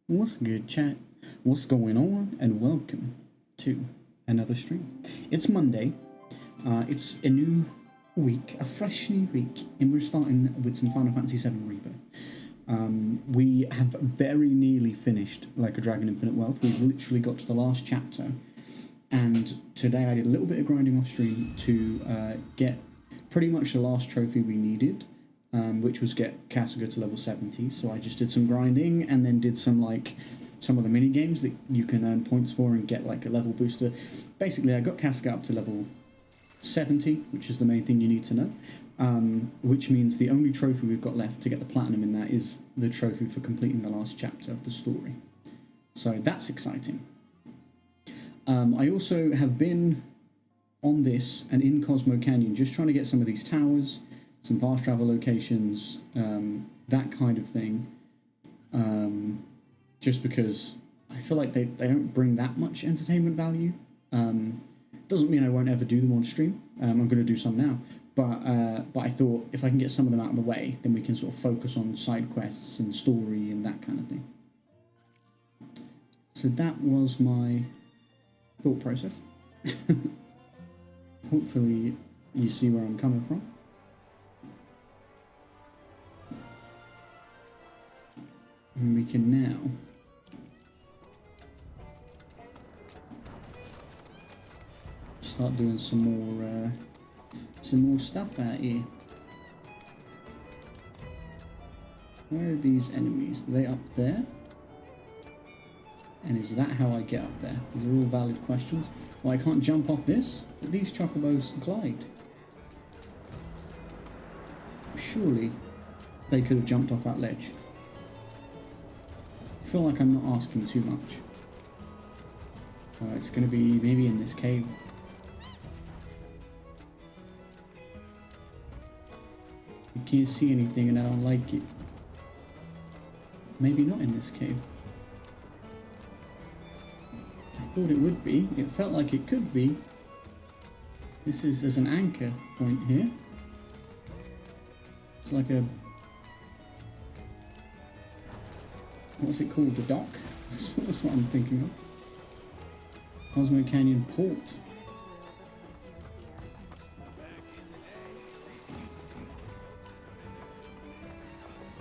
What's good, chat? What's going on? And welcome to another stream. It's Monday. It's a new week, a fresh new week, and we're starting with some Final Fantasy VII Rebirth. We have very nearly finished Like a Dragon Infinite Wealth. We've literally got to the last chapter, and today I did a little bit of grinding off stream to get pretty much the last trophy we needed. Which was get Kasuga to level 70. So I just did some grinding and then did some of the mini games that you can earn points for and get like a level booster. Basically, I got Kasuga up to level 70, which is the main thing you need to know. Which means the only trophy we've got left to get the platinum in that is the trophy for completing the last chapter of the story. So that's exciting. I also have been on this and in Cosmo Canyon just trying to get some of these towers, some fast travel locations, that kind of thing, just because I feel like they don't bring that much entertainment value. Doesn't mean I won't ever do them on stream. I'm going to do some now, but I thought if I can get some of them out of the way, then we can sort of focus on side quests and story and that kind of thing. So that was my thought process. Hopefully you see where I'm coming from. And we can now start doing some more stuff out here. Where are these enemies? Are they up there? And is that how I get up there? These are all valid questions. Well, I can't jump off this, but these chocobos glide. Surely they could have jumped off that ledge. I feel like I'm not asking too much. It's going to be maybe in this cave. I can't see anything and I don't like it. Maybe not in this cave. I thought it would be. It felt like it could be. There's an anchor point here. It's like a... what's it called? The dock? That's what I'm thinking of. Cosmo Canyon Port.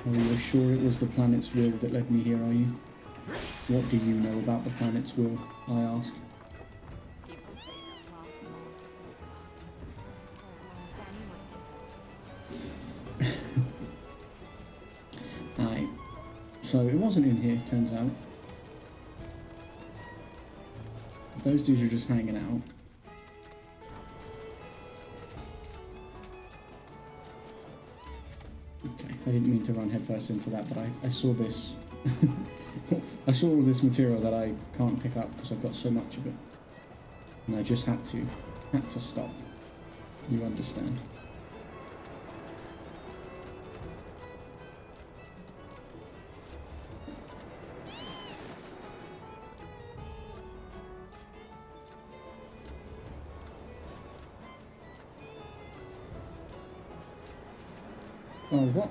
Oh, you're sure it was the planet's will that led me here, are you? What do you know about the planet's will, I ask? Aye. So it wasn't in here, turns out. Those dudes are just hanging out. Okay, I didn't mean to run headfirst into that, but I saw this. I saw all this material that I can't pick up because I've got so much of it. And I just had to stop. You understand. Oh, what?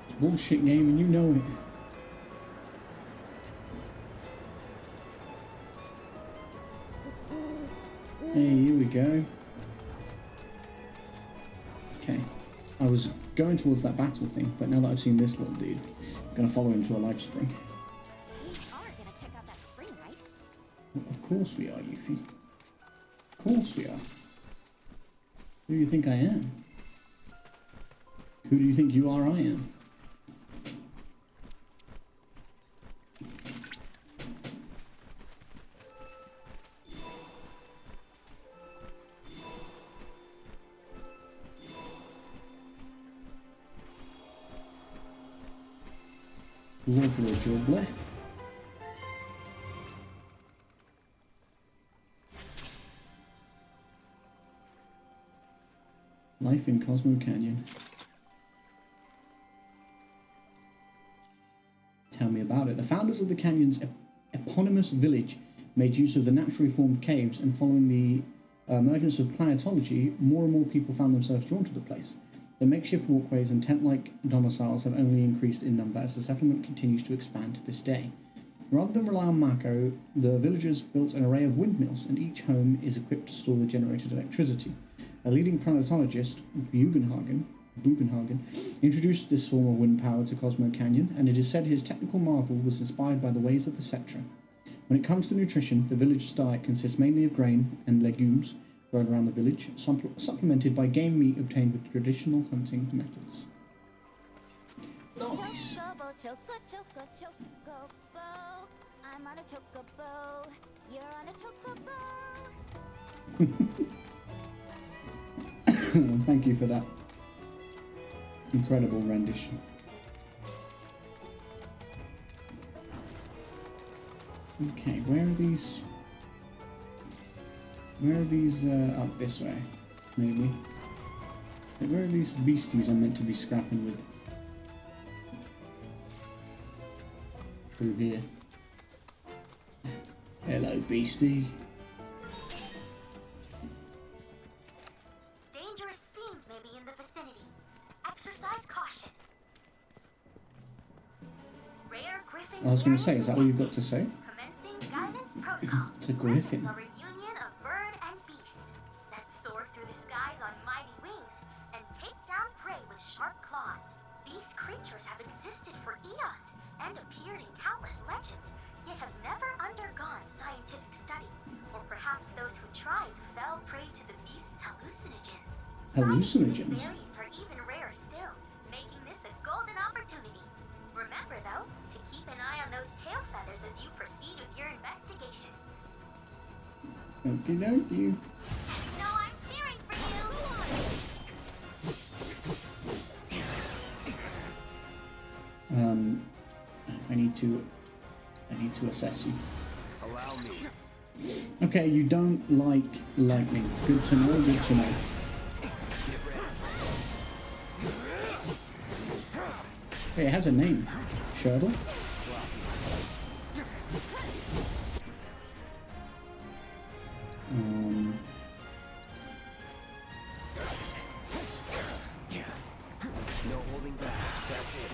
It's a bullshit game and you know it. Hey, here we go. Okay. I was going towards that battle thing, but now that I've seen this little dude, I'm going to follow him to a life spring. We are gonna check out that spring, right? Well, of course we are, Yuffie. Of course we are. Who do you think I am? Who do you think you are I am? Lovely jubbly. Life in Cosmo Canyon. Tell me about it. The founders of the canyon's eponymous village made use of the naturally formed caves, and following the emergence of planetology, more and more people found themselves drawn to the place. The makeshift walkways and tent-like domiciles have only increased in number as the settlement continues to expand to this day. Rather than rely on Mako, the villagers built an array of windmills, and each home is equipped to store the generated electricity. A leading planetologist, Bugenhagen, introduced this form of wind power to Cosmo Canyon, and it is said his technical marvel was inspired by the ways of the Cetra. When it comes to nutrition, the village's diet consists mainly of grain and legumes grown around the village, supplemented by game meat obtained with traditional hunting methods. Nice. Chocobo, choco, chocobo. I'm on a chocobo. You're on a chocobo. Thank you for that incredible rendition. Okay, where are these? Where are these? Up this way, maybe. Where are these beasties I'm meant to be scrapping with? Through here. Hello, beastie. Dangerous fiends may be in the vicinity. Exercise caution. Rare griffin. I was going to say, is that what you've got to say? Commencing guidance protocol. It's a griffin. It's a reunion of bird and beast that soar through the skies on mighty wings and take down prey with sharp claws. These creatures have existed for eons and appeared in countless legends, yet have never undergone scientific study. Or perhaps those who tried fell prey to the beast's hallucinogens. Hallucinogens? Some variants are even rarer still, making this a golden opportunity. Remember, though, to keep an eye on those tail feathers as you proceed with your investigation. Okie dokie. No, I'm cheering for you! I need to assess you. Allow me. Okay, you don't like lightning. Good to know, good to know. Hey, it has a name. Shurdle? No holding back. That's it.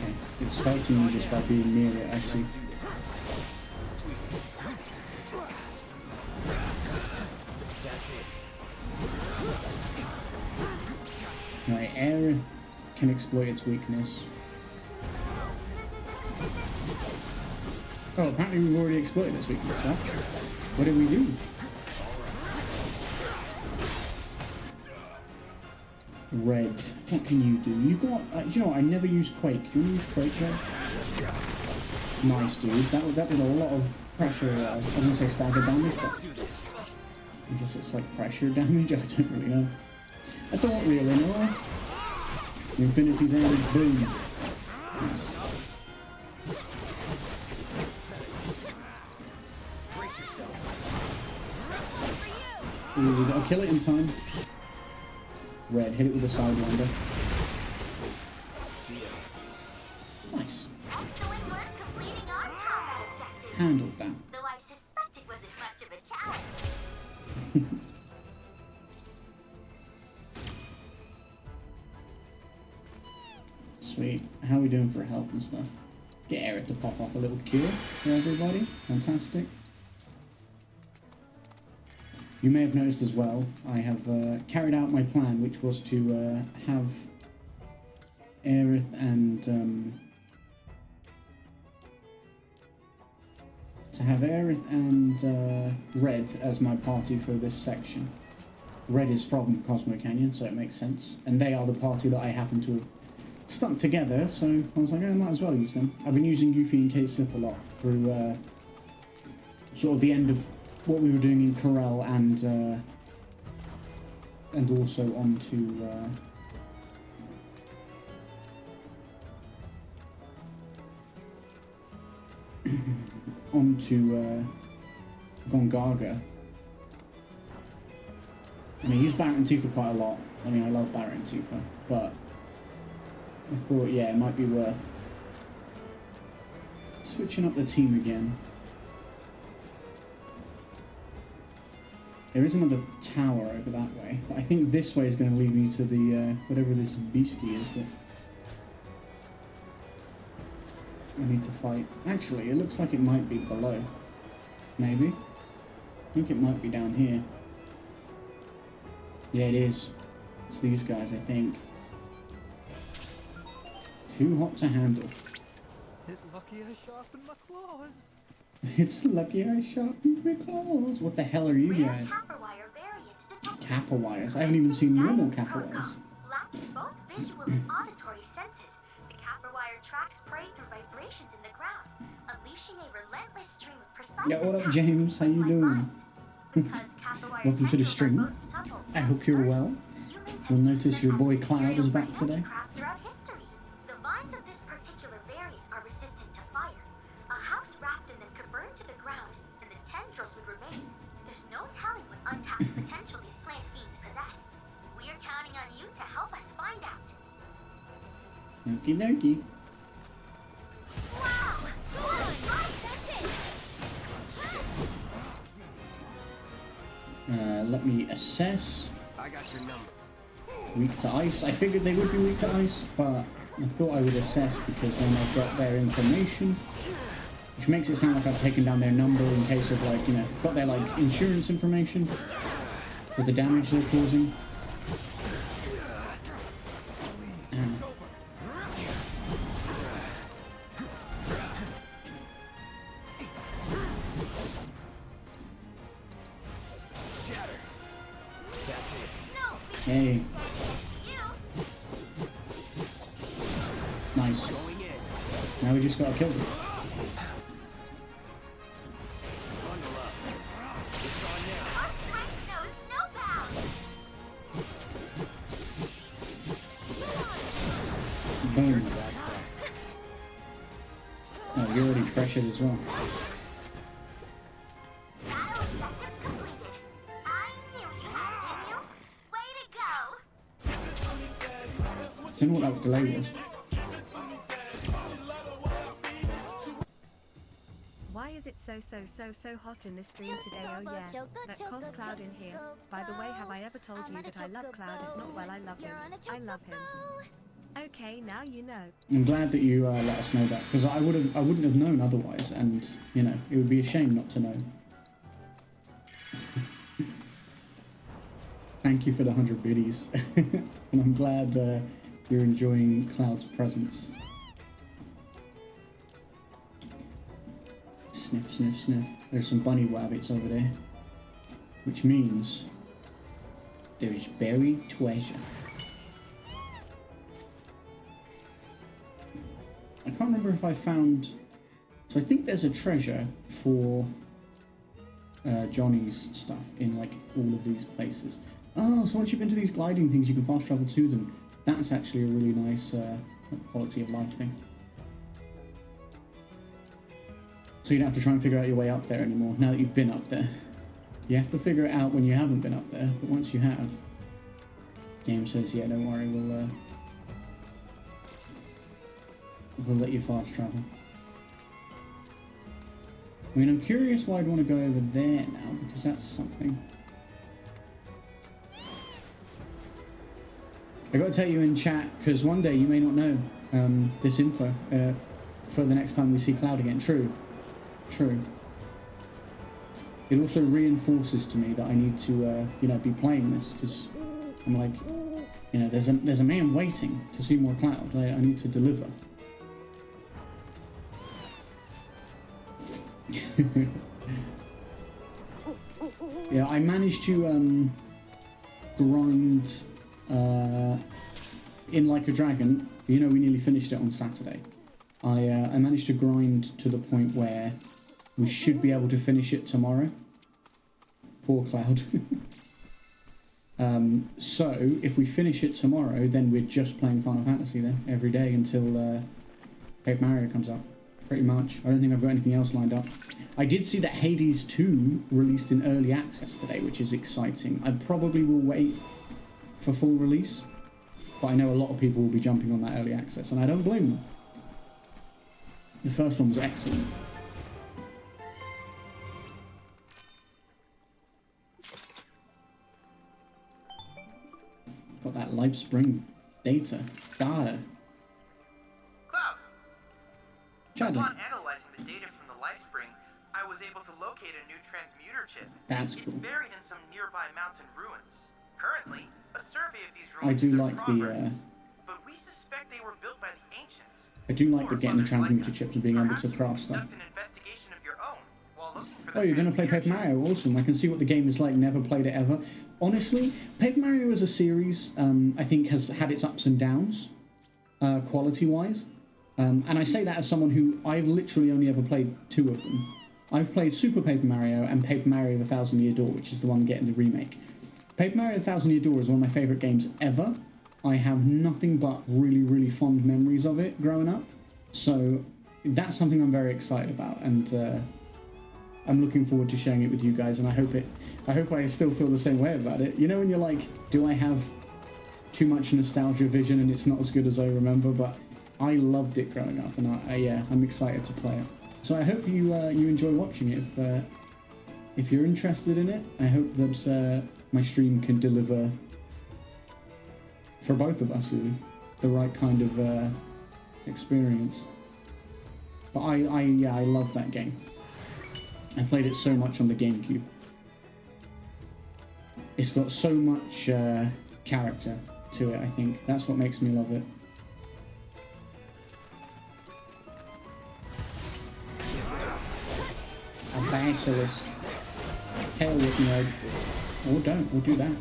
Okay, it's fighting you just by being near it, I see. Right, Aerith can exploit its weakness. Oh, apparently we've already exploited its weakness, huh? What did we do? Red, what can you do? You've got, you know what, I never use Quake. Do you want to use Quake, Red? Nice, dude. That did a lot of pressure, I was going to say stagger damage, but I guess it's like pressure damage, I don't really know. I don't really know. Infinity's ended, boom. Nice. Ooh, we gotta kill it in time. Red, hit it with a sidewinder. Nice. Sweet. How are we doing for health and stuff? Get Eric to pop off a little cure for everybody. Fantastic. You may have noticed as well, I have carried out my plan, which was to have Aerith and Red as my party for this section. Red is from Cosmo Canyon, so it makes sense. And they are the party that I happen to have stuck together, so I was like, I might as well use them. I've been using Yuffie and Kate Sith a lot through sort of the end of what we were doing in Corel and also onto Gongaga. And I use Barrett and Tifa quite a lot. I mean, I love Barrett and Tifa, but I thought, yeah, it might be worth switching up the team again. There is another tower over that way, but I think this way is going to lead me to the whatever this beastie is that I need to fight. Actually, it looks like it might be below. Maybe. I think it might be down here. Yeah, it is. It's these guys, I think. Too hot to handle. It's lucky I sharpened my claws. It's lucky I sharpened my claws. What the hell are you guys? Kappa wires. I haven't even seen normal kappa wires. Lacking both visual and auditory senses, the kappa wire tracks prey through vibrations in the ground, unleashing a relentless stream of precise Yeah, what up, attacks James? How you doing? minds. Because kappa wire Welcome to the tendrils are stream. both supple I and hope you're sturdy. well. Humans You'll have notice used your them boy as Cloud material is for back today. handicrafts throughout history. The vines of this particular variant are resistant to fire. A house wrapped in them could burn to the ground, and the tendrils would remain. There's no telling what untapped potential these plant fiends possess. We're counting on you to help us find out. Okie dokie. Wow! Go on! That's it! Let me assess. I got your number. Weak to ice. I figured they would be weak to ice, but I thought I would assess because then I've got their information. Which makes it sound like I've taken down their number in case of, like, you know, got their, like, insurance information for the damage they're causing. Hey. Nice. Now we just gotta kill them. Boom. Oh, you're already pressured as well. I don't know what that delay was. Why is it so hot in this stream today? Oh yeah, that cos Cloud in here. By the way, have I ever told you that I love Cloud? If not, well, I love him. I love him. Okay, now you know. I'm glad that you let us know that, because I wouldn't have known otherwise, and you know it would be a shame not to know. Thank you for the 100 biddies, and I'm glad you're enjoying Cloud's presence. Sniff, sniff, sniff. There's some bunny wabbits over there, which means there's buried treasure. I can't remember if I found... So I think there's a treasure for Johnny's stuff in like all of these places. Oh, so once you've been to these gliding things, you can fast travel to them. That's actually a really nice quality of life thing. So you don't have to try and figure out your way up there anymore, now that you've been up there. You have to figure it out when you haven't been up there, but once you have... Game says, yeah, don't worry, we'll let you fast travel. I mean, I'm curious why I'd want to go over there now, because that's something I got to tell you in chat, because one day you may not know this info for the next time we see Cloud again. True. True. It also reinforces to me that I need to, you know, be playing this, because I'm like, you know, there's a man waiting to see more Cloud. I need to deliver. Yeah, I managed to grind in Like a Dragon. You know, we nearly finished it on Saturday. I managed to grind to the point where we should be able to finish it tomorrow. Poor Cloud. So if we finish it tomorrow, then we're just playing Final Fantasy then every day until Paper Mario comes out. Pretty much. I don't think I've got anything else lined up. I did see that Hades 2 released in early access today, which is exciting. I probably will wait for full release, but I know a lot of people will be jumping on that early access, and I don't blame them. The first one was excellent. Got that Livestream data. Data. Cloud. Chadley. Upon analyzing the data from the Livestream, I was able to locate a new transmuter chip. That's It's cool. buried in some nearby mountain ruins. Currently, a survey of these I ruins do is in like progress, but we suspect they were built by the ancients. I do like Or the getting the others like transmuter them. chips and being able Perhaps to you craft can stuff. conduct an investigation of your own while looking for Oh, the you're going to play Paper transmuter chip. Mario? Awesome. I can see what the game is like. Never played it ever. Honestly, Paper Mario as a series, I think, has had its ups and downs, quality-wise. And I say that as someone who, I've literally only ever played 2 of them. I've played Super Paper Mario and Paper Mario The Thousand Year Door, which is the one getting the remake. Paper Mario The Thousand Year Door is one of my favourite games ever. I have nothing but really, really fond memories of it growing up. So that's something I'm very excited about, and I'm looking forward to sharing it with you guys, and I hope I still feel the same way about it. You know, when you're like, do I have too much nostalgia vision and it's not as good as I remember? But I loved it growing up, and yeah, I'm excited to play it. So I hope you you enjoy watching it. If you're interested in it, I hope that my stream can deliver for both of us, really, the right kind of experience. But I love that game. I played it so much on the GameCube. It's got so much character to it, I think. That's what makes me love it. A basilisk. Hell with me, or don't, or do that.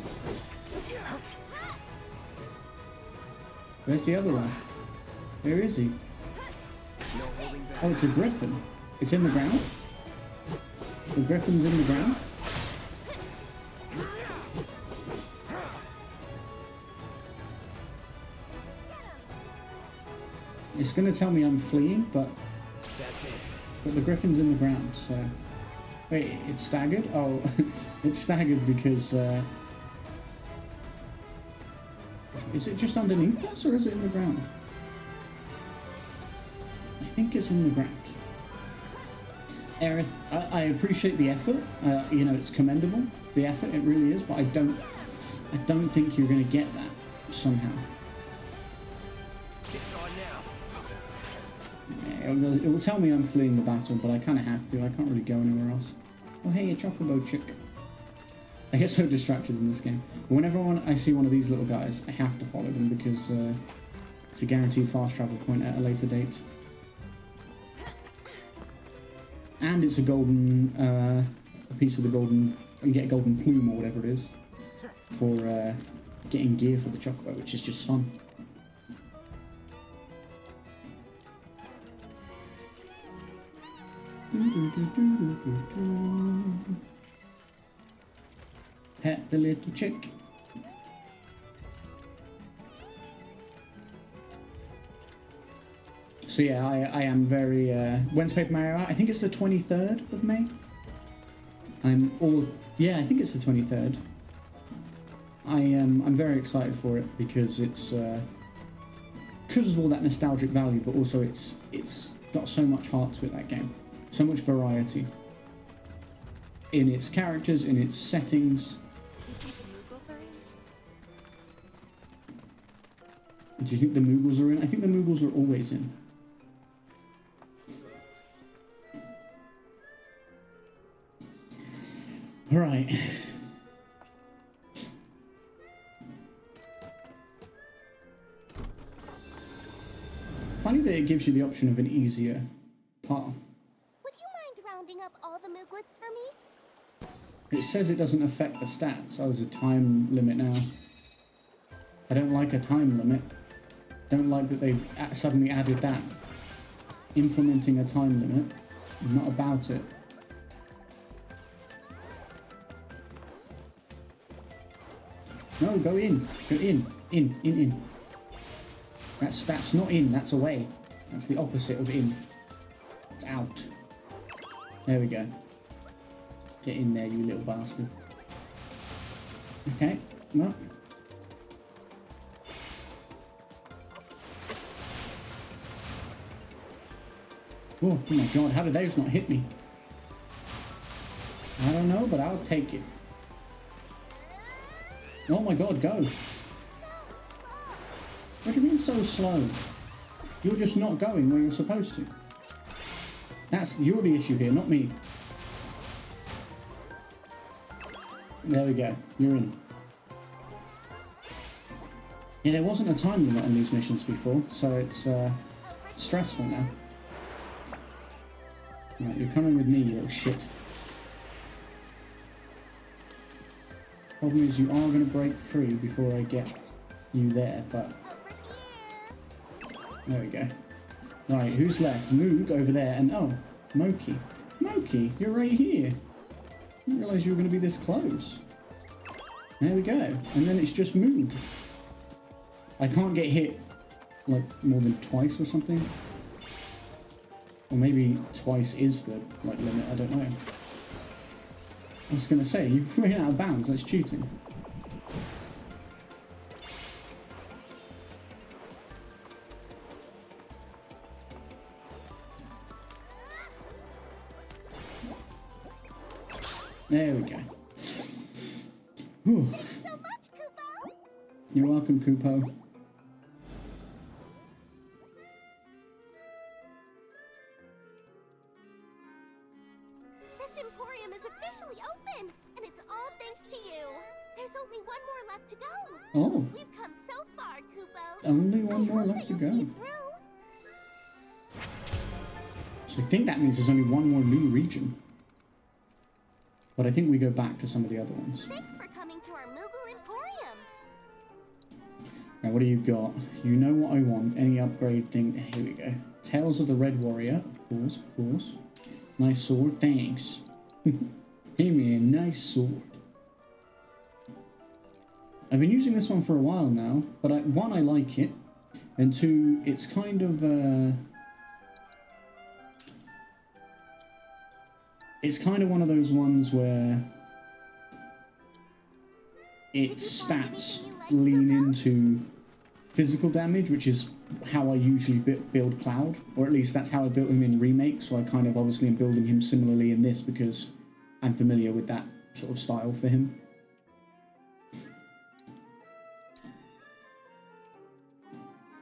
Where's the other one? Where is he? Oh, it's a griffin. It's in the ground? The griffin's in the ground? It's going to tell me I'm fleeing, but the griffin's in the ground, so... Wait, it's staggered? Oh, it's staggered because... Is it just underneath us, or is it in the ground? I think it's in the ground. Aerith, I appreciate the effort. You know, it's commendable, the effort, it really is, but I don't think you're going to get that somehow. Yeah, it will tell me I'm fleeing the battle, but I kind of have to. I can't really go anywhere else. Oh, hey, a chocobo chick. I get so distracted in this game. Whenever I see one of these little guys, I have to follow them because it's a guaranteed fast travel point at a later date. And it's a golden, a piece of the golden, you get a golden plume or whatever it is for getting gear for the chocobo, which is just fun. Pet the little chick. So yeah, I am very... when's Paper Mario out? I think it's the 23rd of May. Yeah, I think it's the 23rd. I'm very excited for it because it's... because of all that nostalgic value, but also it's got so much heart to it, that game. So much variety. In its characters, in its settings. Do you think the Moogles are in? I think the Moogles are always in. Alright. Funny that it gives you the option of an easier path. Would you mind rounding up all the Mooglets for me? It says it doesn't affect the stats. Oh, there's a time limit now. I don't like a time limit. Don't like that they've suddenly added that. Implementing a time limit. I'm not about it. No, go in. Go in. In. That's not in, that's away. That's the opposite of in. It's out. There we go. Get in there, you little bastard. Okay, well. Oh my god, how did those not hit me? I don't know, but I'll take it. Oh my god, go. What do you mean so slow? You're just not going where you're supposed to. You're the issue here, not me. There we go, you're in. Yeah, there wasn't a time limit on these missions before, so it's stressful now. Right, you're coming with me, you little shit. Problem is you are going to break free before I get you there, but... There we go. Right, who's left? Moog over there, and oh, Moki. Moki, you're right here. I didn't realise you were going to be this close. There we go. And then it's just Moog. I can't get hit, like, more than twice or something. Or maybe twice is the, like, limit, I don't know. I was going to say, you ran out of bounds, that's cheating. There we go. Whew. Thanks so much, Kupo. You're welcome, Kupo. This Emporium is officially open, and it's all thanks to you. There's only one more left to go. Oh. We've come so far, Kupo. Only one more left to go. So I think that means there's only one more new region. But I think we go back to some of the other ones. Thanks for coming to our Moogle Emporium. Now, what do you got? You know what I want. Any upgrade thing? Here we go. Tales of the Red Warrior, of course, of course. Nice sword, thanks. Hey man, nice sword. I've been using this one for a while now, but one, I like it, and two, it's kind of it's kind of one of those ones where its stats lean into physical damage, which is how I usually build Cloud, or at least that's how I built him in Remake, so I kind of obviously am building him similarly in this because I'm familiar with that sort of style for him.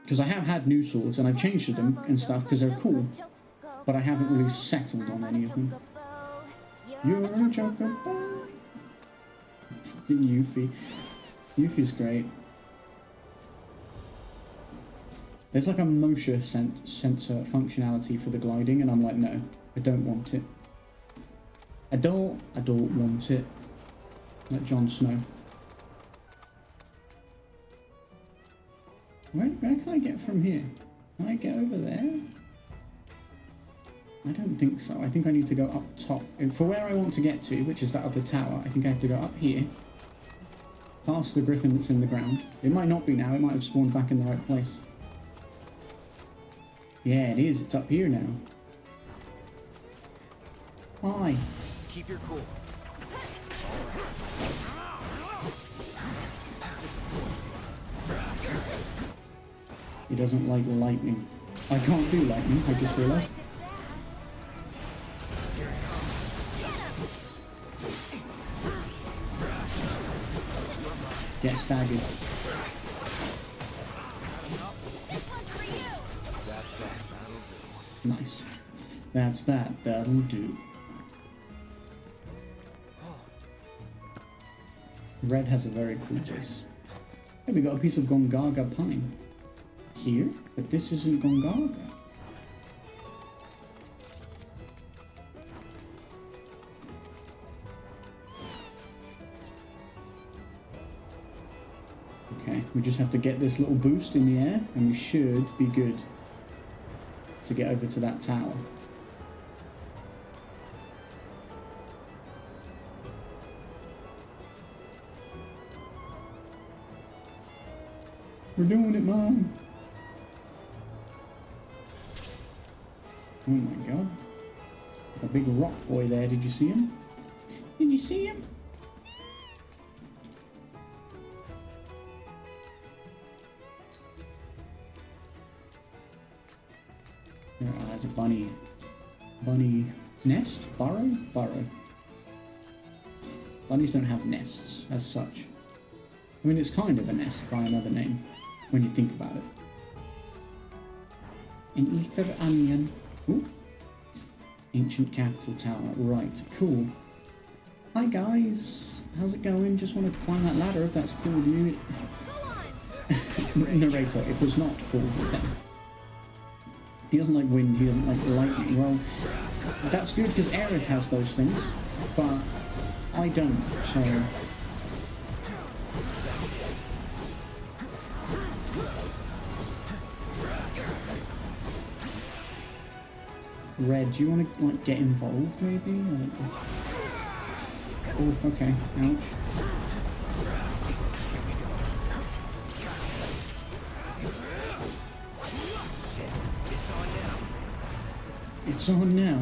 Because I have had new swords and I've changed them and stuff because they're cool, but I haven't really settled on any of them. You're a chocobo. Fucking Yuffie. Yuffie's great. There's like a motion sensor functionality for the gliding, and I'm like, no, I don't want it. I don't want it. Like Jon Snow. Where can I get from here? Can I get over there? I don't think so. I think I need to go up top. For where I want to get to, which is that other tower, I think I have to go up here. Past the griffin that's in the ground. It might not be now. It might have spawned back in the right place. Yeah, it is. It's up here now. Hi. Keep your cool. He doesn't like lightning. I can't do lightning, I just realised. Get staggered. That's that. That'll do. Red has a very cool base. Hey, we got a piece of Gongaga pine. Here? But this isn't Gongaga. Okay, we just have to get this little boost in the air and we should be good to get over to that tower. We're doing it, Mom! Oh my god. A big rock boy there, did you see him? Did you see him? There's a bunny nest? Burrow? Burrow. Bunnies don't have nests as such. I mean, it's kind of a nest by another name when you think about it. An ether onion. Ooh. Ancient capital tower. Right, cool. Hi guys. How's it going? Just want to climb that ladder if that's cool with you. Narrator, it was not cool with them. He doesn't like wind, he doesn't like lightning. Well, that's good because Aerith has those things, but I don't, so... Red, do you want to like get involved maybe? Oh, okay. Ouch. It's on now.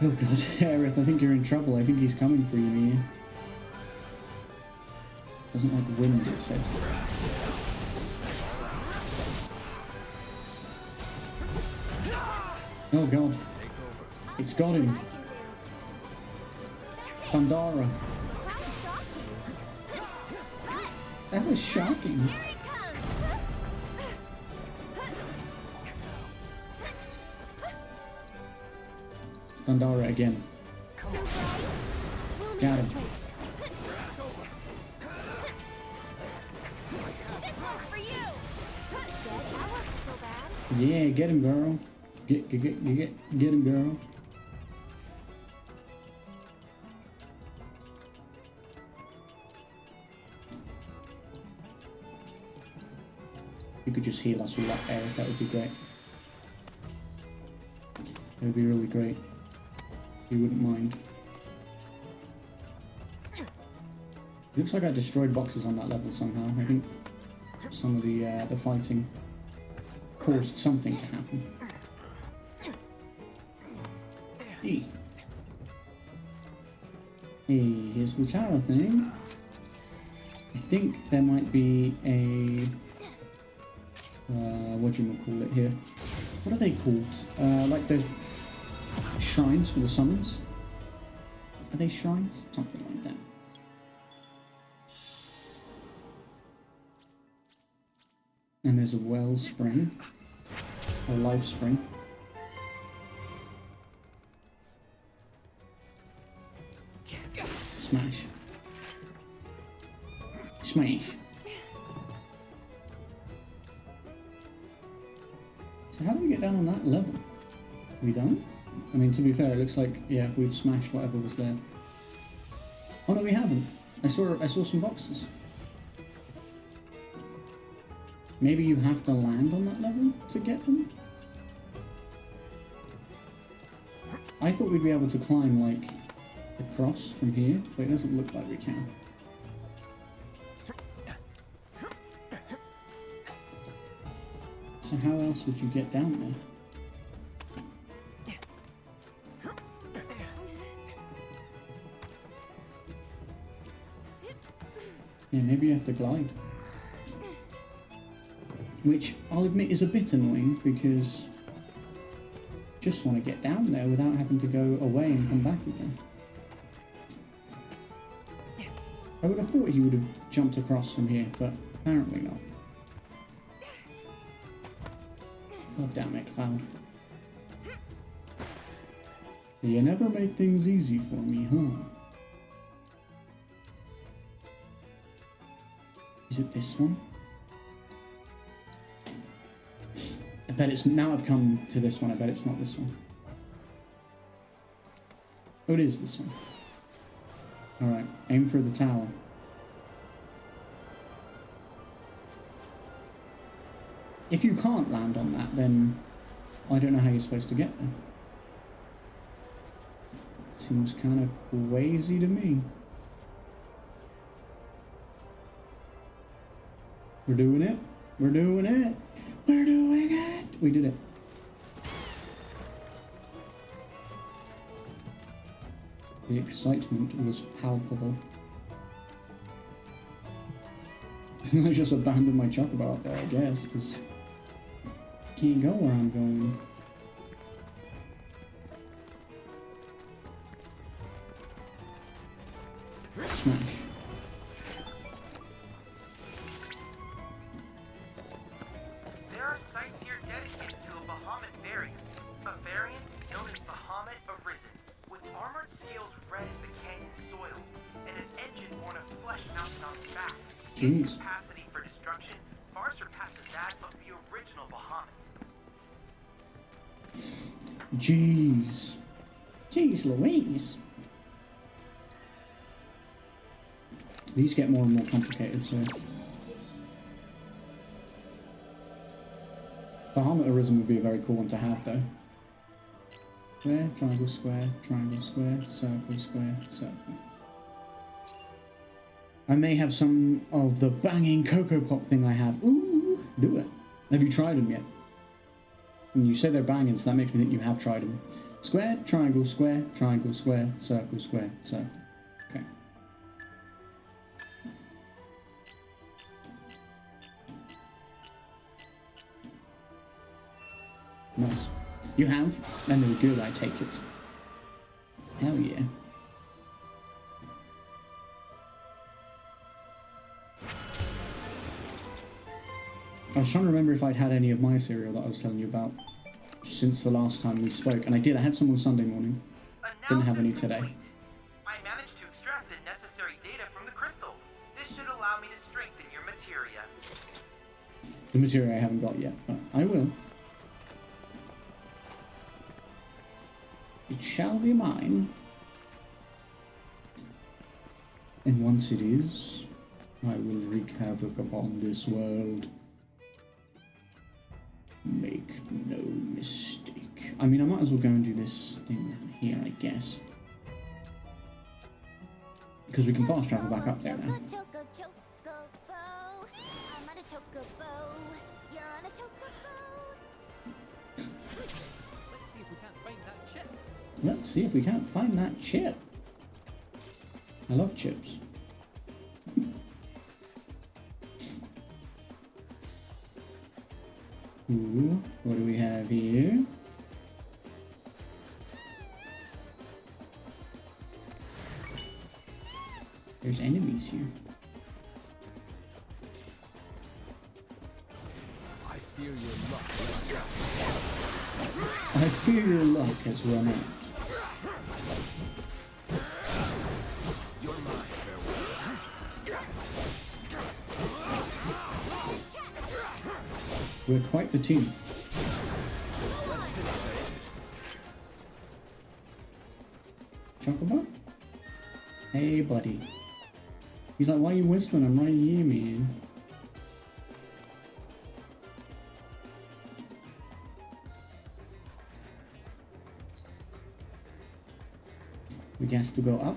Oh god, Aerith, I think you're in trouble. I think he's coming for you here. Doesn't like wind, it said. Oh god. It's got him. Pandara. That was shocking. Pandara again. Got him. Yeah, get him, girl. Get him, girl. You could just heal us with that air, that would be great. That would be really great. You wouldn't mind. Looks like I destroyed boxes on that level somehow. I think some of the fighting caused something to happen. Hey. Hey, here's the tower thing. I think there might be a... whatchamacallit here. What are they called? Like those shrines for the summons? Are they shrines? Something like that. And there's a well spring. Or life spring. Smash. Smash. So how do we get down on that level? We don't? I mean, to be fair, it looks like, yeah, we've smashed whatever was there. Oh no, we haven't. I saw some boxes. Maybe you have to land on that level to get them? I thought we'd be able to climb, like, across from here, but it doesn't look like we can. So how else would you get down there? Yeah, maybe you have to glide. Which, I'll admit, is a bit annoying, because Just want to get down there without having to go away and come back again. I would have thought he would have jumped across from here, but apparently not. God damn it, Cloud. You never make things easy for me, huh? Is it this one? I bet it's... Now I've come to this one, I bet it's not this one. Oh, it is this one. Alright, aim for the tower. If you can't land on that, then I don't know how you're supposed to get there. Seems kind of crazy to me. We're doing it. We're doing it. We're doing it. We did it. The excitement was palpable. I just abandoned my chocobo out there, I guess, because I can't go where I'm going. Smash. There are sites here dedicated to a Bahamut variant. A variant known as Bahamut Arisen, with armored scales red as the canyon soil, and an engine born of flesh mounted on its back. Its capacity for destruction far surpasses that of the original Bahamut. Jeez. Jeez Louise. These get more and more complicated, so... Bahamut Arisen would be a very cool one to have, though. Square, triangle, square, circle, square, circle. I may have some of the banging Cocoa Pop thing I have. Ooh, do it. Have you tried them yet? And you say they're banging, so that makes me think you have tried them. Square, triangle, square, circle, square, circle. Okay. Nice. You have? And they were good, I take it. Hell yeah. I was trying to remember if I'd had any of my cereal that I was telling you about since the last time we spoke, and I did. I had some on Sunday morning. Didn't have any today. I managed to extract the necessary data from the crystal. This should allow me to strengthen your materia. The materia I haven't got yet, but I will. It shall be mine. And once it is, I will wreak havoc upon this world. Make no mistake. I mean, I might as well go and do this thing here, I guess. Because we can fast travel back up there now. Let's see if we can't find that chip. I love chips. Ooh, what do we have here? There's enemies here. I fear your luck. I fear your luck has run out. You're mine, farewell. We're quite the team. Chocobo? Hey, buddy. He's like, why are you whistling? I'm right here, man. We guess to go up.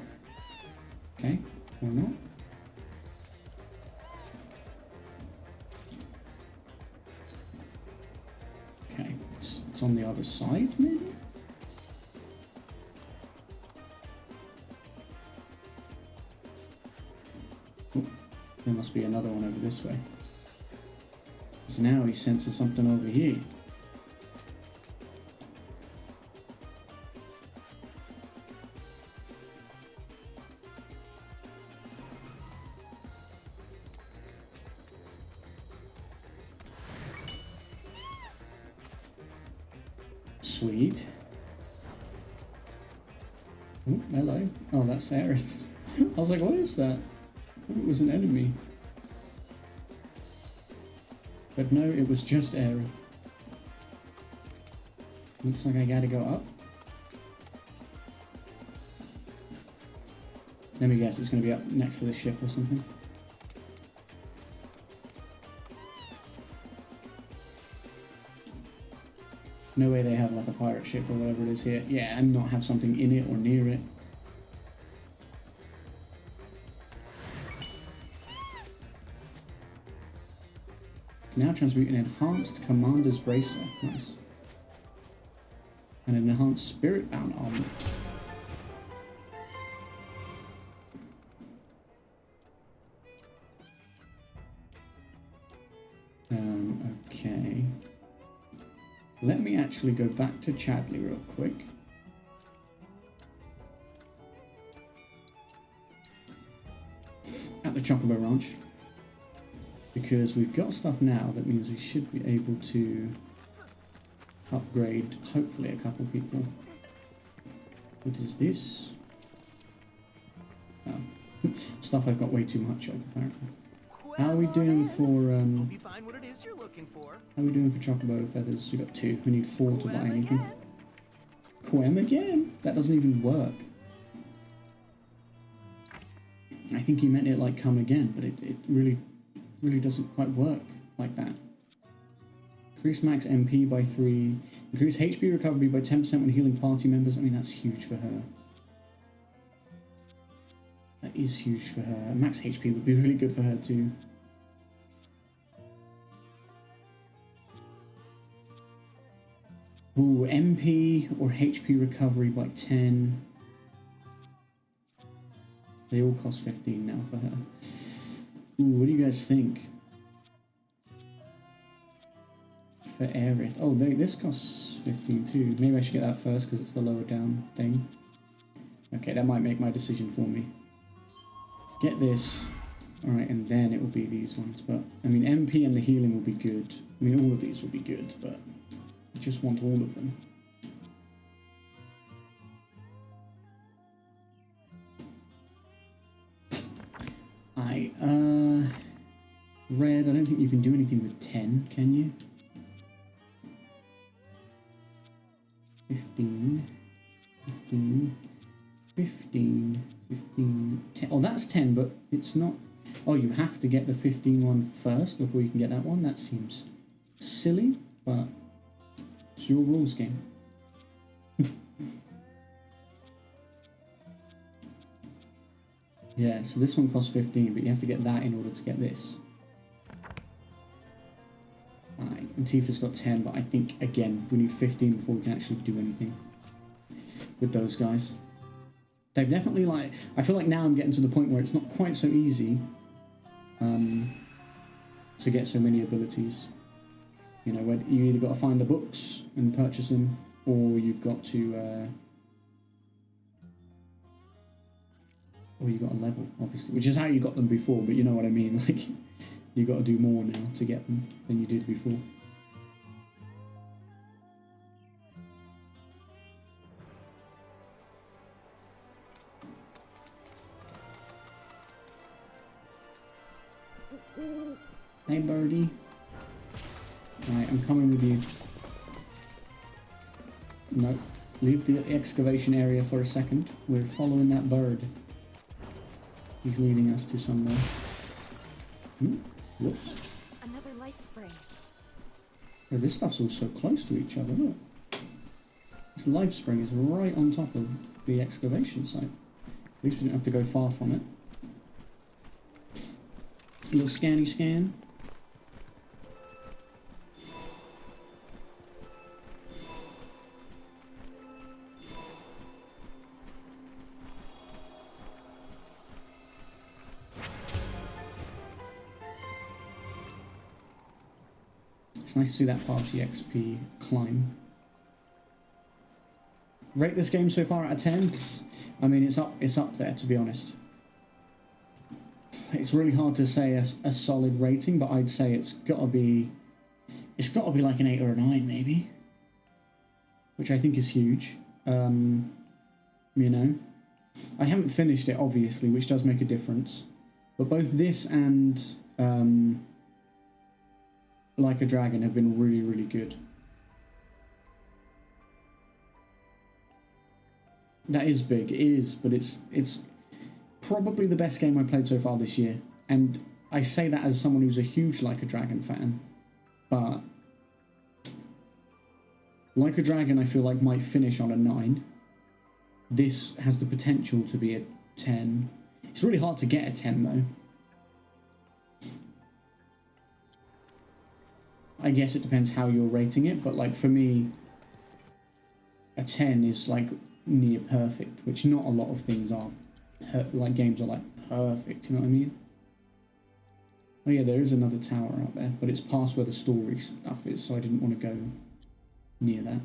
Okay, or not. Okay, it's on the other side, maybe? Oh, there must be another one over this way. So now he senses something over here. sweet. Oh, hello. Oh, that's Aerith. I was like, what is that? I thought it was an enemy. But no, it was just Aerith. Looks like I gotta go up. Let me guess, it's gonna be up next to the ship or something. No way they have like a pirate ship or whatever it is here. Yeah, and not have something in it or near it. Can now transmute an enhanced commander's bracer. Nice. And an enhanced spirit bound armor. Okay. Let me actually go back to Chadley real quick. At the Chocobo Ranch. Because we've got stuff now that means we should be able to upgrade, hopefully, a couple people. What is this? Oh. Stuff I've got way too much of, apparently. How are we doing for, Hope you find what it is you're looking for. how are we doing for Chocobo feathers? We've got 2. We need 4 to buy anything. Quem again? That doesn't even work. I think he meant it like come again, but it really doesn't quite work like that. Increase max MP by 3. Increase HP recovery by 10% when healing party members. I mean, that's huge for her. That is huge for her. Max HP would be really good for her too. Ooh, MP or HP recovery by 10. They all cost 15 now for her. Ooh, what do you guys think? For Aerith. Oh, this costs 15 too. Maybe I should get that first because it's the lower down thing. Okay, that might make my decision for me. Get this. Alright, and then it will be these ones. But, I mean, MP and the healing will be good. I mean, all of these will be good, but I just want all of them. Red, I don't think you can do anything with 10, can you? 15, 15, 15, 15, 10. Oh, that's 10, but it's not... Oh, you have to get the 15 one first before you can get that one? That seems silly, but it's your rules game. Yeah, so this one costs 15, but you have to get that in order to get this. Alright, and Tifa's got 10, but I think, again, we need 15 before we can actually do anything with those guys. They've definitely, like... I feel like now I'm getting to the point where it's not quite so easy to get so many abilities. You know, where you either got to find the books and purchase them, or you've got to... or you got a level, obviously, which is how you got them before, but you know what I mean, like, you got to do more now to get them than you did before. Hey, birdie. Alright, I'm coming with you. No, leave the excavation area for a second. We're following that bird. He's leading us to somewhere. Whoops. Another light spring. Oh, this stuff's all so close to each other, look. This life spring is right on top of the excavation site. At least we didn't have to go far from it. A little scanny scan. It's nice to see that party XP climb. Rate this game so far out of 10? I mean, it's up there, to be honest. It's really hard to say a solid rating, but I'd say it's got to be like an 8 or a 9, maybe. which I think is huge. You know, I haven't finished it, obviously, which does make a difference. But both this and Like a Dragon have been really, really good. That is big, it is, but it's probably the best game I played so far this year. And I say that as someone who's a huge Like a Dragon fan, but Like a Dragon I feel like might finish on a 9. This has the potential to be a 10. It's really hard to get a 10 though. I guess it depends how you're rating it, but like for me, a 10 is like near perfect, which not a lot of things are. Like games are like perfect, you know what I mean? Oh yeah, there is another tower out there, but it's past where the story stuff is, so I didn't want to go near that.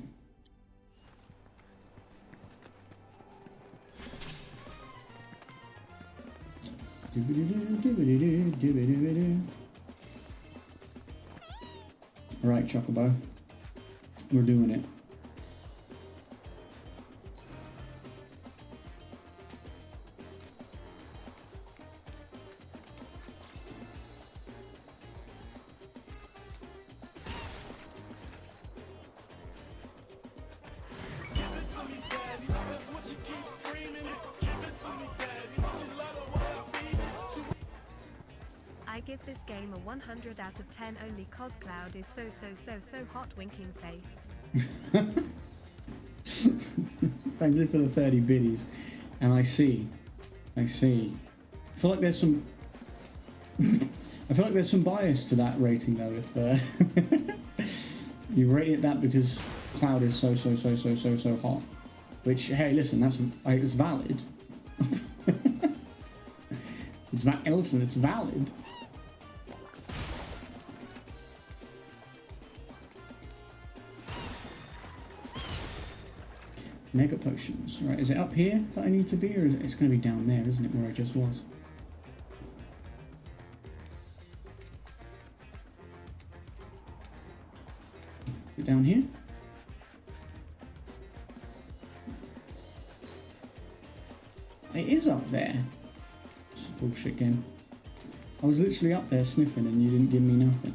Alright, Chocobo. We're doing it. I give this game a 100 out of 10 only cause Cloud is so hot winking face. Thank you for the 30 biddies. And I see. I feel like there's some bias to that rating though, if you rate it that because Cloud is so hot. Which, hey, listen, it's valid. It's valid. Mega potions. Right, is it up here that I need to be, or is it's going to be down there, isn't it, where I just was? Is it down here? It is up there. It's a bullshit game. I was literally up there sniffing and you didn't give me nothing.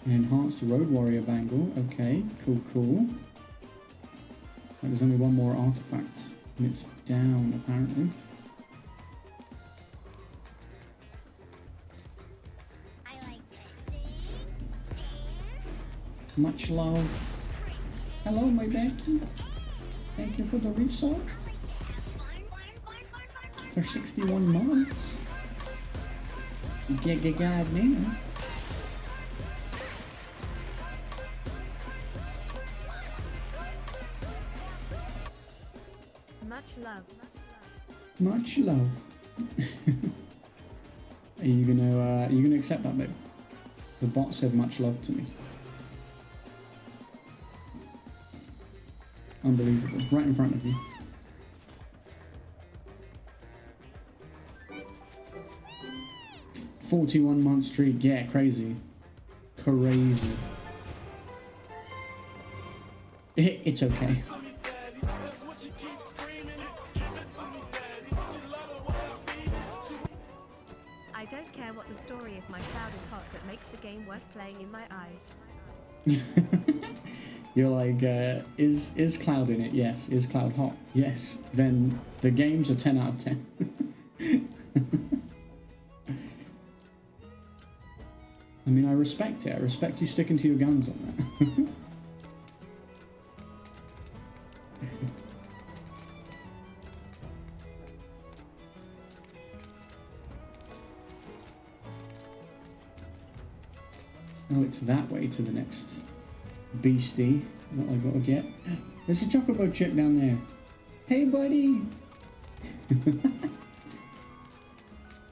Enhanced Road Warrior Bangle. Okay, cool. There's only one more artifact. And it's down, apparently. I like to sing, dance. Much love. Hello, my Becky. Thank you for the resort. For 61 months. God man. Much love. Are you gonna accept that, babe? The bot said much love to me. Unbelievable. Right in front of you. "41-month streak." Yeah, crazy. Crazy. It's okay. I don't care what the story if my Cloud is hot, that makes the game worth playing in my eyes. You're like, is Cloud in it? Yes. Is Cloud hot? Yes. Then the game's a 10 out of 10. I mean, I respect it. I respect you sticking to your guns on that. Oh, it's that way to the next beastie that I gotta get. There's a chocobo chick down there. Hey, buddy.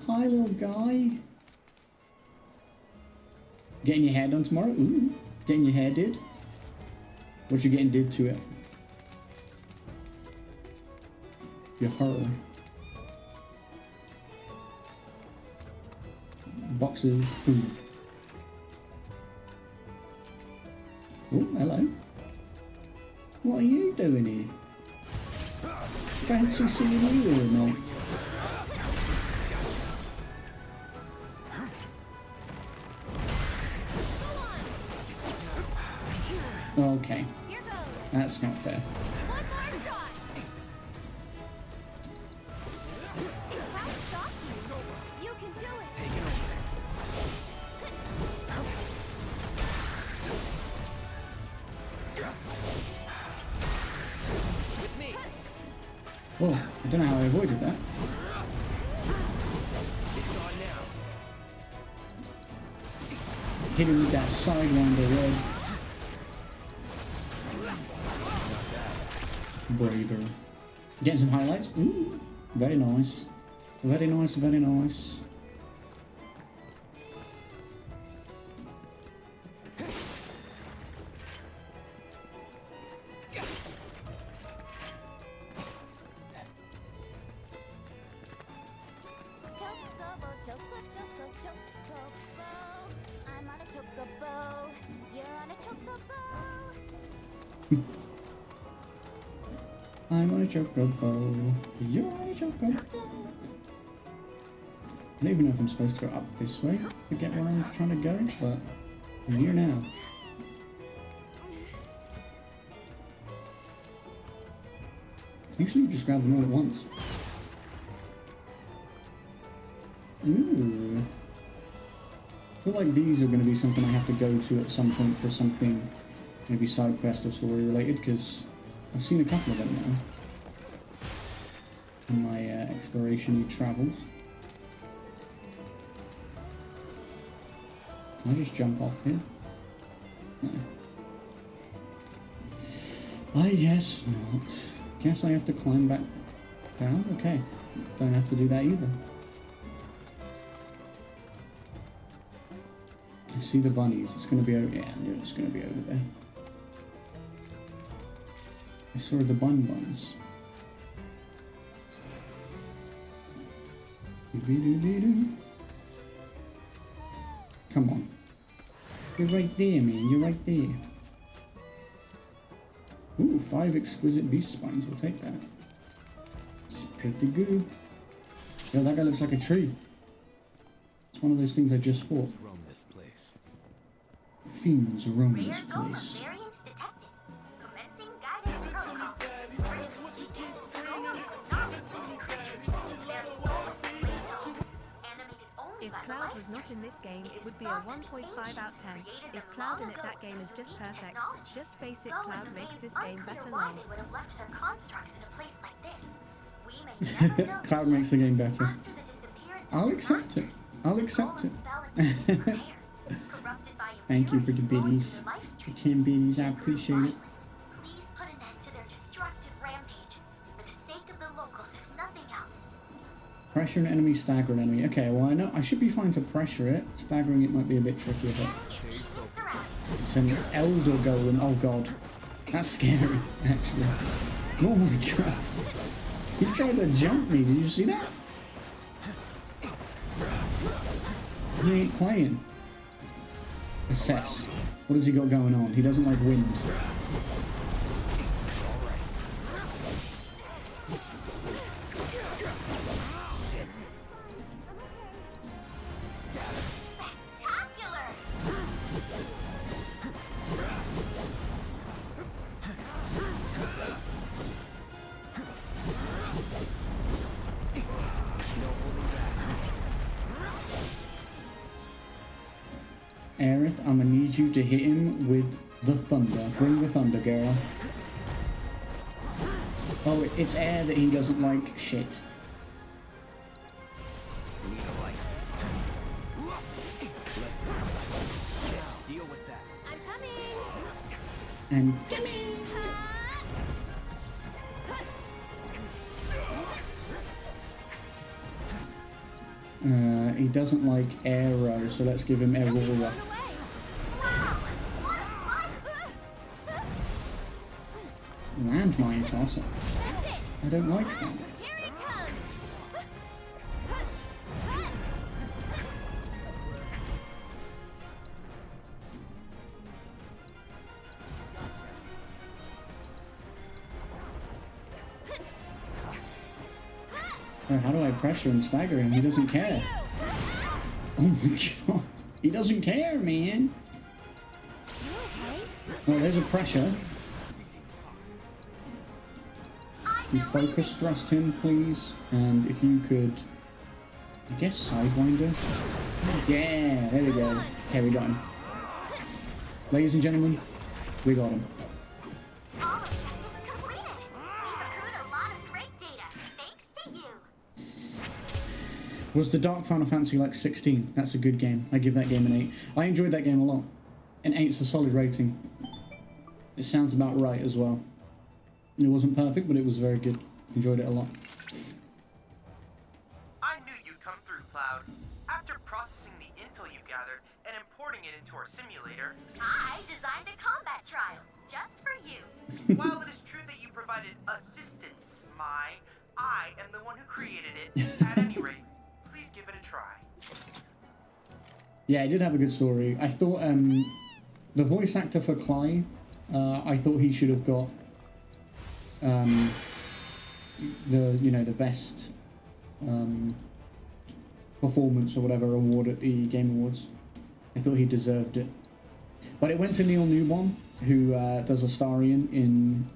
Hi, little guy. Getting your hair done tomorrow? Ooh. Getting your hair did? What you getting did to it? Your hair. Boxes. Ooh. Oh, hello. What are you doing here? Fancy seeing you here, mate. Okay. That's not fair. Oh, I don't know how I avoided that. Hit him with that sidewinder red. Braver. Getting some highlights. Ooh, very nice. Very nice, very nice. I'm on a chocobo. You're on a chocobo. I don't even know if I'm supposed to go up this way to get where I'm trying to go, but I'm here now. Usually you just grab them all at once. Ooh. I feel like these are going to be something I have to go to at some point for something, maybe side quest or story related, because I've seen a couple of them now in my exploration-y travels. Can I just jump off here? No. I guess not. Guess I have to climb back down? Okay. Don't have to do that either. I see the bunnies. It's going to be over... Yeah, I knew it's going to be over there. I saw the buns. Come on. You're right there, man. You're right there. Ooh, 5 exquisite beast spines. We'll take that. It's pretty good. Yo, that guy looks like a tree. It's one of those things I just fought. Fiends roam this place. If Cloud was not in this game, it would be a 1.5 out of 10. If Cloud in it, that game is just perfect. Just face it, Cloud makes this game better now. Cloud makes the game better. I'll accept it. I'll accept it. Thank you for the biddies. The 10 biddies, I appreciate it. Please put an end to their destructive rampage, for the sake of the locals, if nothing else. Pressure an enemy, stagger an enemy. Okay, well I know I should be fine to pressure it. Staggering it might be a bit trickier, but it's an elder golem. Oh god, that's scary. Actually, oh my god, he tried to jump me. Did you see that? He ain't playing. Assess. What has he got going on? He doesn't like wind. Aerith, I'm gonna need you to hit him with the thunder. Bring the thunder, girl. Oh, it's air that he doesn't like. Shit. I'm coming. And he doesn't like arrow, so let's give him Aurora. Landmine tosser. I don't like that. Here he comes. Oh, how do I pressure and stagger him? He doesn't care. Oh my god. He doesn't care, man. Oh, there's a pressure. You focus thrust him, please. And if you could, I guess, sidewinder. Yeah, there we go. Okay, we got him. Ladies and gentlemen, we got him. All objectives completed. We've accrued a lot of great data, thanks to you. Was the Dark Final Fantasy like 16? That's a good game. I give that game an 8. I enjoyed that game a lot. An 8's a solid rating. It sounds about right as well. It wasn't perfect, but it was very good. Enjoyed it a lot. I knew you'd come through, Cloud. After processing the intel you gathered and importing it into our simulator, I designed a combat trial just for you. while it is true that you provided assistance, I am the one who created it. At any rate, please give it a try. Yeah, it did have a good story. I thought the voice actor for Clive, I thought he should have got the best performance or whatever award at the Game Awards. I thought he deserved it. But it went to Neil Newbon, who does Astarion in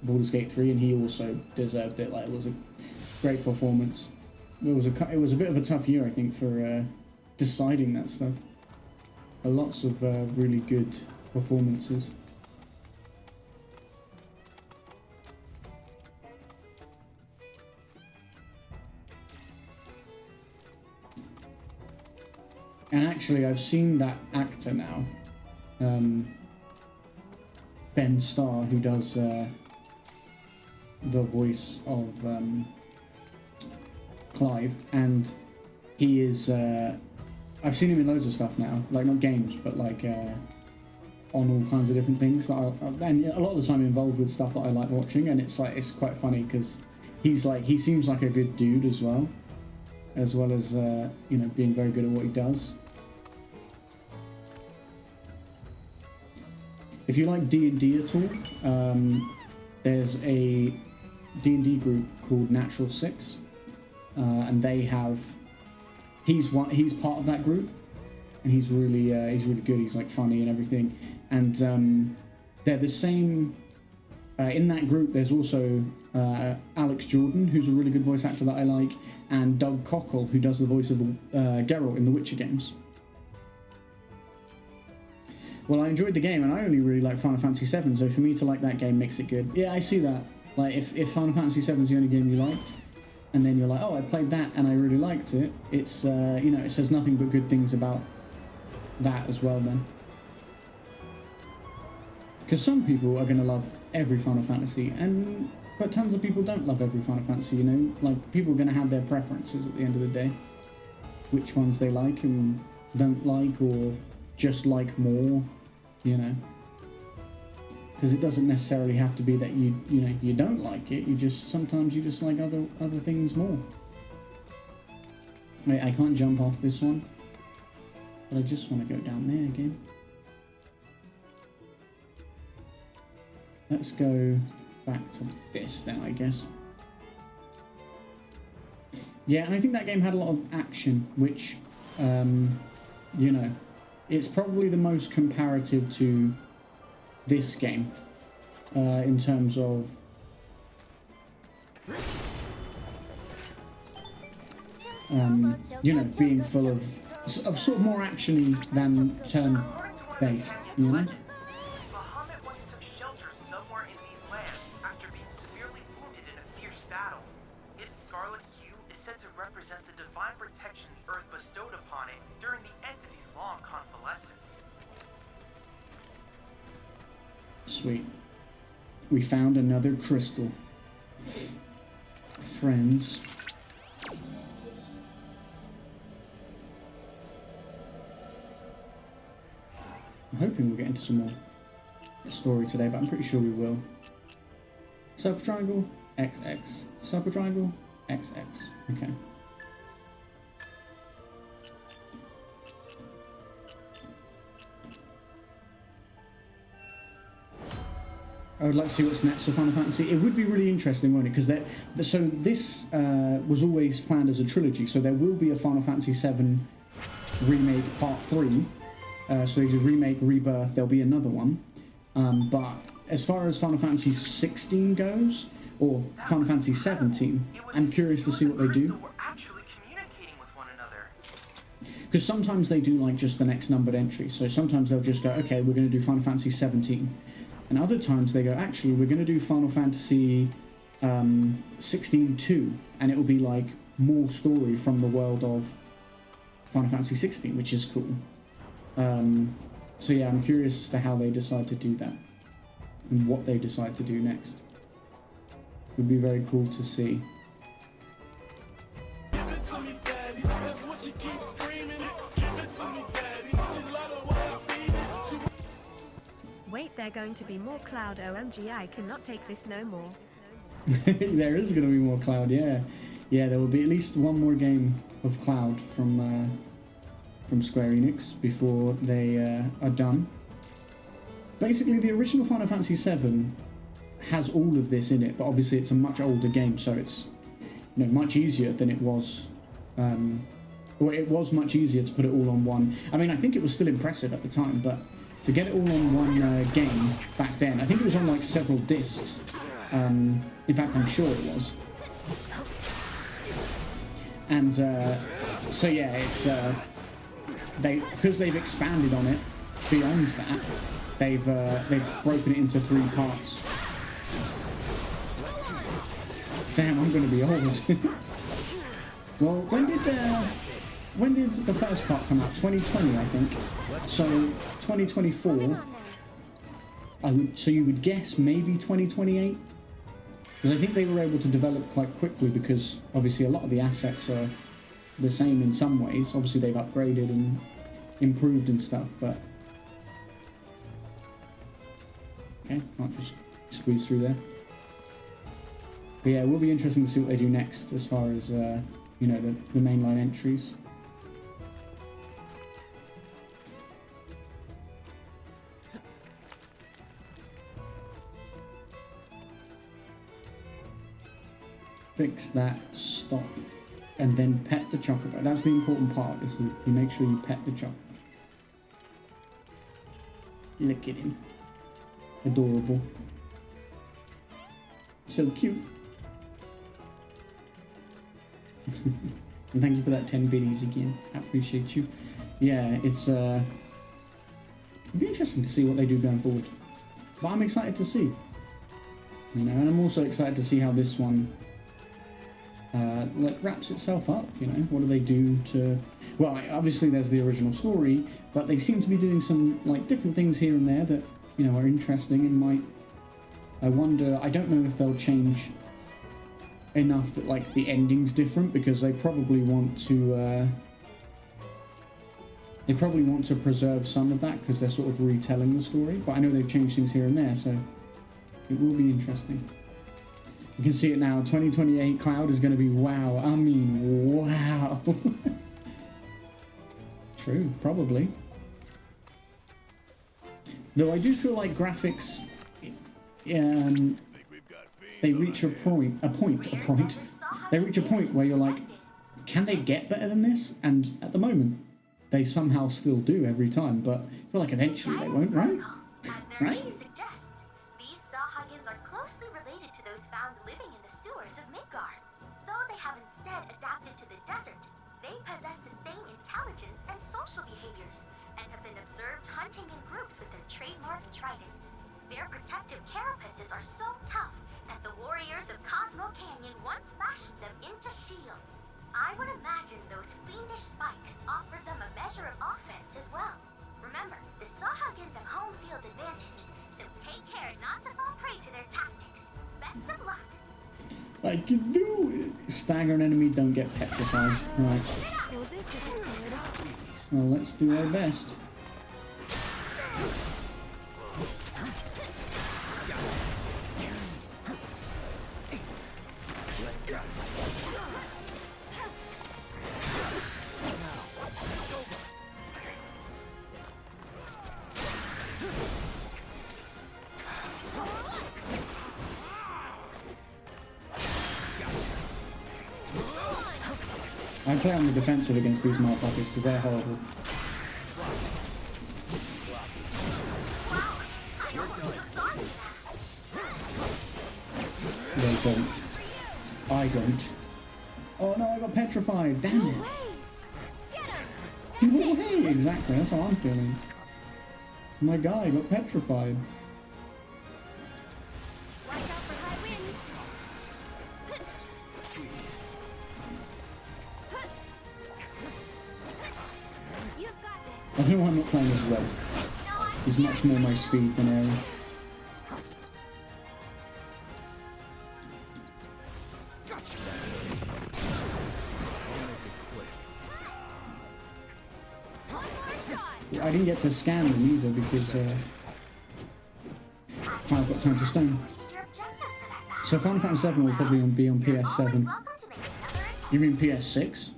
Baldur's Gate 3, and he also deserved it. Like, it was a great performance. It was a bit of a tough year, I think, for deciding that stuff. Lots of really good performances. And actually, I've seen that actor now, Ben Starr, who does the voice of Clive, and he is. I've seen him in loads of stuff now, like not games, but like on all kinds of different things. That and a lot of the time involved with stuff that I like watching, and it's quite funny because he seems like a good dude as well as being very good at what he does. If you like D&D at all, there's a D&D group called Natural Six, and they have. He's part of that group, and he's really good. He's like funny and everything, and they're the same. In that group, there's also Alex Jordan, who's a really good voice actor that I like, and Doug Cockle, who does the voice of Geralt in the Witcher games. Well, I enjoyed the game, and I only really like Final Fantasy VII, so for me to like that game makes it good. Yeah, I see that. Like, if Final Fantasy VII is the only game you liked, and then you're like, oh, I played that and I really liked it, it's, it says nothing but good things about that as well then. Because some people are going to love every Final Fantasy, but tons of people don't love every Final Fantasy, you know? Like, people are going to have their preferences at the end of the day. Which ones they like and don't like, or just like more, you know? Because it doesn't necessarily have to be that you don't like it. Sometimes you just like other things more. Wait, I can't jump off this one, but I just want to go down there again. Let's go back to this then, I guess. Yeah, and I think that game had a lot of action, which, it's probably the most comparative to this game in terms of being full of sort of more actiony than turn-based, you know? Bahamut once took shelter somewhere in these lands after being severely wounded in a fierce battle. Its scarlet hue is said to represent the divine protection the earth bestowed upon it during the entity's long convalescence. Sweet. We found another crystal. Friends. I'm hoping we'll get into some more story today, but I'm pretty sure we will. Circle triangle, XX. Circle triangle, XX. Okay. I would like to see what's next for Final Fantasy. It would be really interesting, won't it? Because so this was always planned as a trilogy. So there will be a Final Fantasy VII remake Part 3. So there's a remake, Rebirth. There'll be another one. But as far as Final Fantasy 16 goes, or Final Fantasy 17, I'm curious to see what they do. Because sometimes they do like just the next numbered entry. So sometimes they'll just go, okay, we're going to do Final Fantasy 17. And other times they go, actually, we're going to do Final Fantasy 16-2. And it will be like more story from the world of Final Fantasy 16, which is cool. So yeah, I'm curious as to how they decide to do that. And what they decide to do next. It would be very cool to see. Wait, they're going to be more Cloud. OMG, I cannot take this no more. There is going to be more Cloud, yeah. Yeah, there will be at least one more game of Cloud from Square Enix before they are done. Basically, the original Final Fantasy VII has all of this in it, but obviously it's a much older game, so it's much easier than it was. Or it was much easier to put it all on one. I mean, I think it was still impressive at the time, but to get it all on one game back then, I think it was on like several discs. In fact, I'm sure it was. And so yeah, it's because they've expanded on it beyond that. They've broken it into 3 parts. Damn, I'm going to be old. Well, when did the first part come out? 2020, I think. So 2024. So you would guess maybe 2028, because I think they were able to develop quite quickly, because obviously a lot of the assets are the same in some ways. Obviously they've upgraded and improved and stuff, but okay, can't just squeeze through there. But yeah, it will be interesting to see what they do next as far as the mainline entries. Fix that, stop, and then pet the chocobo. That's the important part, is you make sure you pet the chocobo. Look at him. Adorable. So cute. And thank you for that 10 biddies again. I appreciate you. Yeah, it'll be interesting to see what they do going forward. But I'm excited to see. And I'm also excited to see how this one wraps itself up. What do they do to... Well, obviously there's the original story, but they seem to be doing some different things here and there that are interesting and might... I wonder... I don't know if they'll change enough that the ending's different, because they probably want to preserve some of that, because they're sort of retelling the story. But I know they've changed things here and there, so it will be interesting. You can see it now. 2028 Cloud is going to be wow. I mean, wow. True, probably. Though I do feel like graphics, they reach a point. They reach a point where you're like, can they get better than this? And at the moment, they somehow still do every time. But I feel like eventually they won't, right? Right? Hunting in groups with their trademark tridents. Their protective carapaces are so tough that the warriors of Cosmo Canyon once fashioned them into shields. I would imagine those fiendish spikes offered them a measure of offense as well. Remember, the Sahagins have home field advantage, so take care not to fall prey to their tactics. Best of luck. I can do it. Stagger an enemy, don't get petrified. Right. Well, let's do our best. I play on the defensive against these motherfuckers because they're horrible. They don't. I don't. Oh no, I got petrified. Damn it. No way. Exactly. That's how I'm feeling. My guy got petrified. Watch out for high winds. You've got this. I don't know why I'm not playing as red. He's much more my speed than Aaron. I didn't get to scan them either because I've got time to stone. So Final Fantasy VII will probably be on PS7. You mean PS6?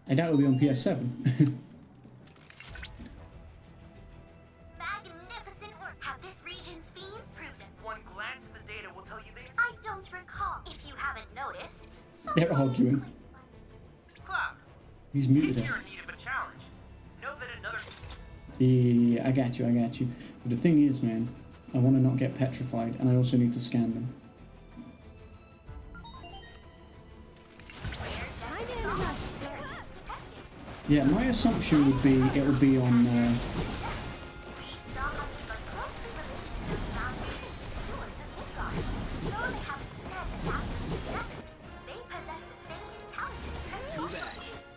I doubt it'll be on PS7. Magnificent work. Have this region's fiends proven? One glance at the data will tell you they... I don't recall. If you haven't noticed, They're arguing. Cloud, He's muted if it. you're in need of a challenge, know that another... Yeah, I got you. But the thing is, man, I want to not get petrified, and I also need to scan them. Yeah, my assumption would be it would be on.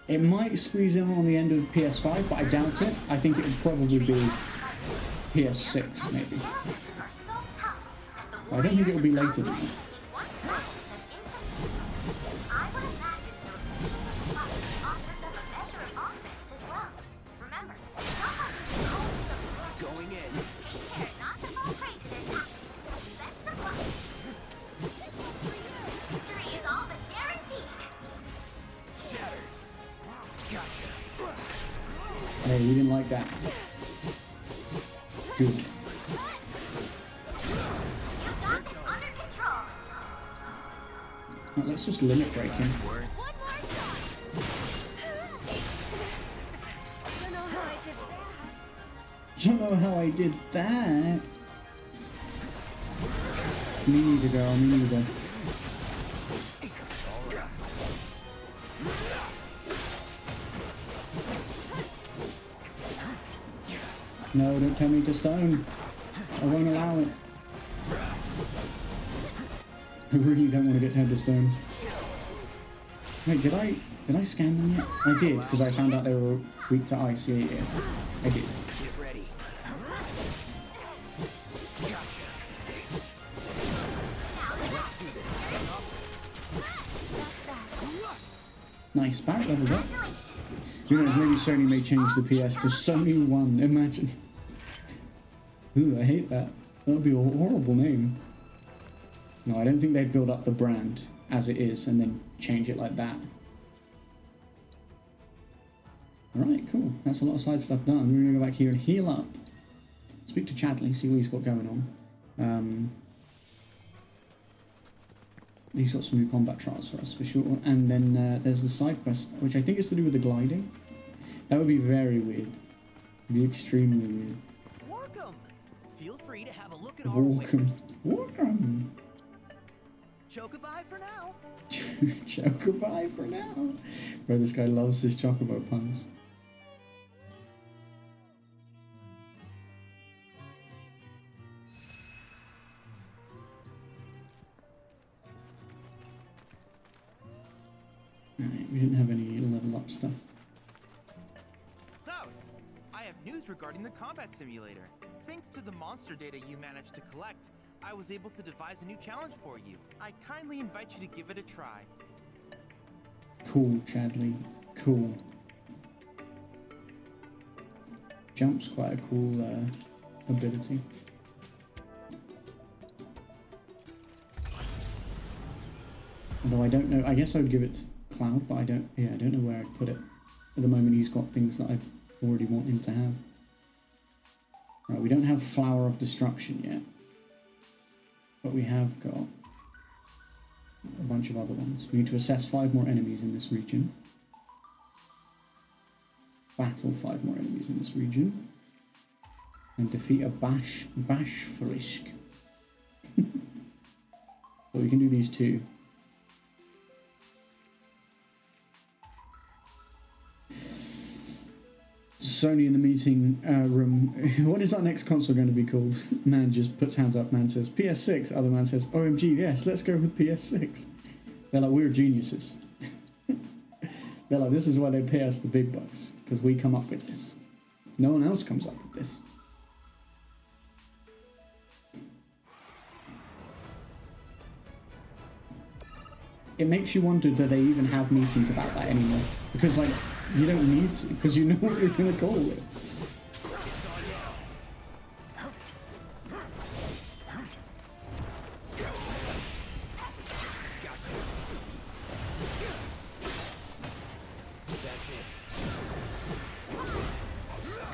It might squeeze in on the end of PS5, but I doubt it. I think it would probably be PS6, maybe. I don't think it will be later than that. Going in. Hey, you didn't like that. Good. Well, let's just limit break him. Don't know how I did that. Me neither, girl. Me neither. No, don't tell me to stone. I won't allow it. I really don't want to get turned to stone. Wait, did I scan them yet? I did, because I found out they were weak to ice. Yeah. I did. Get ready. Nice, Barrett leveled up. You know, maybe Sony may change the PS to Sony 1, imagine. Ooh, I hate that. That would be a horrible name. No, I don't think they'd build up the brand as it is and then change it like that. Alright, cool. That's a lot of side stuff done. We're going to go back here and heal up. Speak to Chadley, see what he's got going on. He's got some new combat trials for us, for sure. And then there's the side quest, which I think is to do with the gliding. That would be very weird. It'd be extremely weird. Welcome. Feel free to have a look at our Welcome. wares. Welcome. Chocobo for now. Chocobo for now. Bro, this guy loves his chocobo puns. Alright, we didn't have any level up stuff. Cloud, I have news regarding the combat simulator. Thanks to the monster data you managed to collect, I was able to devise a new challenge for you. I kindly invite you to give it a try. Cool, Chadley. Cool. Jump's quite a cool ability. Although I don't know, I guess I would give it Cloud, but I don't know where I'd put it. At the moment he's got things that I already want him to have. Right, we don't have Flower of Destruction yet. But we have got a bunch of other ones. We need to assess 5 more enemies in this region. Battle 5 more enemies in this region. And defeat a Bashfalisk. But we can do these 2. Sony in the meeting room. What is our next console going to be called? Man just puts hands up. Man says PS6. Other man says OMG. Yes, let's go with PS6. They're like, we're geniuses. They're like, this is why they pay us the big bucks, because we come up with this. No one else comes up with this. It makes you wonder, do they even have meetings about that anymore? Because, like, you don't need to, because you know what you're going to call it.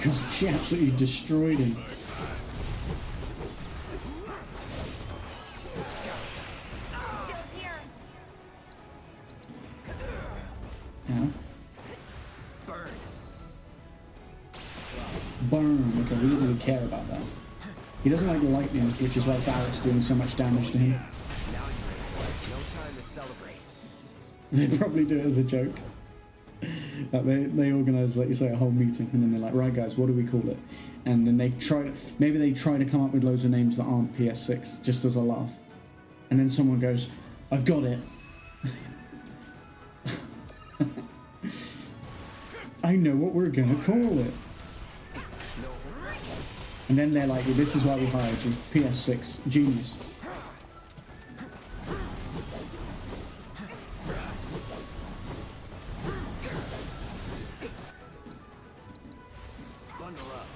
God, she absolutely destroyed him. Burn. Okay, we don't really care about that. He doesn't like lightning, which is why Barrett's doing so much damage to him. Now you're no time to celebrate. They probably do it as a joke. Like they organise, like you say, a whole meeting, and then they're like, right guys, what do we call it? And then they try to come up with loads of names that aren't PS6, just as a laugh. And then someone goes, I've got it. I know what we're gonna call it. And then they're like, well, this is why we hired you. PS6. Genius. Bundle up.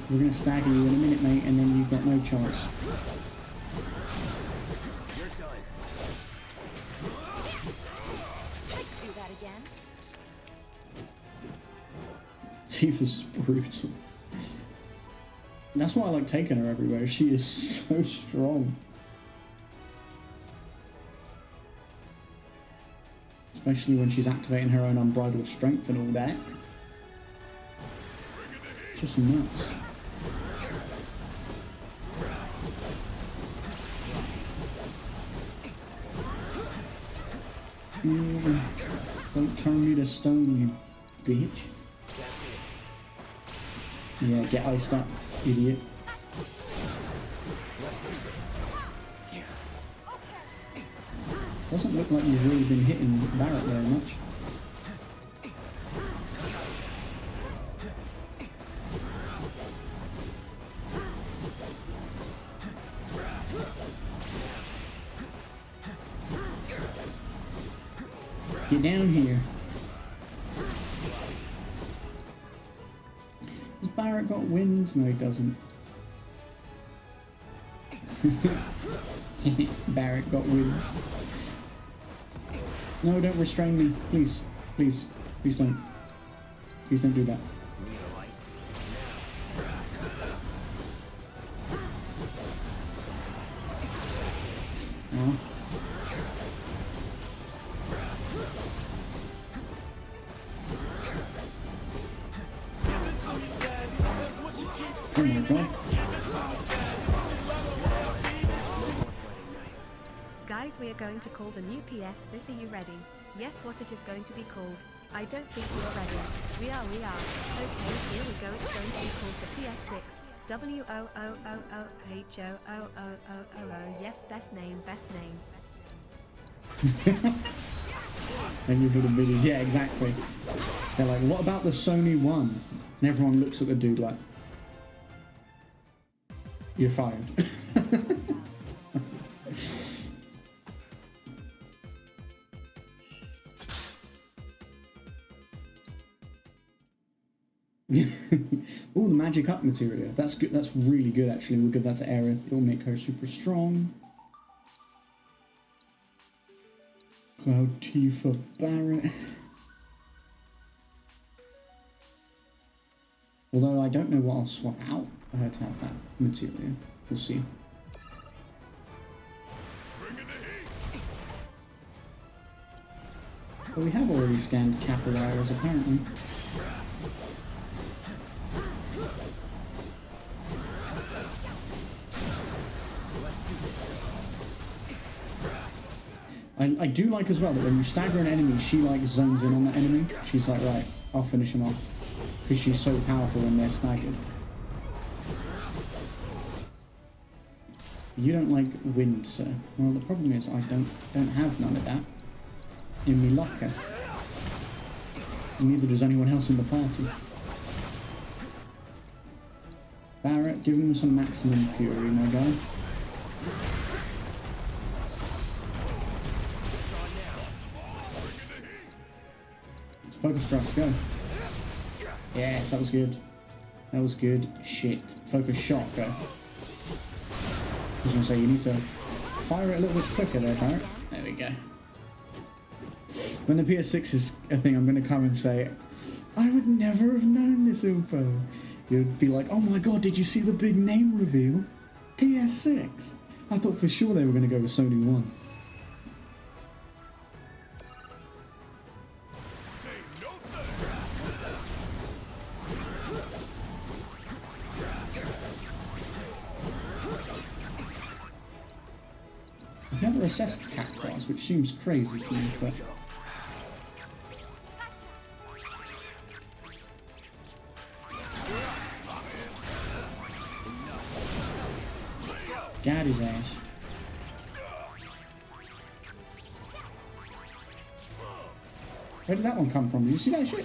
We're gonna stagger you in a minute, mate, and then you've got no chance. Tifa's is brutal. That's why I like taking her everywhere. She is so strong. Especially when she's activating her own unbridled strength and all that. Just nuts. Don't turn me to stone, you bitch. Yeah, get iced up, idiot. Doesn't look like you've really been hitting Barrett very much. Get down here. Has Barrett got wings? No, he doesn't. Barrett got wings. No, don't restrain me. Please. Please. Please don't. Please don't do that. Oh. Oh my god. Guys, we are going to call the new PS. This, are you ready? Yes, what it is going to be called. I don't think we are ready. We are. Okay, here we go. It's going to be called the PS6. WOOOOOHOOOOOO. Yes, best name. Thank you for the videos. Yeah, exactly. They're like, what about the Sony One? And everyone looks at the dude like, you're fired. Oh, the magic up material. That's good. That's really good, actually. We'll give that to Erin. It'll make her super strong. Cloud Tifa Barrett. Although I don't know what I'll swap out for her to have that material. We'll see. But we have already scanned capillaries, apparently. I do like as well that when you stagger an enemy, she like zones in on that enemy. She's like, right, I'll finish him off. Because she's so powerful when they're staggered. You don't like wind, sir. Well, the problem is I don't have none of that in me locker. And neither does anyone else in the party. Barrett, give him some maximum fury, my guy. Focus thrust, go. Yes, that was good. That was good shit. Focus shot, go. I was gonna say, you need to fire it a little bit quicker there, Barrett. There we go. When the PS6 is a thing, I'm gonna come and say, I would never have known this info. You'd be like, oh my god, did you see the big name reveal? PS6. I thought for sure they were gonna go with Sony 1. I've never assessed cat class, which seems crazy to me, but... Gad his ass. Where did that one come from? Did you see that shit?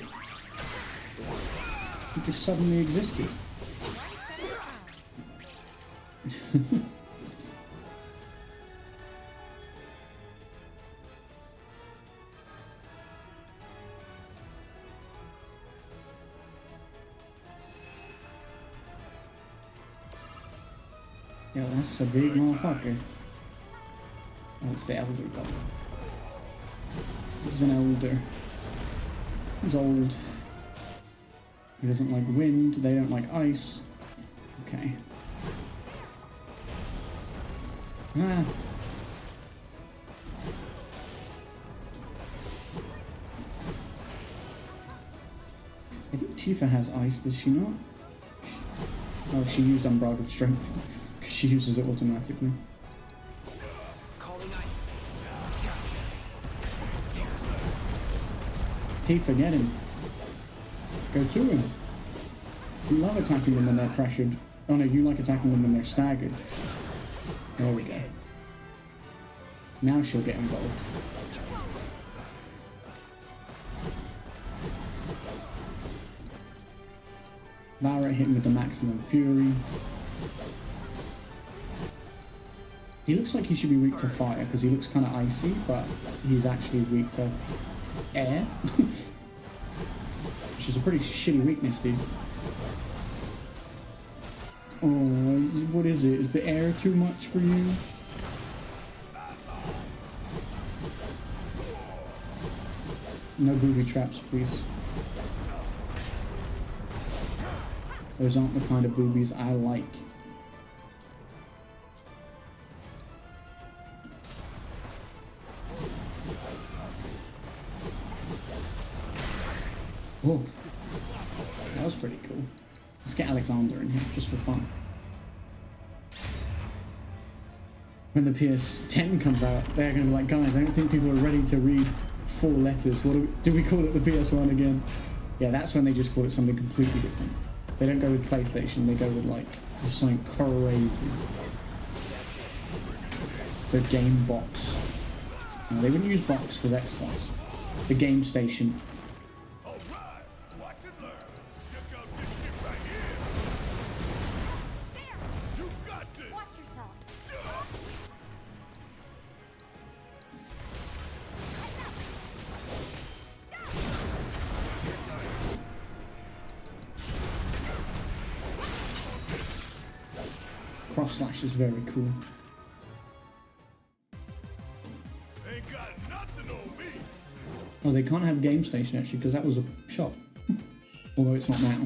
It just suddenly existed. Yeah, that's a big motherfucker. Oh, it's the elder god. He's an elder. He's old. He doesn't like wind, they don't like ice. Okay. Ah. I think Tifa has ice, does she not? Oh, she used Unbridled Strength. She uses it automatically. Tifa, get him. Go to him. You love attacking them when they're pressured. Oh no, you like attacking them when they're staggered. There we go. Now she'll get involved. Lara hit him with the maximum fury. He looks like he should be weak to fire because he looks kind of icy, but he's actually weak to air. Which is a pretty shitty weakness, dude. Oh, what is it? Is the air too much for you? No booby traps, please. Those aren't the kind of boobies I like. Oh, that was pretty cool. Let's get Alexander in here, just for fun. When the PS10 comes out, they're going to be like, guys, I don't think people are ready to read 4 letters. What do we call it the PS1 again? Yeah, that's when they just call it something completely different. They don't go with PlayStation, they go with, like, just something crazy. The Game Box. No, they wouldn't use box with Xbox. The Game Station. Cross slash is very cool. Ain't got nothing on me. Oh, they can't have Game Station actually because that was a shop. Although it's not now.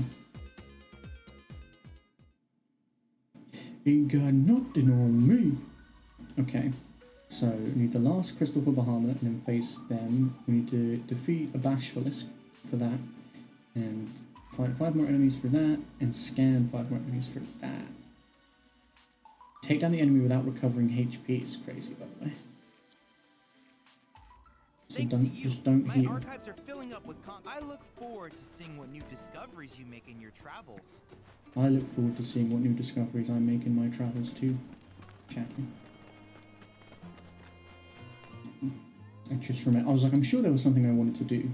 Ain't got nothing on me. Okay, so we need the last crystal for Bahamut and then face them. We need to defeat a Bashfalisk for that. And fight 5 more enemies for that. And scan 5 more enemies for that. Take down the enemy without recovering HP is crazy, by the way. So don't My heal. archives are filling up with I look forward to seeing what new discoveries you make in your travels. I look forward to seeing what new discoveries I make in my travels too, Chappie. I just remember, I was like, I'm sure there was something I wanted to do.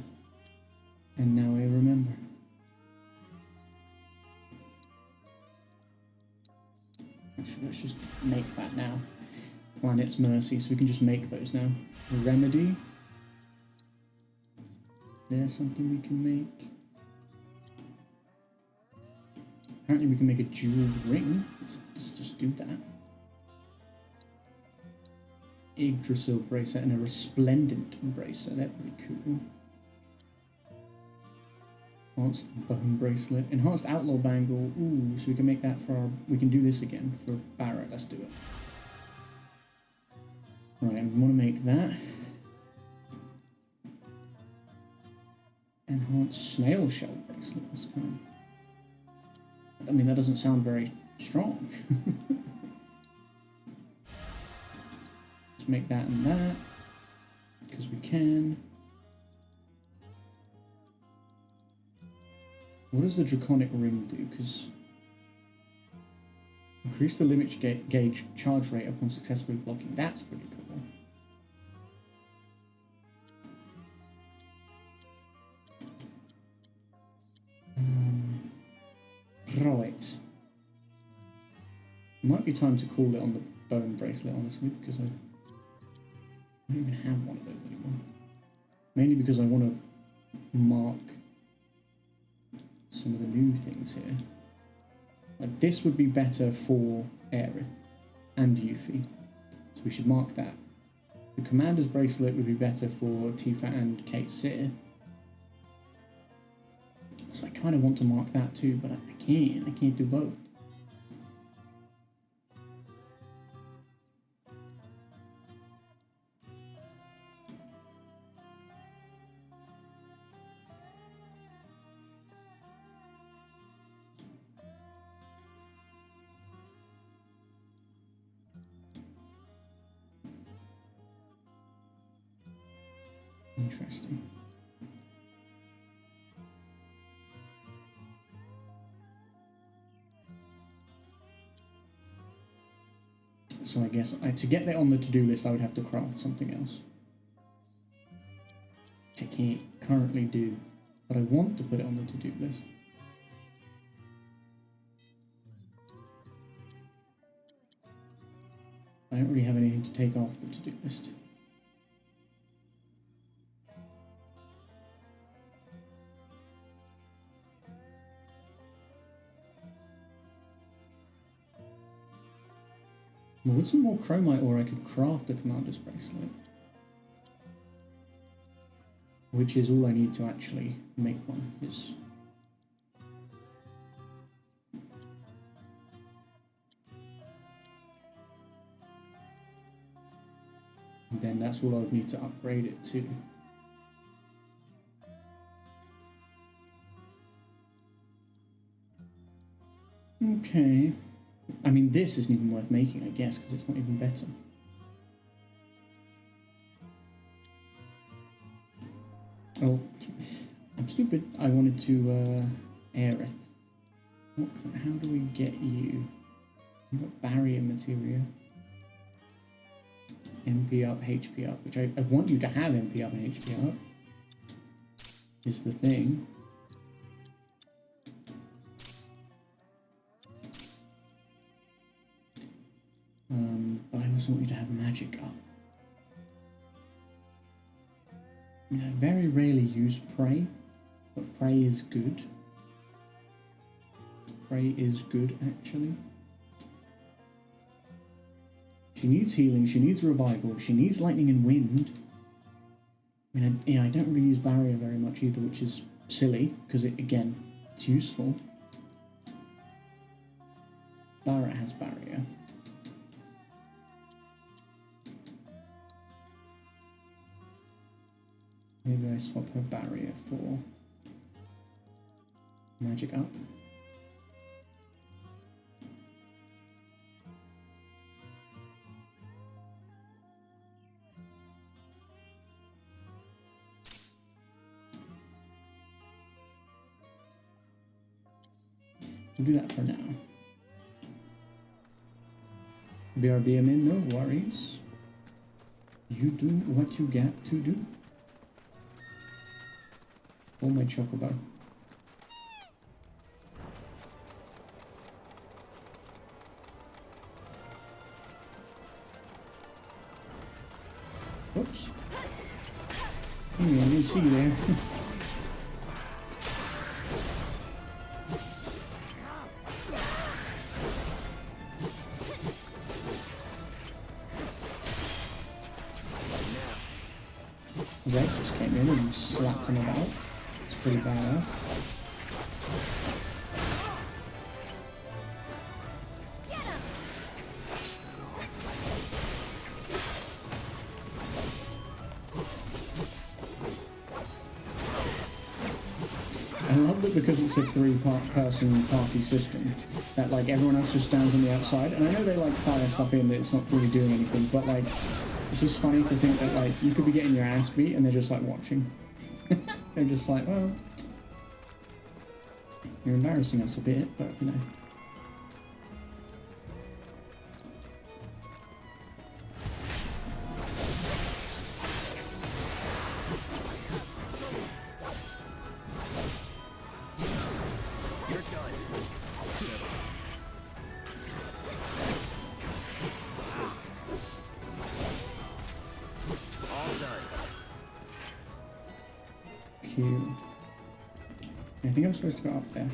And now I remember. Actually, let's just make that now. Planet's Mercy, so we can just make those now. Remedy. There's something we can make. Apparently we can make a jeweled ring. Let's just do that. Yggdrasil bracelet and a resplendent bracelet. That'd be cool. Enhanced bone bracelet. Enhanced outlaw bangle. Ooh, so we can make that for our... We can do this again for Barrett. Let's do it. Right, we want to make that. Enhanced snail shell bracelet. That's kind of... I mean, that doesn't sound very strong. Let's make that and that. Because we can. What does the draconic ring do? Because increase the limit gauge charge rate upon successfully blocking. That's pretty cool. Right. Might be time to call it on the bone bracelet, honestly, because I don't even have one of those anymore. Mainly because I want to mark some of the new things here. Like this would be better for Aerith and Yuffie, so we should mark that. The Commander's bracelet would be better for Tifa and Kate Sith. So I kind of want to mark that too, but I can't do both. Interesting. So I guess to get that on the to-do list, I would have to craft something else, which I can't currently do, but I want to put it on the to-do list. I don't really have anything to take off the to-do list. Well, with some more chromite ore, I could craft a Commander's bracelet. Which is all I need to actually make one, is... And then that's all I would need to upgrade it to. Okay. I mean, this isn't even worth making, I guess, because it's not even better. Oh, I'm stupid. I wanted to, Aerith. How do we get you? You've got barrier material. MP up, HP up, which I want you to have MP up and HP up. Is the thing. But I also want you to have magic up. I mean, I very rarely use Prey, but Prey is good. Prey is good, actually. She needs healing, she needs revival, she needs lightning and wind. I mean, I don't really use barrier very much either, which is silly, because again, it's useful. Lara has barrier. Maybe I swap her barrier for magic up. We'll do that for now. BRB I'm in, no worries. You do what you got to do. Oh, my chocobo. Whoops. Hey, I didn't see you there. Red just came in and slapped him about. It's pretty badass. I love that because it's a three-person party system, that like everyone else just stands on the outside, and I know they like fire stuff in that it's not really doing anything, but like it's just funny to think that like you could be getting your ass beat and they're just like watching. They're just like, well, you're embarrassing us a bit, but you know. I think I'm supposed to go up there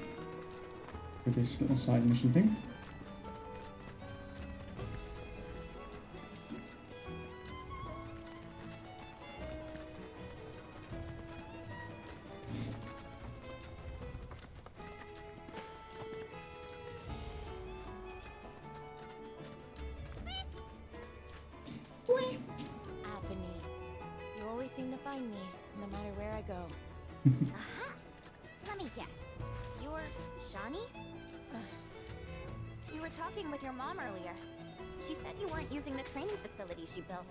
with this little side mission thing. Apony, you always seem to find me, no matter where I go. Aha! Let me guess. You're Shani? You were talking with your mom earlier. She said you weren't using the training facility she built.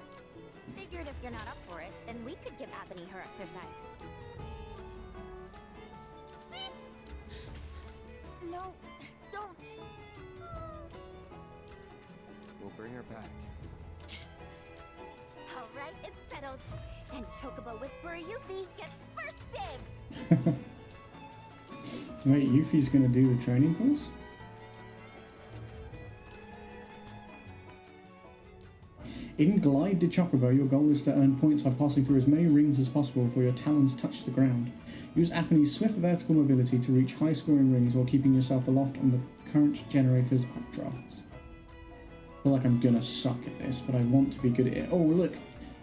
Figured if you're not up for it, then we could give Apony her exercise. No, don't. We'll bring her back. All right, it's settled. And Chocobo Whisperer Yuffie gets first dibs. Wait, Yuffie's gonna do the training course? In Glide to Chocobo, your goal is to earn points by passing through as many rings as possible before your talons touch the ground. Use Apony's swift vertical mobility to reach high scoring rings while keeping yourself aloft on the current generator's updrafts. I feel like I'm gonna suck at this, but I want to be good at it. Oh, look!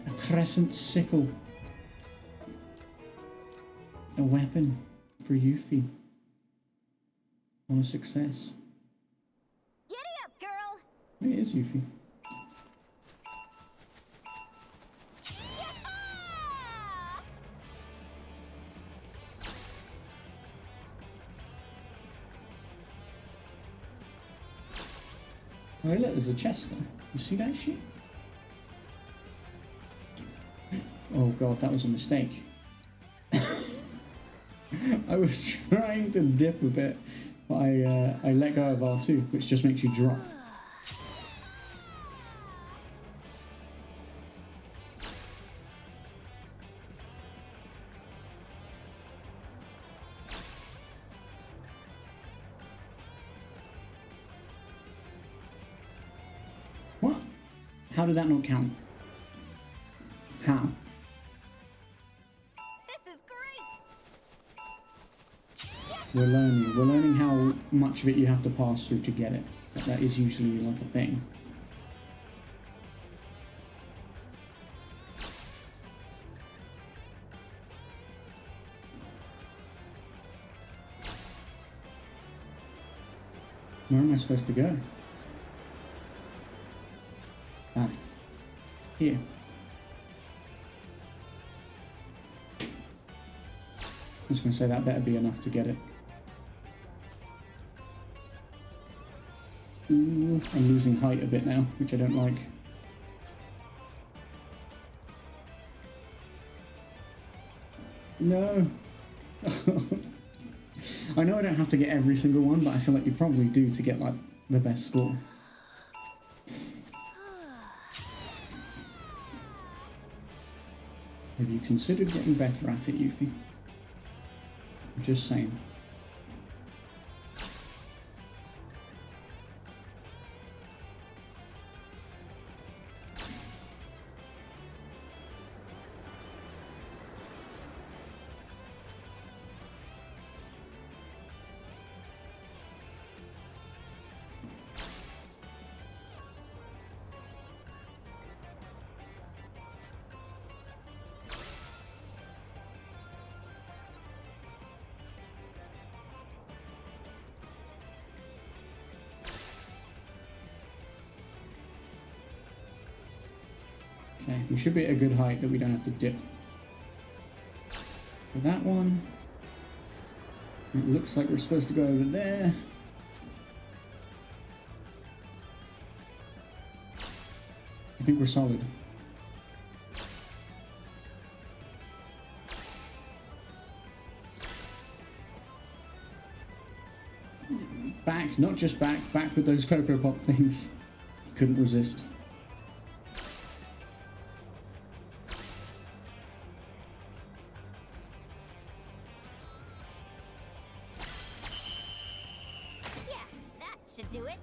A crescent sickle. A weapon for Yuffie. On a success. Giddy up, girl! It is Yuffie. Yeah! Oh, look, there's a chest there. You see that shit? Oh god, that was a mistake. I was trying to dip a bit, but I let go of R2, which just makes you drop. What? How did that not count? How? This is great! We're learning how much of it you have to pass through to get it. That is usually like a thing. Where am I supposed to go? Here. I was going to say that better be enough to get it. Ooh, I'm losing height a bit now, which I don't like. No! I know I don't have to get every single one, but I feel like you probably do to get, like, the best score. Have you considered getting better at it, Yuffie? I'm just saying. Okay, we should be at a good height that we don't have to dip. For that one, it looks like we're supposed to go over there. I think we're solid. Back, not just back, back with those Cocoa Pop things. Couldn't resist. Do it.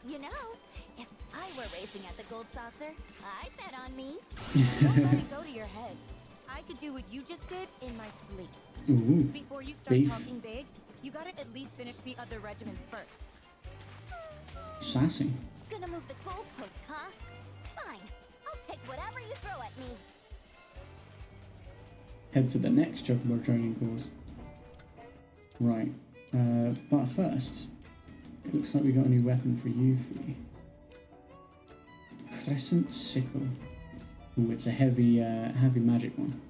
You know, if I were racing at the Gold Saucer, I'd bet on me. Don't let it go to your head. I could do what you just did in my sleep. Ooh, Before you start beef. talking big, you gotta at least finish the other regiments first. Sassy. Gonna move the goalposts, huh? Fine. I'll take whatever you throw at me. Head to the next Chocobo training course. Right, but first, it looks like we got a new weapon for Yuffie. Crescent Sickle. Ooh, it's a heavy, heavy magic one.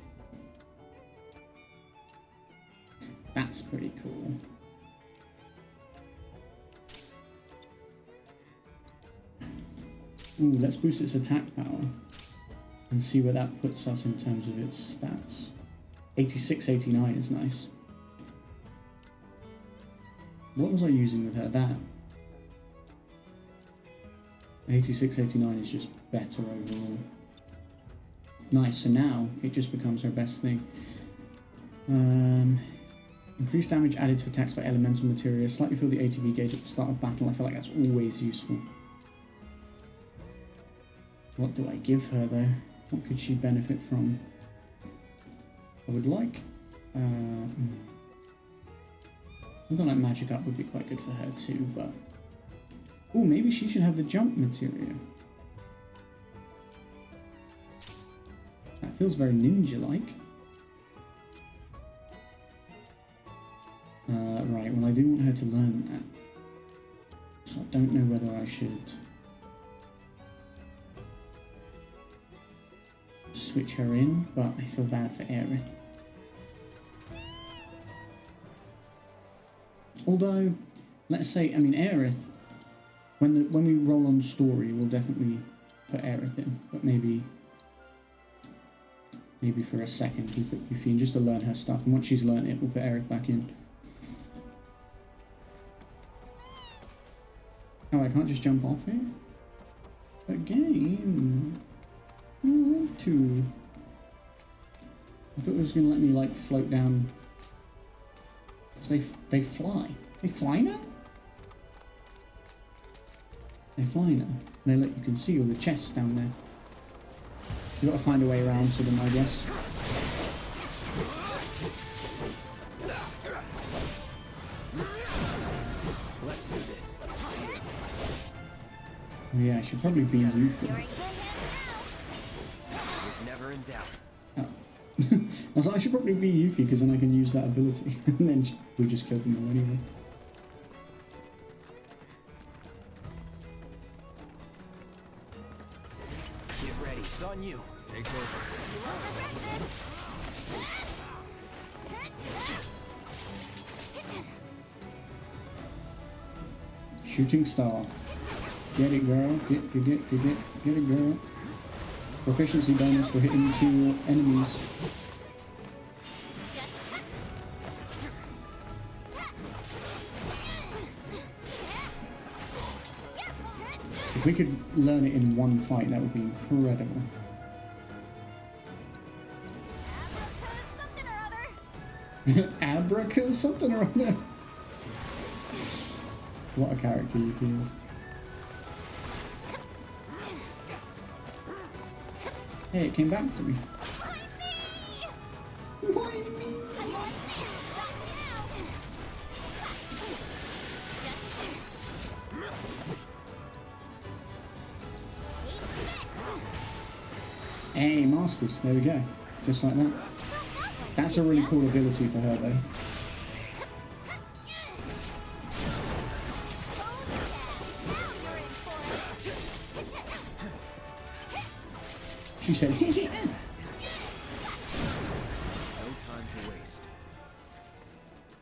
That's pretty cool. Ooh, let's boost its attack power and see where that puts us in terms of its stats. 86, 89 is nice. What was I using with her? That. 86, 89 is just better overall. Nice, so now it just becomes her best thing. Increased damage added to attacks by elemental materials. Slightly fill the ATB gauge at the start of battle. I feel like that's always useful. What do I give her though? What could she benefit from? I would like... something like Magic Up would be quite good for her too, but... Oh, maybe she should have the jump material. That feels very ninja-like. Right, well I do want her to learn that. So I don't know whether I should... switch her in, but I feel bad for Aerith. Although, let's say, I mean, Aerith, when we roll on story, we'll definitely put Aerith in, but maybe for a second we put Yuffie in just to learn her stuff, and once she's learned it, we'll put Aerith back in. Oh, I can't just jump off here? Again. I want to. I thought it was going to let me, like, float down. Because they fly. They fly now? They fly now. They let you can see all the chests down there. You've got to find a way around to them, I guess. Let's do this. Yeah, I should probably be Yuffie. Was never in doubt. Oh. I was like, I should probably be Yuffie because then I can use that ability. And then we just killed them all anyway. Get ready. It's on you. Take over. Shooting star. Get it, girl. Get it, girl. Proficiency bonus for hitting 2 enemies. If we could learn it in one fight, that would be incredible. Abraca something or other. What a character he is. Hey, it came back to me. Why me? Hey, mastered. There we go. Just like that. That's a really cool ability for her, though. She said, hee hee. No time to waste.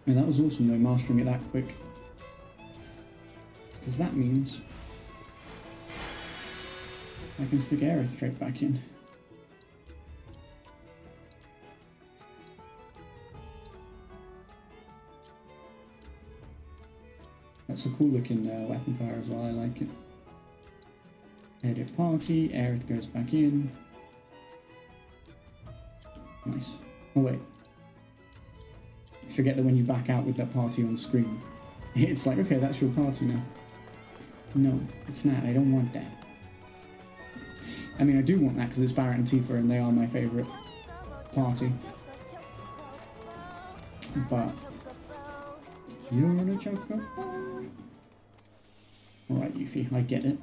Yeah, that was awesome, though, mastering it that quick. Because that means I can stick Aerith straight back in. That's a cool looking weapon for her as well, I like it. Edit party, Aerith goes back in. Nice. Oh wait. You forget that when you back out with that party on screen, it's like, okay, that's your party now. No, it's not. I don't want that. I mean, I do want that because it's Barrett and Tifa and they are my favourite party. But you're a choco. Alright, Yuffie, I get it.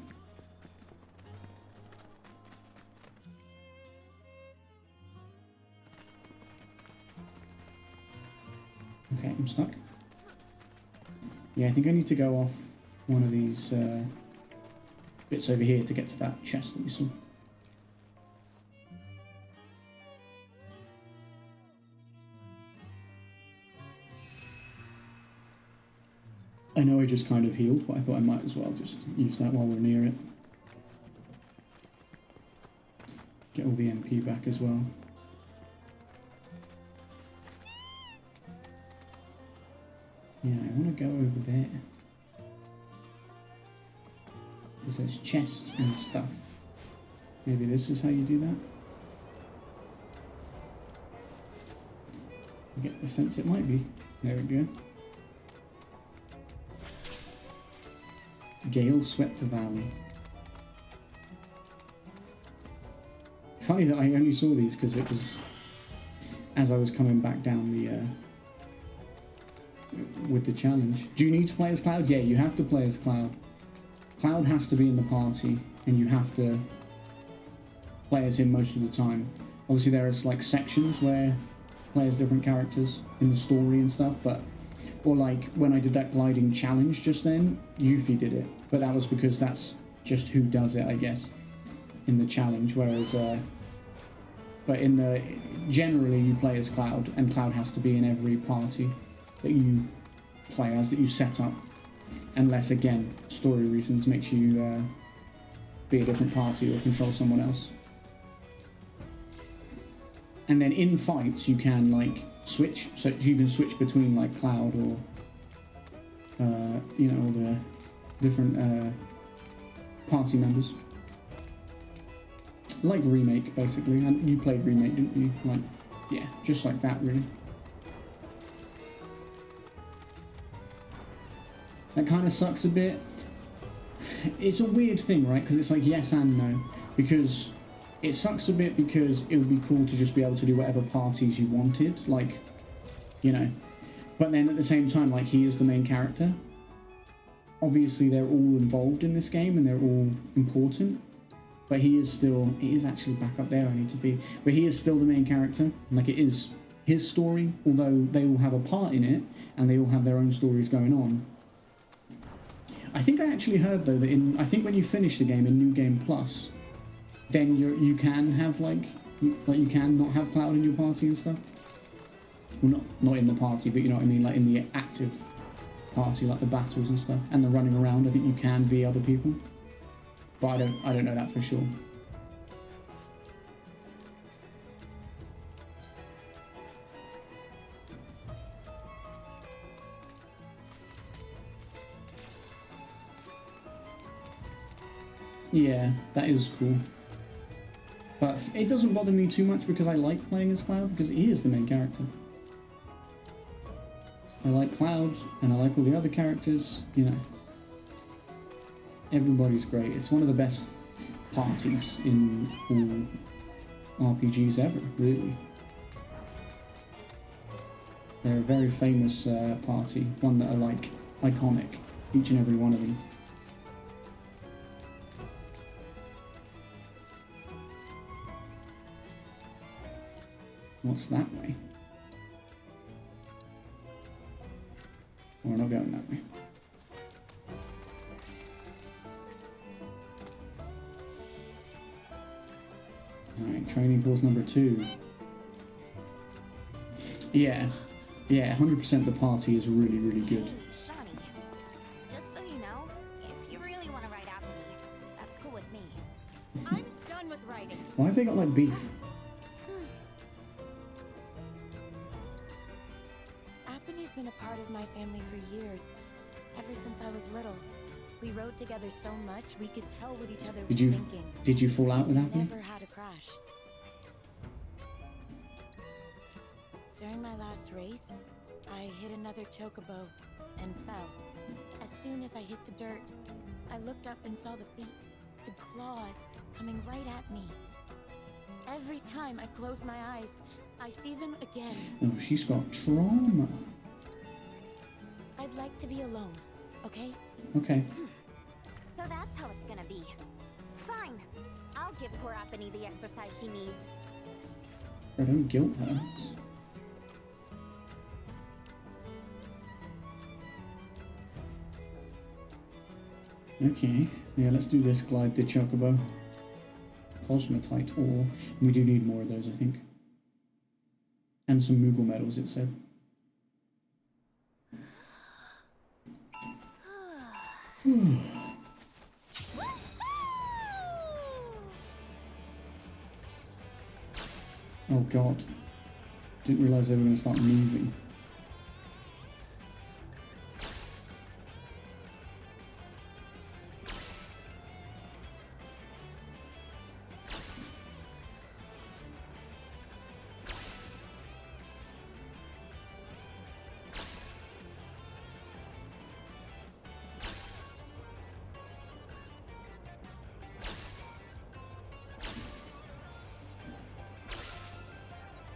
Okay, I'm stuck. Yeah, I think I need to go off one of these bits over here to get to that chest that we saw. I know I just kind of healed, but I thought I might as well just use that while we're near it. Get all the MP back as well. Yeah, I want to go over there. Because there's chests and stuff. Maybe this is how you do that? I get the sense it might be. There we go. Gale swept the valley. Funny that I only saw these because it was as I was coming back down the with the challenge. Do you need to play as Cloud? Yeah, you have to play as Cloud. Cloud has to be in the party and you have to play as him most of the time. Obviously there is like sections where play as different characters in the story and stuff, but or like when I did that gliding challenge just then, Yuffie did it, but that was because that's just who does it, I guess, in the challenge, whereas but in the generally you play as Cloud and Cloud has to be in every party that you play as, that you set up, unless again story reasons makes you be a different party or control someone else. And then in fights you can like switch, so you can switch between like Cloud or you know, all the different party members, like Remake basically. And you played Remake, didn't you? Like, yeah, just like that really. That kind of sucks a bit. It's a weird thing, right? Because it's like yes and no. Because it sucks a bit because it would be cool to just be able to do whatever parties you wanted, like, you know. But then at the same time, like, he is the main character. Obviously, they're all involved in this game and they're all important. But he is still, it is actually back up there I need to be, but he is still the main character. Like, it is his story, although they all have a part in it, and they all have their own stories going on. I think I actually heard, though, that I think when you finish the game in New Game Plus, then you can have, like you can not have Cloud in your party and stuff. Well, not in the party, but you know what I mean, like in the active party, like the battles and stuff, and the running around. I think you can be other people, but I don't know that for sure. Yeah, that is cool. But it doesn't bother me too much because I like playing as Cloud, because he is the main character. I like Cloud, and I like all the other characters, you know. Everybody's great. It's one of the best parties in all RPGs ever, really. They're a very famous party, one that are like iconic, each and every one of them. What's that way? We're not going that way. Alright, training course number 2. Yeah, 100% the party is really, really good. Hey, Shawnee. Just so you know, if you really want to ride after me, that's cool with me. I'm done with riding. Why have they got like beef? Appeny's been a part of my family for years. Ever since I was little. We rode together so much we could tell what each other was thinking. Did you fall out with We Appeny? never had a crash. During my last race, I hit another chocobo and fell. As soon as I hit the dirt, I looked up and saw the feet, the claws, coming right at me. Every time I close my eyes, I see them again. Oh, she's got trauma. I'd like to be alone, okay? Okay. So that's how it's gonna be. Fine. I'll give poor Appeny the exercise she needs. Bro, don't guilt her. Okay, yeah, let's do this. Glide the Chocobo. Cosmotite ore. We do need more of those, I think. And some Moogle medals, it said. Oh god. Didn't realise they were going to start moving.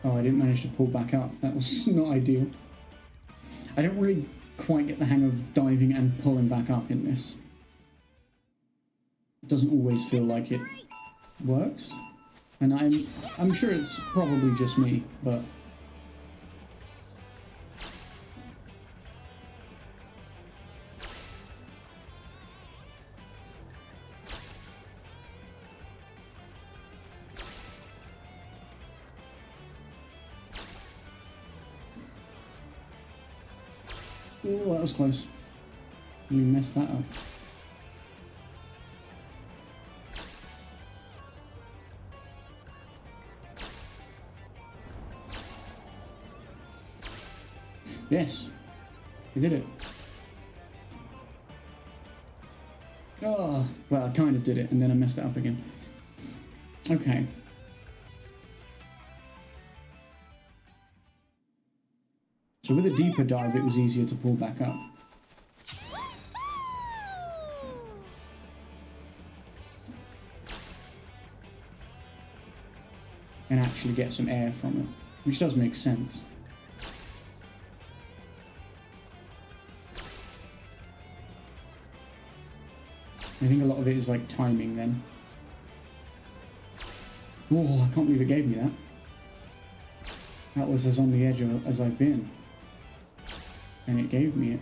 Oh, I didn't manage to pull back up. That was not ideal. I don't really quite get the hang of diving and pulling back up in this. It doesn't always feel like it works. And I'm sure it's probably just me, but... Oh, that was close. You messed that up. Yes, we did it. Oh, well, I kind of did it, and then I messed it up again. Okay. So with a deeper dive, it was easier to pull back up. And actually get some air from it, which does make sense. I think a lot of it is like timing then. Oh, I can't believe it gave me that. That was as on the edge as I've been. And it gave me it.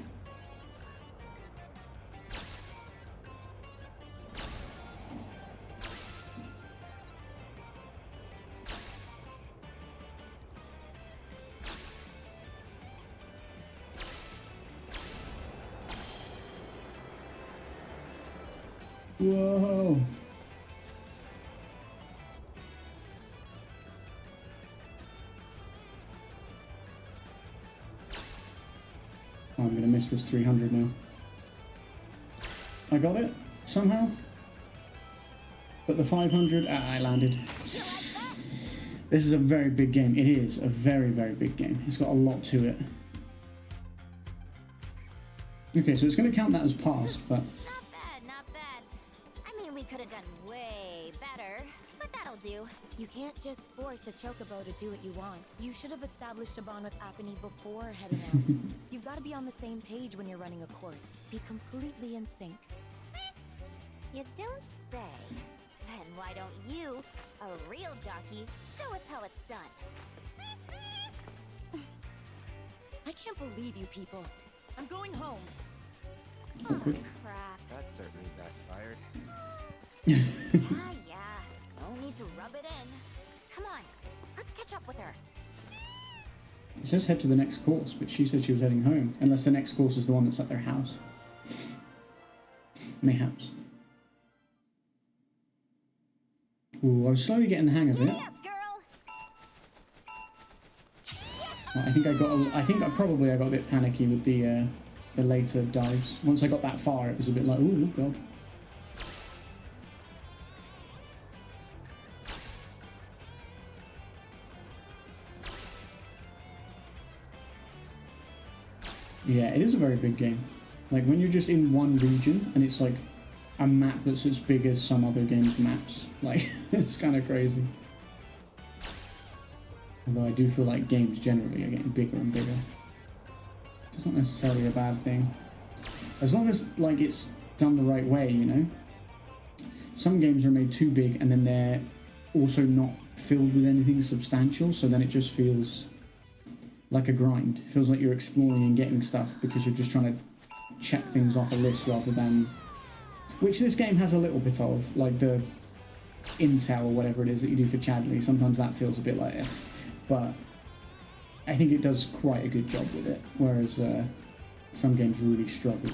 Whoa! Oh, I'm gonna miss this 300 now. I got it somehow, but the 500, I landed. This is a very big game. It is a very, very big game. It's got a lot to it. Okay, so it's going to count that as passed, but... Not bad, not bad. I mean, we could have done way better, but that'll do. You can't just force a chocobo to do what you want. You should have established a bond with Apony before heading out. You've got to be on the same page when you're running a course. Be completely in sync. You don't say. Then why don't you, a real jockey, show us how it's done? I can't believe you people. I'm going home. Oh, crap. That certainly backfired. Yeah. No need to rub it in. Come on, let's catch up with her. It says head to the next course, but she said she was heading home. Unless the next course is the one that's at their house. Mayhaps. Ooh, I was slowly getting the hang of it. Giddy up, girl. Well, I think I probably got a bit panicky with the later dives. Once I got that far, it was a bit like, oh god. Yeah, it is a very big game. Like when you're just in one region and it's like a map that's as big as some other games' maps. Like, it's kind of crazy. Although I do feel like games generally are getting bigger and bigger. It's not necessarily a bad thing. As long as, like, it's done the right way, you know? Some games are made too big and then they're also not filled with anything substantial, so then it just feels like a grind. It feels like you're exploring and getting stuff because you're just trying to check things off a list rather than... Which this game has a little bit of, like the intel or whatever it is that you do for Chadley. Sometimes that feels a bit like it. But I think it does quite a good job with it, whereas some games really struggle.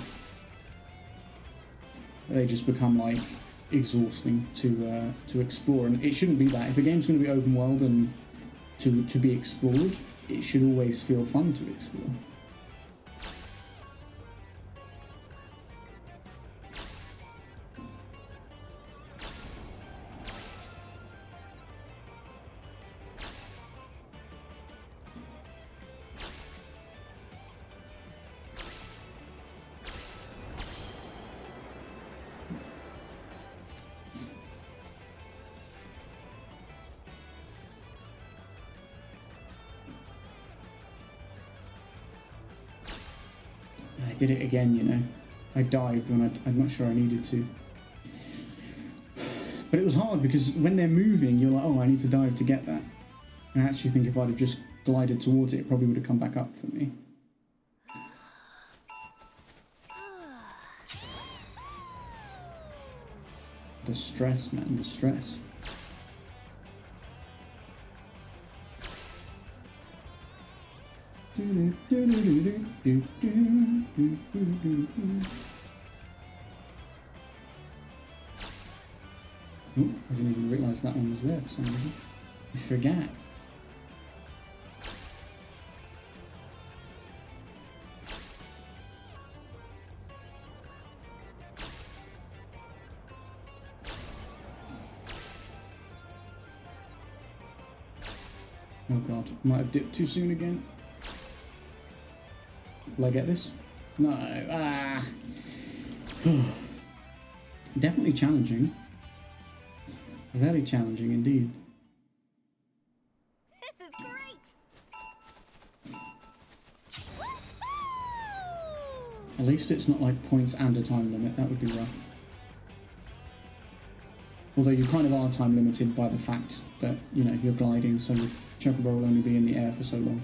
They just become like exhausting to explore, and it shouldn't be that. If a game's going to be open world and to be explored, it should always feel fun to explore. I did it again, you know. I dived when I'm not sure I needed to. But it was hard because when they're moving, you're like, oh, I need to dive to get that. And I actually think if I'd have just glided towards it, it probably would have come back up for me. The stress, man, the stress. Oh, I didn't even realise that one was there for some reason. I forget. Oh god, might have dipped too soon again. Will I get this? No. Ah. Definitely challenging. Very challenging indeed. This is great. At least it's not like points and a time limit. That would be rough. Although you kind of are time limited by the fact that, you know, you're gliding, so the chocobo will only be in the air for so long.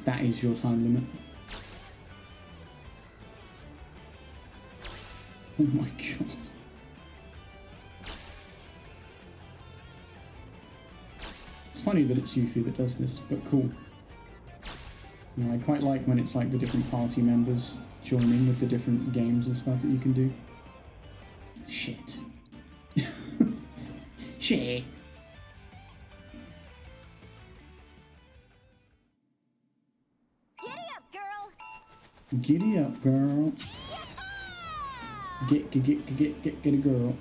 That is your time limit. Oh my god. It's funny that it's Yuffie that does this, but cool. You know, I quite like when it's like the different party members joining with the different games and stuff that you can do. Shit. Shit. Giddy up, girl! Giddy up, girl. Get a girl.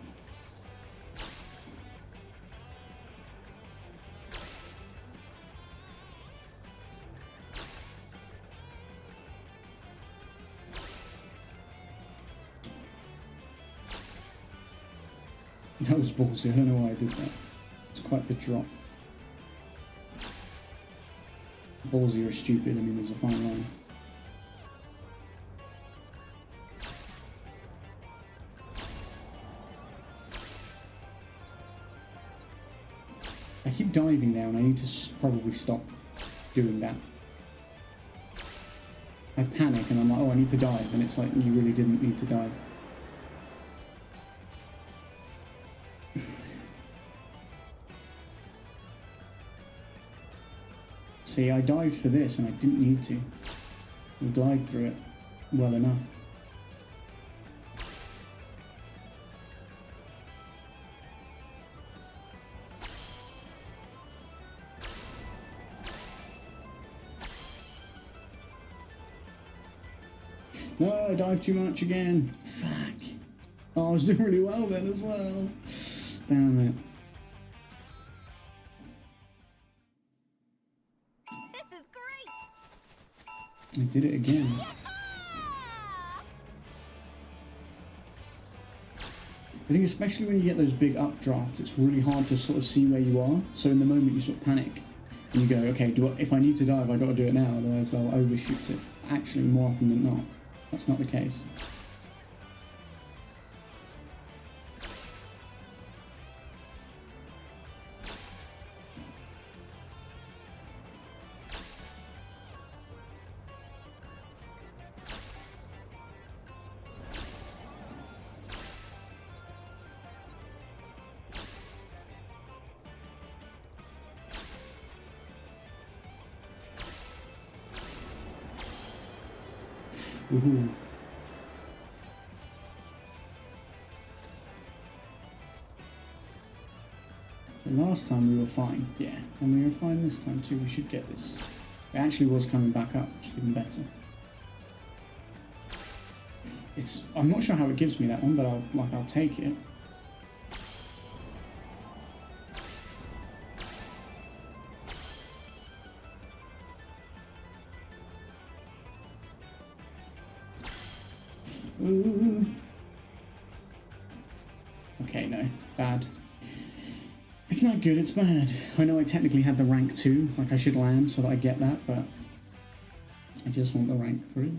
That was ballsy. I don't know why I did that. It's quite the drop. Ballsy or stupid, I mean, there's a fine line. I keep diving now and I need to probably stop doing that. I panic and I'm like, oh, I need to dive, and it's like, you really didn't need to dive. See, I dived for this and I didn't need to. I glide through it well enough. No, I dived too much again. Fuck. Oh, I was doing really well then as well. Damn it. This is great! I did it again. I think especially when you get those big updrafts, it's really hard to sort of see where you are. So in the moment you sort of panic and you go, okay, if I need to dive, I got to do it now, otherwise I'll overshoot it. Actually, more often than not, that's not the case. Woohoo. So last time we were fine, yeah, and we were fine this time too. We should get this. It actually was coming back up, which is even better. I'm not sure how it gives me that one, but I'll take it. Okay, no. Bad. It's not good, it's bad. I know I technically had the rank 2, like I should land so that I get that, but I just want the rank 3.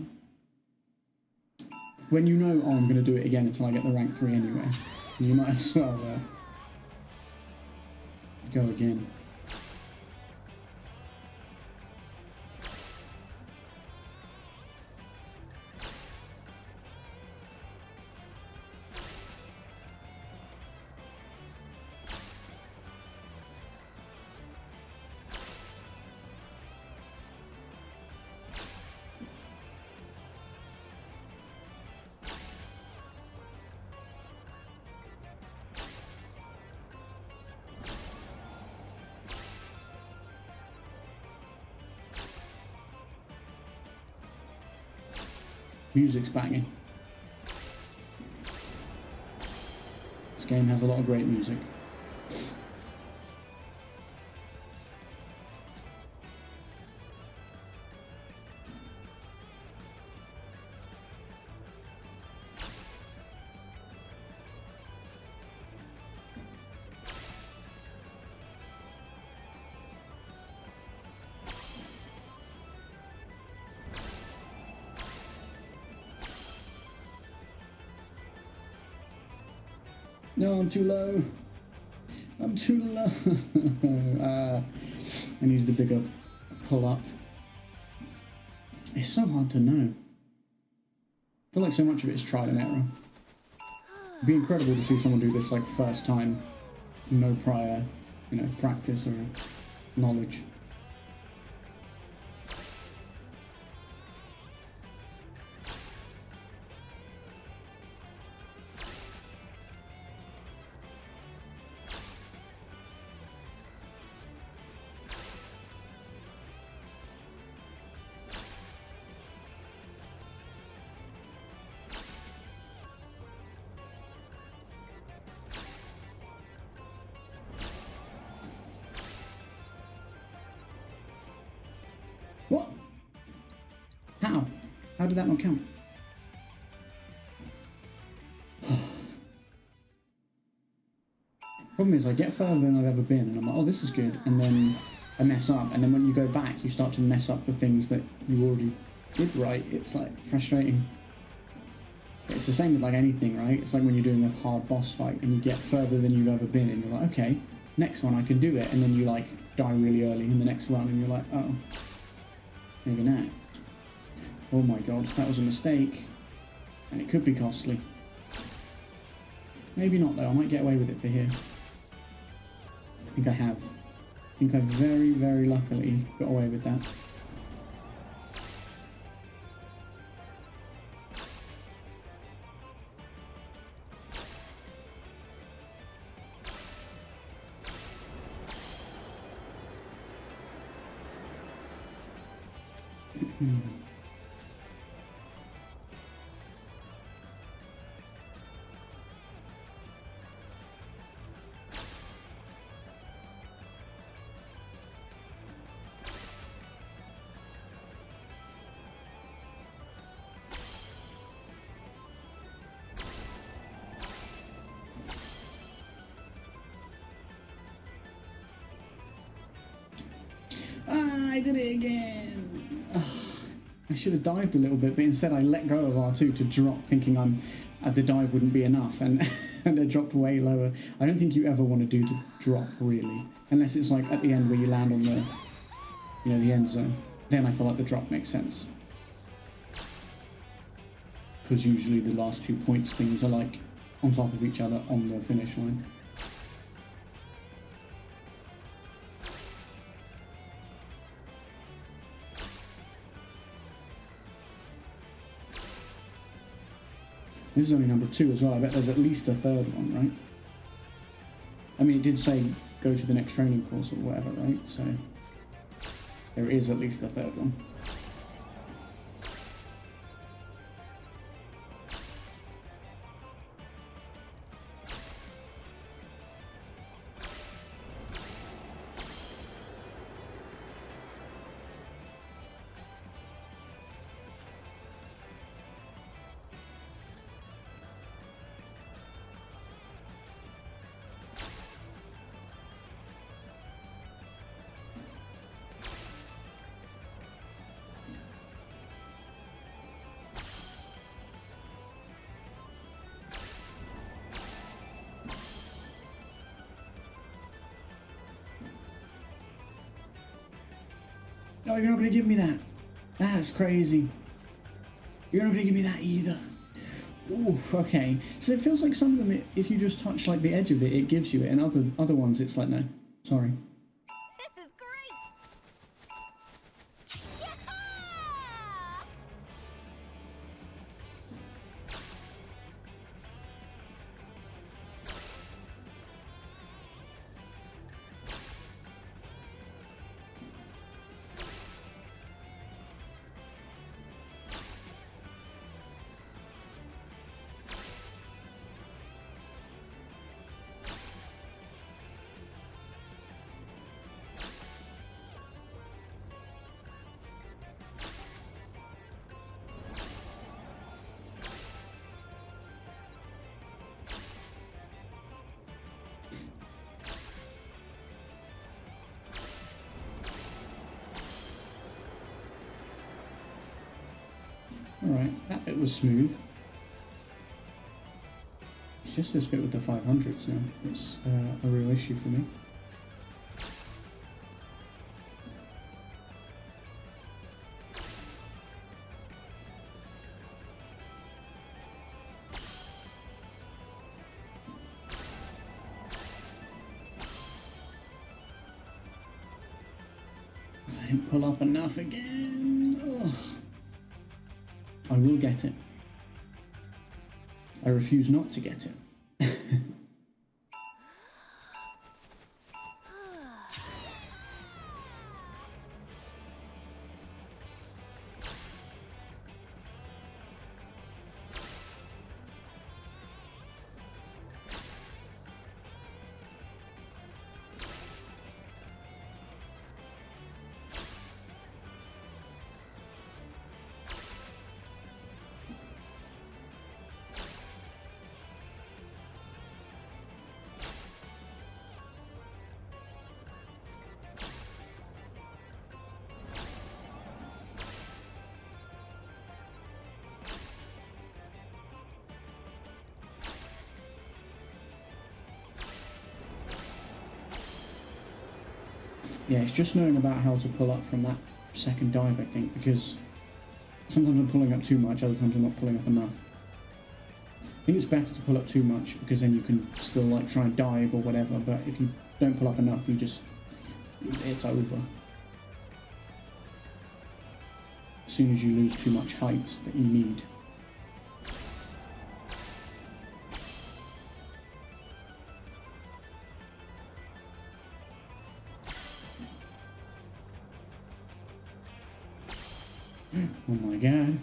When you know, oh, I'm going to do it again until I get the rank 3 anyway, you might as well go again. Music's banging. This game has a lot of great music. No, I'm too low. I'm too low. I needed a bigger pull up. It's so hard to know. I feel like so much of it is trial and error. It'd be incredible to see someone do this like first time, no prior, you know, practice or knowledge. What? How? How did that not count? Problem is, I get further than I've ever been, and I'm like, oh, this is good, and then I mess up, and then when you go back, you start to mess up the things that you already did right. It's like frustrating. It's the same with like anything, right? It's like when you're doing a hard boss fight, and you get further than you've ever been, and you're like, okay, next one I can do it, and then you like die really early in the next run, and you're like, oh. Maybe not. Oh my god, that was a mistake. And it could be costly. Maybe not though, I might get away with it for here. I think I have. I think I very, very luckily got away with that. I did it again! Ugh. I should have dived a little bit, but instead I let go of R2 to drop, thinking the dive wouldn't be enough, and and I dropped way lower. I don't think you ever want to do the drop, really. Unless it's like at the end where you land on the, you know, the end zone. Then I feel like the drop makes sense. Because usually the last 2 points things are like on top of each other on the finish line. This is only number 2 as well. I bet there's at least a third one, right? I mean, it did say go to the next training course or whatever, right? So there is at least a third one. No, you're not going to give me that. That's crazy. You're not going to give me that either. Ooh, okay. So it feels like some of them, if you just touch like the edge of it, it gives you it, and other ones, it's like, no, sorry. This is great! Yeah! Alright, that bit was smooth. just this bit with the 500s now. It's a real issue for me. I didn't pull up enough again. Ugh. I will get it. I refuse not to get it. Yeah, it's just knowing about how to pull up from that second dive, I think, because sometimes I'm pulling up too much, other times I'm not pulling up enough. I think it's better to pull up too much, because then you can still like try and dive or whatever, but if you don't pull up enough, it's over. As soon as you lose too much height that you need. Oh my god.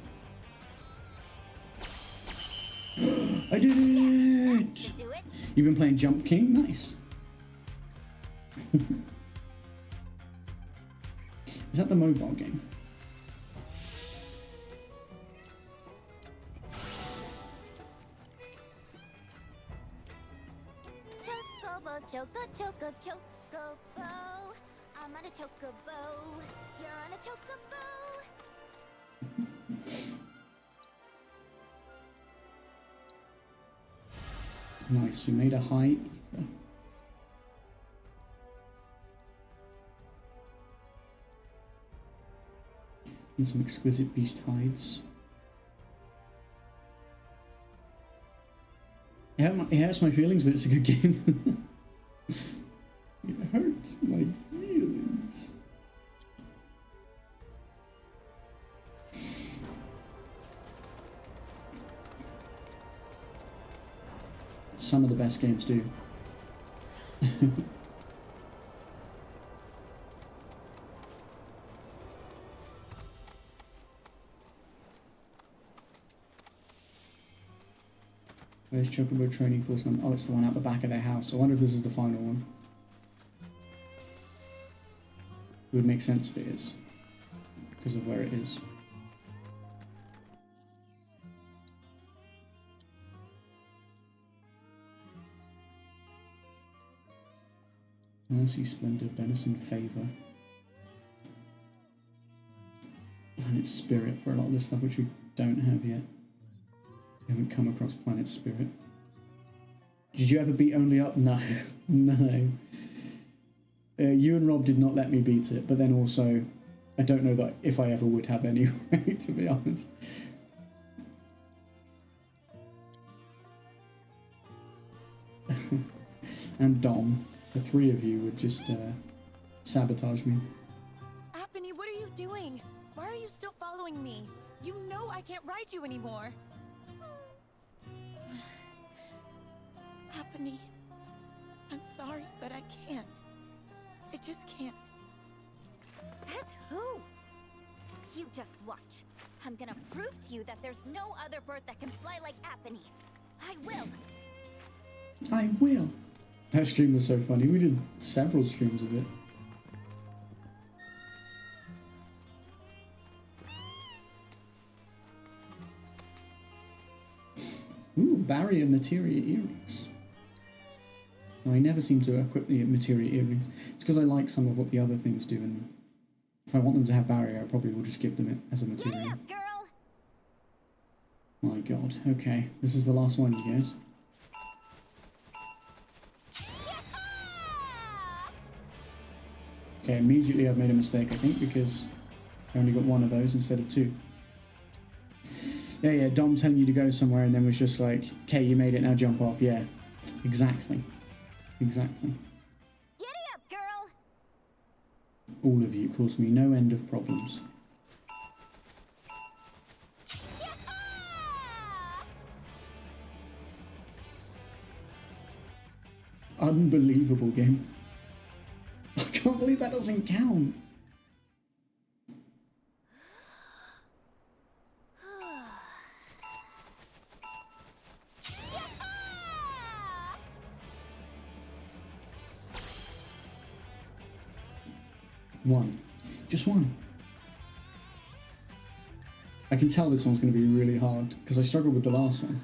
I did it! You've been playing Jump King? Nice. Is that the mobile game? Chocobo, choco, chocobo. I'm on a chocobo. You're on a chocobo. Nice, we made a high ether. And some exquisite beast hides. It hurts my feelings, but it's a good game. It hurts my feelings. Some of the best games do. Where's Chocobo Training Course number? Oh, it's the one out the back of their house. I wonder if this is the final one. It would make sense if it is, because of where it is. Mercy, Splendor, Benison, Favor. And it's Spirit for a lot of this stuff, which we don't have yet. We haven't come across Planet Spirit. Did you ever beat Only Up? No. No. You and Rob did not let me beat it, but then also, I don't know that if I ever would have anyway, to be honest. And Dom. The three of you would just sabotage me. Appany, what are you doing? Why are you still following me? You know I can't ride you anymore. Appany, I'm sorry, but I can't. I just can't. Says who? You just watch. I'm gonna prove to you that there's no other bird that can fly like Appany. I will. I will. That stream was so funny. We did several streams of it. Ooh, barrier materia earrings. I never seem to equip the materia earrings. It's because I like some of what the other things do, and if I want them to have barrier, I probably will just give them it as a material. Giddy up, girl. My god. Okay, this is the last one, you guys. Okay, immediately I've made a mistake, I think, because I only got one of those instead of two. Yeah, Dom telling you to go somewhere and then was just like, okay, you made it, now jump off. Yeah, exactly. Exactly. Giddy up, girl! All of you cause me no end of problems. Unbelievable game. I can't believe that doesn't count. One. Just one. I can tell this one's going to be really hard because I struggled with the last one.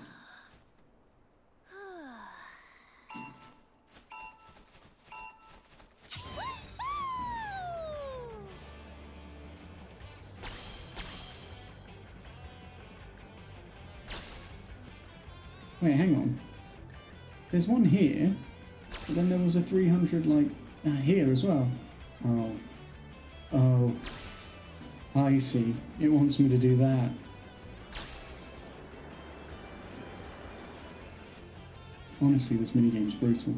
Wait, hang on. There's one here, but then there was a 300 like here as well. Oh. Oh. I see. It wants me to do that. Honestly, this minigame's brutal.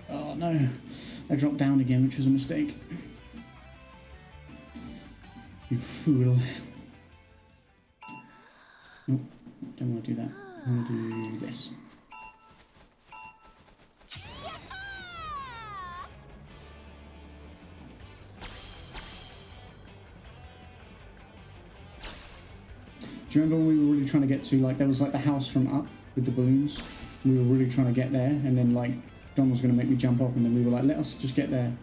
Oh no, I dropped down again, which was a mistake. You fool. Nope, don't want to do that. I want to do this. Do you remember when we were really trying to get to, like, there was like the house from Up with the balloons? We were really trying to get there, and then like John was going to make me jump off, and then we were like, let us just get there,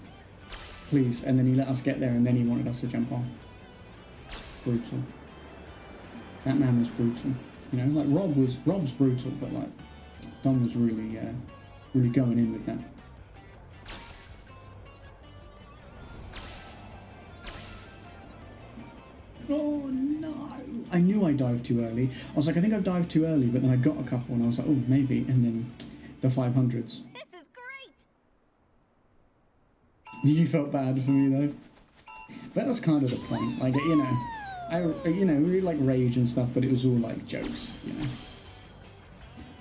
please. And then he let us get there, and then he wanted us to jump off. Brutal. That man was brutal. You know, like Rob's brutal, but like Dom was really, really going in with that. Oh no! I knew I dived too early. I was like, I think I've dived too early, but then I got a couple, and I was like, oh, maybe. And then the 500s. This is great! You felt bad for me though. But that's kind of the point. Like, you know, we like rage and stuff, but it was all like jokes, you know.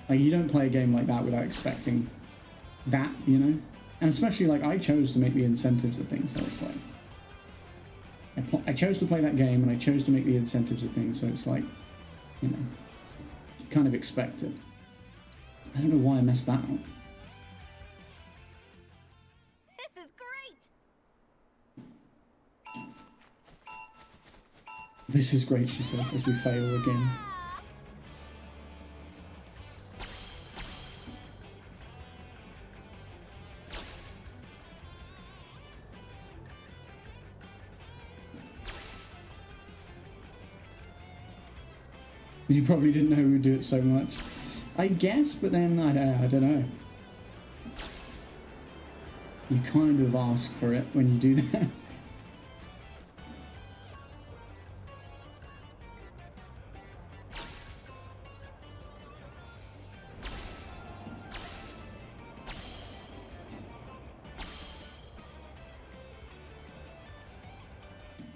Like, you don't play a game like that without expecting that, you know. And especially like I chose to make the incentives of things, so it's like I chose to play that game and I chose to make the incentives of things, so it's like, you know, you kind of expect it. I don't know why I messed that up. This is great! This is great, she says, as we fail again. You probably didn't know we would do it so much. I guess, but then I don't know. You kind of ask for it when you do that.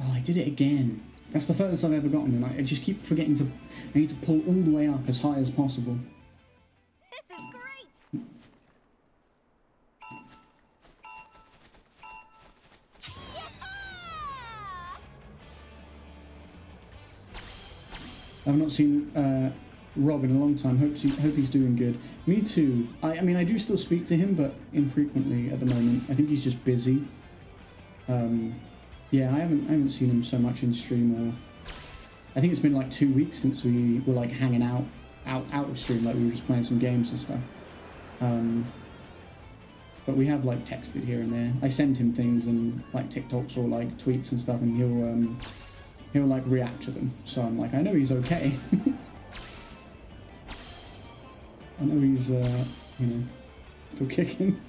Oh, I did it again. That's the furthest I've ever gotten, and I just keep forgetting to... I need to pull all the way up as high as possible. This is great! I've not seen Rob in a long time. Hope he's doing good. Me too. I mean, I do still speak to him, but infrequently at the moment. I think he's just busy. Yeah, I haven't seen him so much in stream, or I think it's been like 2 weeks since we were like hanging out of stream, like we were just playing some games and stuff. But we have like texted here and there. I send him things and like TikToks or like tweets and stuff, and he'll like react to them. So I'm like, I know he's okay. I know he's you know, still kicking.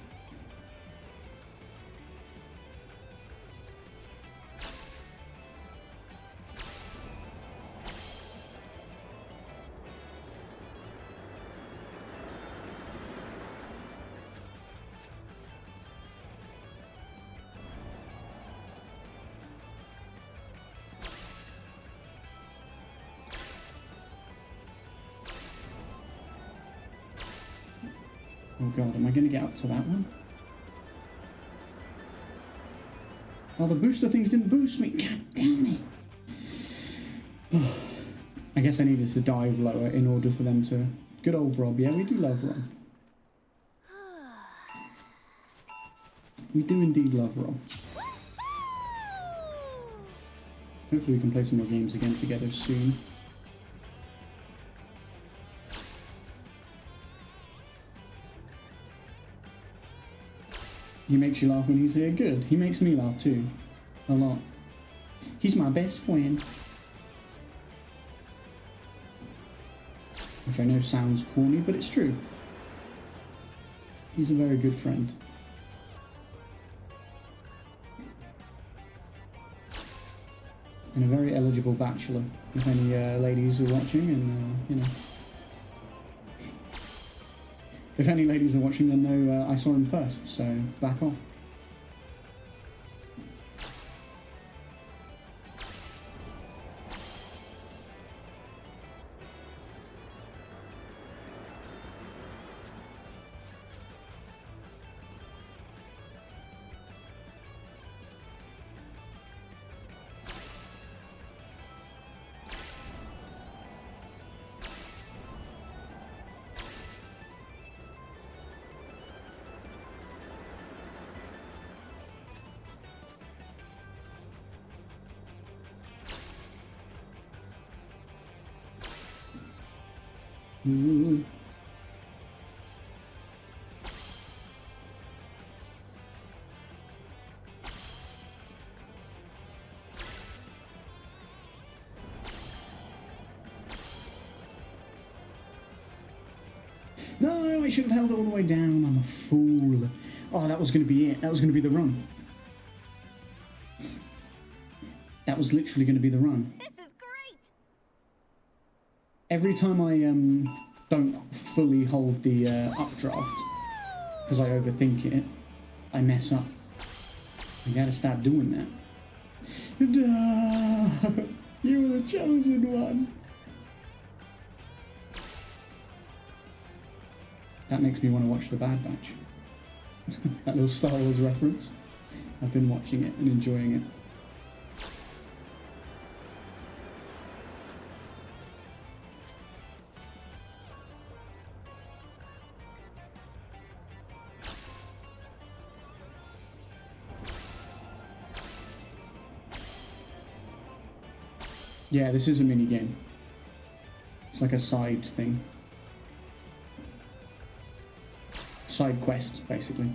god, am I going to get up to that one? Oh, the booster things didn't boost me. God damn it. I guess I needed to dive lower in order for them to... Good old Rob. Yeah, we do love Rob. We do indeed love Rob. Hopefully we can play some more games again together soon. He makes you laugh when he's here? Good. He makes me laugh too. A lot. He's my best friend. Which I know sounds corny, but it's true. He's a very good friend. And a very eligible bachelor, if any ladies are watching, and you know. If any ladies are watching, then know I saw him first, so back off. Ooh. No, I should have held it all the way down. I'm a fool. Oh, that was going to be it. That was going to be the run. That was literally going to be the run. This is great. Every time I don't fully hold the updraft, because I overthink it, I mess up. I gotta stop doing that. You were the chosen one. That makes me want to watch The Bad Batch. That little Star Wars reference. I've been watching it and enjoying it. Yeah, this is a mini game. It's like a side thing. Side quest, basically.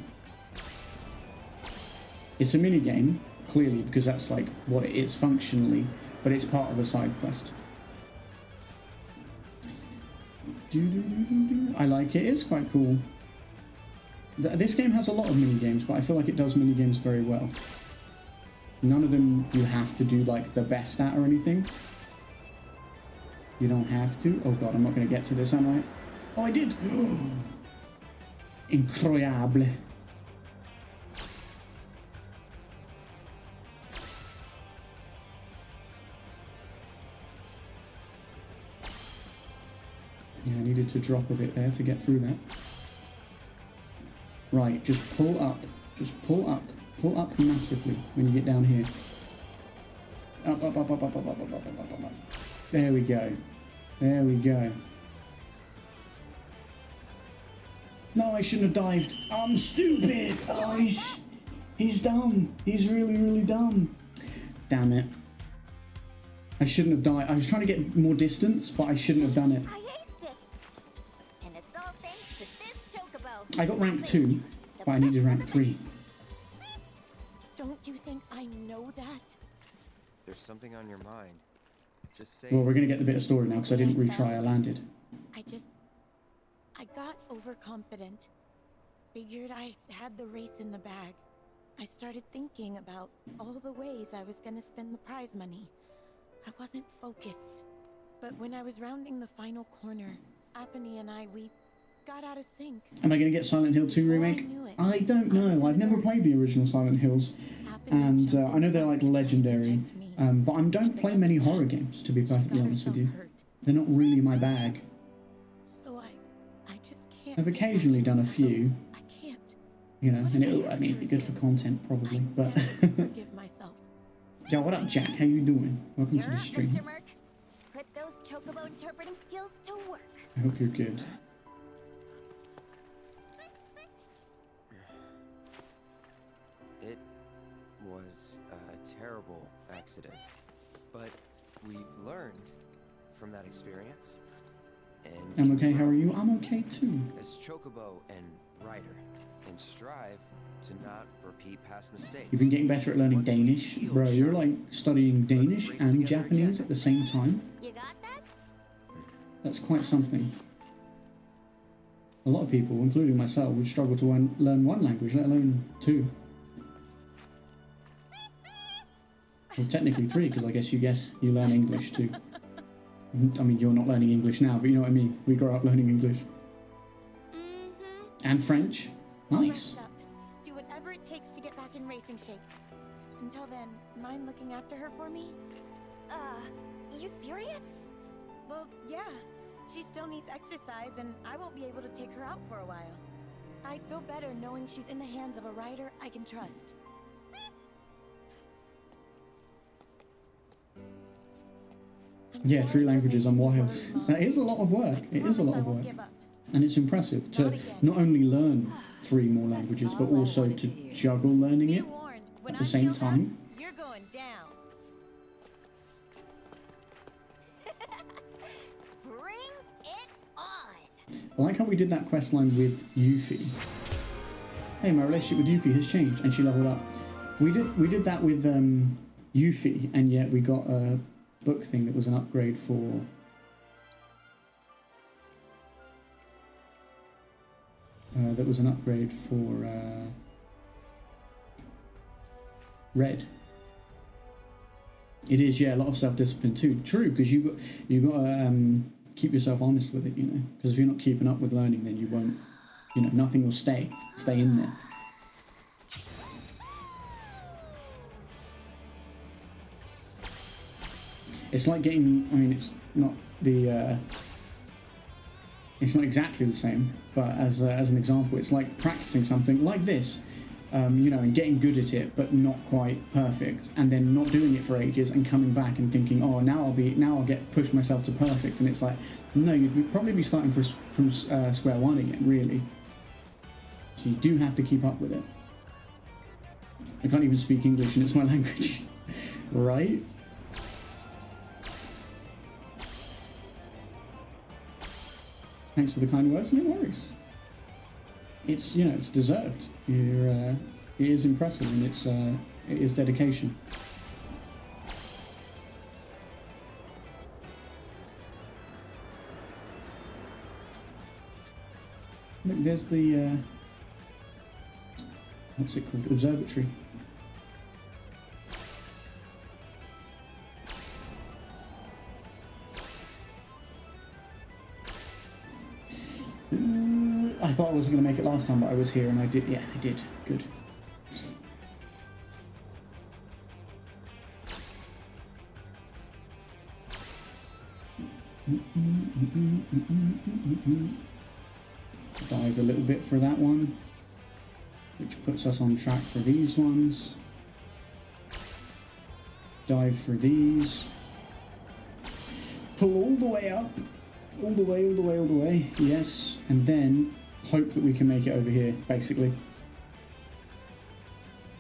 It's a mini game, clearly, because that's like what it is functionally, but it's part of a side quest. I like it. It's quite cool. This game has a lot of mini games, but I feel like it does mini games very well. None of them you have to do like the best at or anything. You don't have to. Oh god, I'm not going to get to this, am I? Oh, I did! Incroyable. Yeah, I needed to drop a bit there to get through that. Right, just pull up. Just pull up. Pull up massively when you get down here. Up, up, up, up, up, up, up, up, up, up, up, up. There we go. There we go. No, I shouldn't have dived. I'm stupid. Oh, he's dumb. He's really, really dumb. Damn it. I shouldn't have dived. I was trying to get more distance, but I shouldn't have done it. I aced it. And it's all thanks to this chocobo. I got rank 2, but I needed rank 3. Don't you think I know that? There's something on your mind. Just say. Well, we're going to get the bit of story now because I didn't retry. I landed. I got overconfident. Figured I had the race in the bag. I started thinking about all the ways I was going to spend the prize money. I wasn't focused. But when I was rounding the final corner, Apony and we got out of sync. Am I going to get Silent Hill 2 remake? I don't know. I've never played the original Silent Hills. And I know they're like legendary. But I don't play many horror games, to be perfectly honest with you. They're not really my bag. So I just can't I've occasionally done a few, I can't. you know, and I mean, it'd be good for content probably, but... Forgive myself. Yo, what up, Jack? How you doing? Welcome to the You're up, stream. Mr. Merc. Put those chocobo interpreting skills to work. I hope you're good. It was a terrible accident, but we've learned from that experience. And I'm okay, how are you? I'm okay too. as Chocobo and Rider, and strive to not repeat past mistakes. You've been getting better at learning Danish. Bro, you're like studying Danish and Japanese at the same time. You got that? That's quite something. A lot of people, including myself, would struggle to learn one language, let alone two. Well, technically three, because I guess you learn English too. I mean, you're not learning English now, but you know what I mean. We grow up learning English. And French. Nice. Rest up. Do whatever it takes to get back in racing shape. Until then, mind looking after her for me? You serious? Well, yeah. She still needs exercise, and I won't be able to take her out for a while. I'd feel better knowing she's in the hands of a rider I can trust. Yeah, 3 languages, I'm wild. That is a lot of work. It is a lot of work. And it's impressive to not only learn 3 more languages, but also to juggle learning it at the same time. You're going down. Bring it on! I like how we did that quest line with Yuffie. Hey, my relationship with Yuffie has changed, and she leveled up. We did that with Yuffie, and yet we got a book thing that was an upgrade for... that was an upgrade for Red. It is, yeah, a lot of self-discipline too. True, because you got to keep yourself honest with it, you know. Because if you're not keeping up with learning, then you won't, you know, nothing will stay in there. It's like getting, I mean, it's not the, it's not exactly the same, but as an example, it's like practicing something like this, you know, and getting good at it, but not quite perfect, and then not doing it for ages and coming back and thinking, oh, now I'll get pushed myself to perfect, and it's like, no, you'd probably be starting from square one again, really. So you do have to keep up with it. I can't even speak English, and it's my language, right? Thanks for the kind words, no worries. It's, you know, it's deserved. It is impressive, and it is dedication. Look, there's the, what's it called? Observatory. I thought I wasn't going to make it last time, but I was here and I did. Yeah, I did. Good. Dive a little bit for that one, which puts us on track for these ones. Dive for these. Pull all the way up. All the way, all the way, all the way. Yes. And then hope that we can make it over here, basically.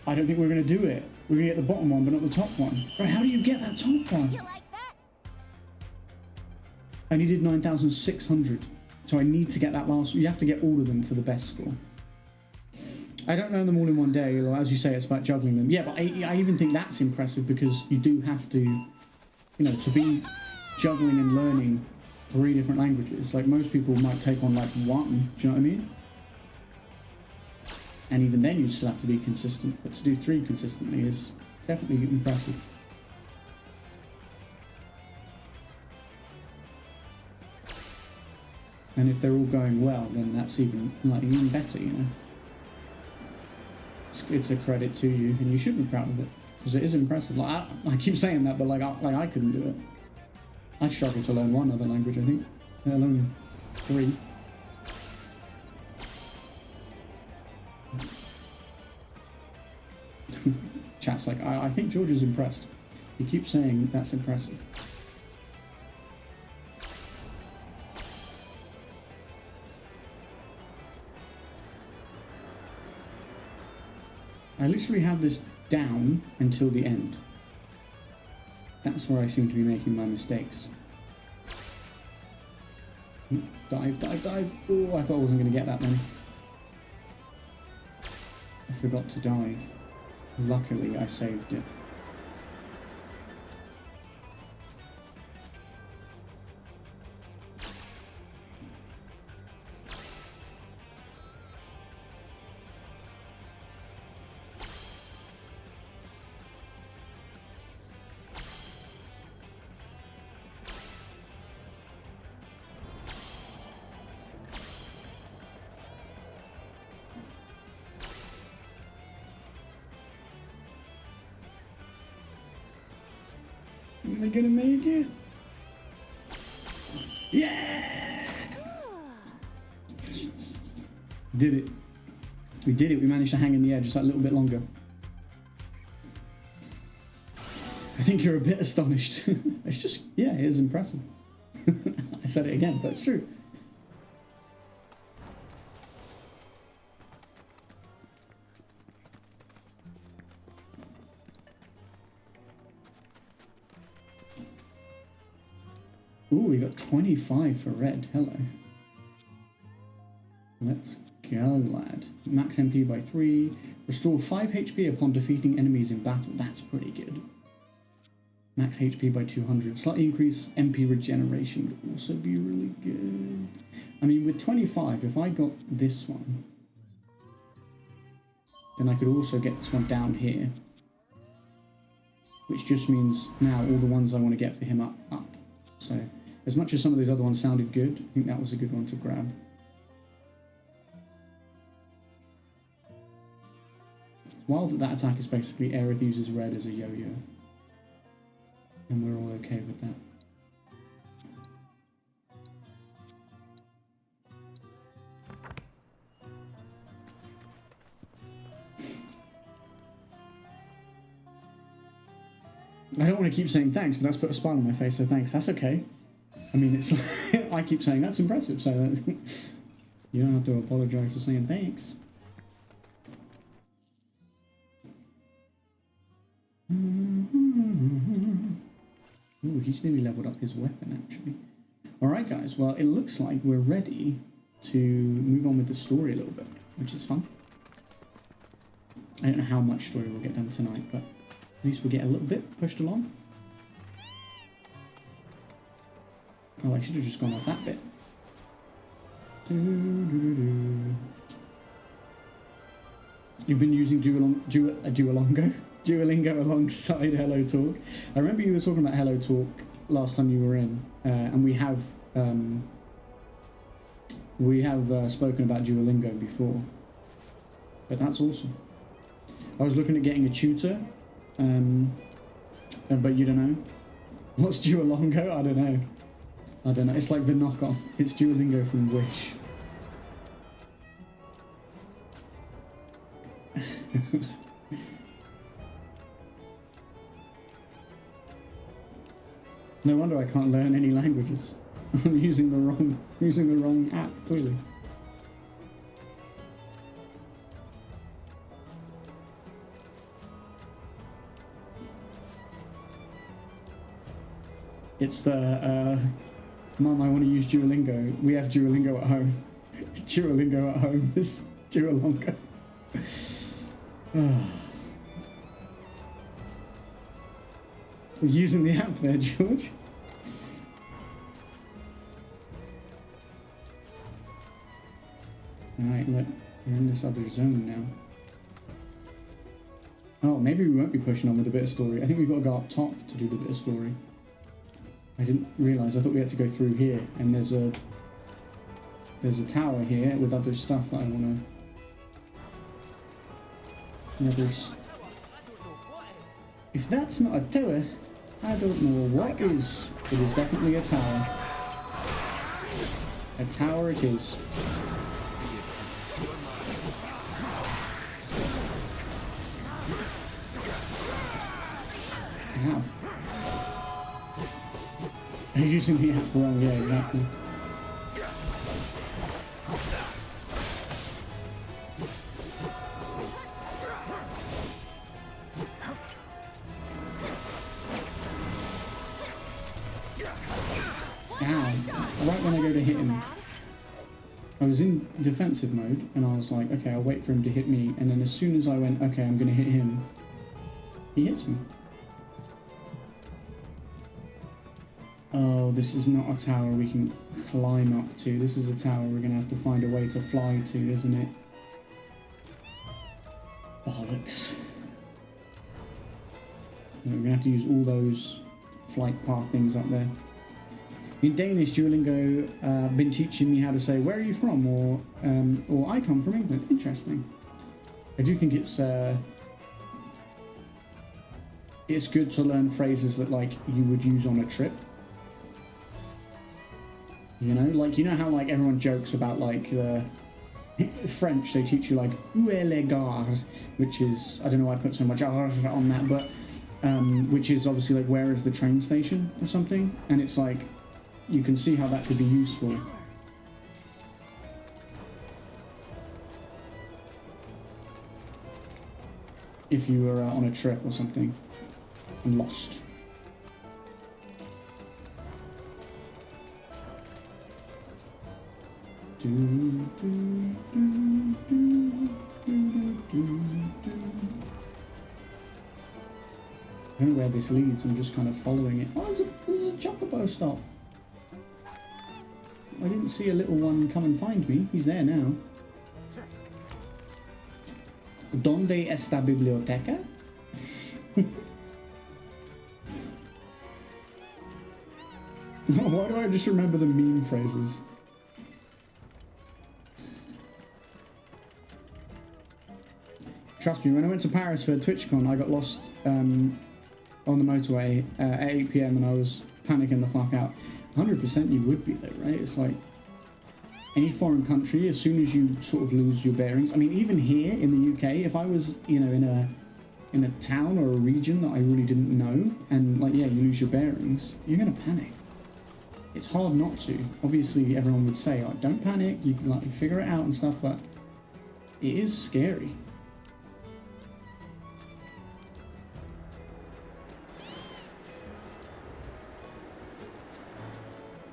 I don't think we're going to do it. We're going to get the bottom one, but not the top one. Right, how do you get that top one? You like that? I only did 9,600. So I need to get that last one. You have to get all of them for the best score. I don't learn them all in one day. As you say, it's about juggling them. Yeah, but I even think that's impressive because you do have to, you know, to be juggling and learning 3 different languages. Like most people might take on like 1. Do you know what I mean? And even then you still have to be consistent. But to do 3 consistently is definitely impressive. And if they're all going well, then that's even better, you know. It's a credit to you, and you should be proud of it because it is impressive. Like I keep saying that, but I couldn't do it. I struggle to learn 1 other language, I think, let alone 3. Chat's like, I think George is impressed. He keeps saying that's impressive. I literally have this down until the end. That's where I seem to be making my mistakes. Dive, dive, dive. Oh, I thought I wasn't going to get that then. I forgot to dive. Luckily, I saved it. Am I gonna make it? Yeah! Did it. We did it. We managed to hang in the air just that little bit longer. I think you're a bit astonished. It's just, yeah, it is impressive. I said it again, but it's true. Ooh, we got 25 for red. Hello. Let's go, lad. Max MP by 3. Restore 5 HP upon defeating enemies in battle. That's pretty good. Max HP by 200. Slightly increase MP regeneration would also be really good. I mean, with 25, if I got this one, then I could also get this one down here. Which just means now all the ones I want to get for him up. So, as much as some of those other ones sounded good, I think that was a good one to grab. It's wild that attack is basically Aerith uses red as a yo-yo. And we're all okay with that. I don't want to keep saying thanks, but that's put a smile on my face, so thanks. That's okay. I mean, it's I keep saying that's impressive, so you don't have to apologize for saying thanks. Ooh, he's nearly leveled up his weapon, actually. Alright, guys. Well, it looks like we're ready to move on with the story a little bit, which is fun. I don't know how much story we'll get done tonight, but at least we'll get a little bit pushed along. Oh, I should have just gone off that bit. You've been using Duolingo alongside Hello Talk. I remember you were talking about Hello Talk last time you were in, and we have spoken about Duolingo before. But that's awesome. I was looking at getting a tutor, but you don't know. What's Duolingo? I don't know. It's like the knockoff. It's Duolingo from Wish. No wonder I can't learn any languages. I'm using the wrong app, clearly. It's the Mum, I want to use Duolingo. We have Duolingo at home. Duolingo at home is Duolingo. We're using the app there, George. Alright, look. We're in this other zone now. Oh, maybe we won't be pushing on with a bit of story. I think we've got to go up top to do the bit of story. I didn't realise. I thought we had to go through here, and there's a tower here with other stuff that I want to... If that's not a tower, I don't know what is. It is definitely a tower. A tower it is. Using the app wrong, yeah, exactly. Ow. Right when I go to hit him, I was in defensive mode, and I was like, okay, I'll wait for him to hit me, and then as soon as I went, okay, I'm going to hit him, he hits me. Oh, this is not a tower we can climb up to. This is a tower we're going to have to find a way to fly to, isn't it? Bollocks. We're going to have to use all those flight path things up there. In Danish, Duolingo been teaching me how to say, where are you from? Or I come from England. Interesting. I do think it's good to learn phrases that, like, you would use on a trip. You know? Like, you know how, like, everyone jokes about, like, the French, they teach you, like, où est les gares? Which is, I don't know why I put so much on that, but, which is obviously, like, where is the train station or something? And it's like, you can see how that could be useful. If you were on a trip or something and lost. I don't know where this leads, I'm just kind of following it. Oh, there's a chocobo stop. I didn't see a little one come and find me. He's there now. ¿Dónde está biblioteca? Why do I just remember the meme phrases? Trust me, when I went to Paris for TwitchCon, I got lost on the motorway at 8 PM and I was panicking the fuck out. 100% you would be though, right? It's like any foreign country, as soon as you sort of lose your bearings. I mean, even here in the UK, if I was, you know, in a town or a region that I really didn't know, and like, yeah, you lose your bearings, you're gonna panic. It's hard not to. Obviously, everyone would say, oh, don't panic, you can like figure it out and stuff, but it is scary.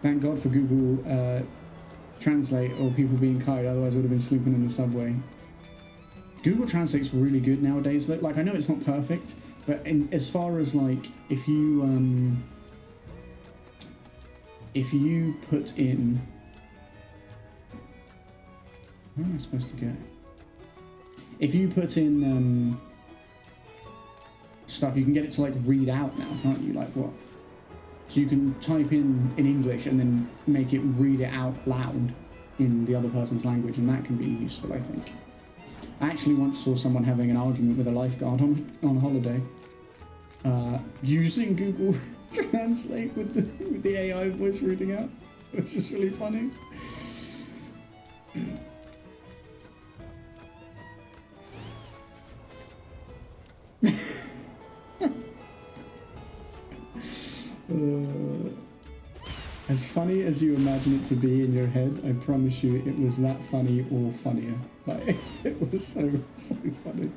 Thank God for Google Translate or people being kind, otherwise I would have been sleeping in the subway. Google Translate's really good nowadays. Like, I know it's not perfect, but as far as like, if you put in, where am I supposed to go? If you put in stuff, you can get it to like read out now, can't you? Like what? So you can type in English and then make it read it out loud in the other person's language, and that can be useful, I think. I actually once saw someone having an argument with a lifeguard on holiday using Google Translate with the AI voice reading out. It's just really funny. As funny as you imagine it to be in your head, I promise you it was that funny or funnier. Like, it was so funny.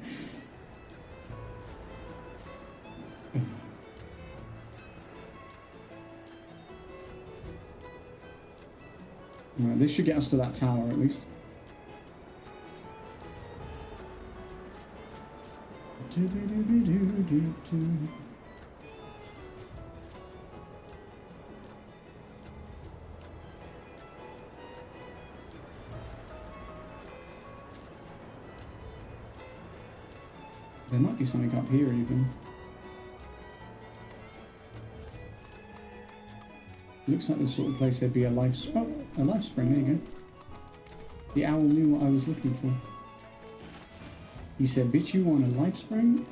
Right, this should get us to that tower at least. There might be something up here even. Looks like the sort of place there'd be a life spring. There you go. The owl knew what I was looking for. He said, bitch, you want a life spring?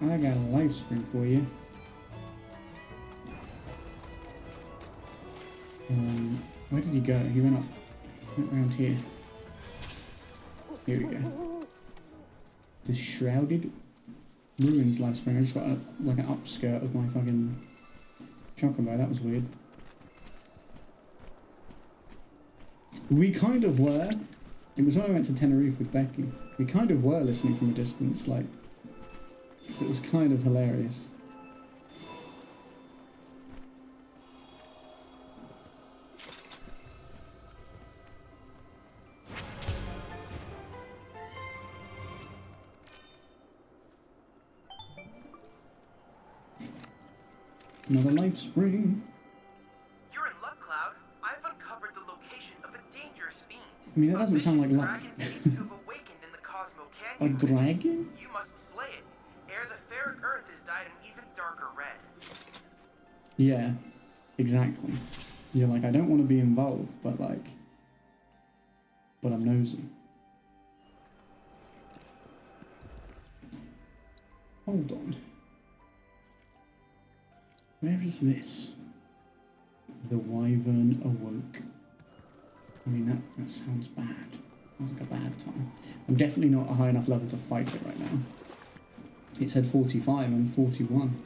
I got a life spring for you. Where did he go? He went around here. Here we go. The Shrouded Ruins life spring. I just got like an upskirt of my fucking chocobo. That was weird. We kind of were. It was when I went to Tenerife with Becky. We kind of were listening from a distance, like, because it was kind of hilarious. Another life spring. You're in luck, Cloud. I've uncovered the location of a dangerous fiend. I mean, that doesn't sound like luck. Dragon seems to have awakened in the Cosmo A Canyon. dragon? You must slay it, ere the fair earth is dyed an even darker red. Yeah, exactly. You're like, I don't want to be involved, but I'm nosy. Hold on. Where is this? The Wyvern awoke. I mean, that sounds bad. Sounds like a bad time. I'm definitely not a high enough level to fight it right now. It said 45, I'm 41.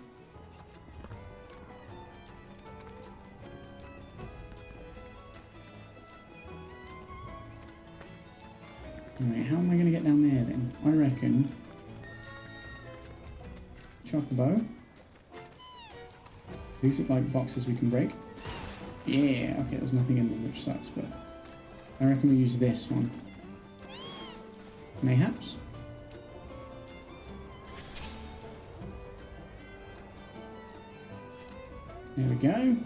Alright, how am I going to get down there then? I reckon... Chocobo. These look like boxes we can break. Yeah, okay, there's nothing in them, which sucks, but... I reckon we use this one. Mayhaps? There we go.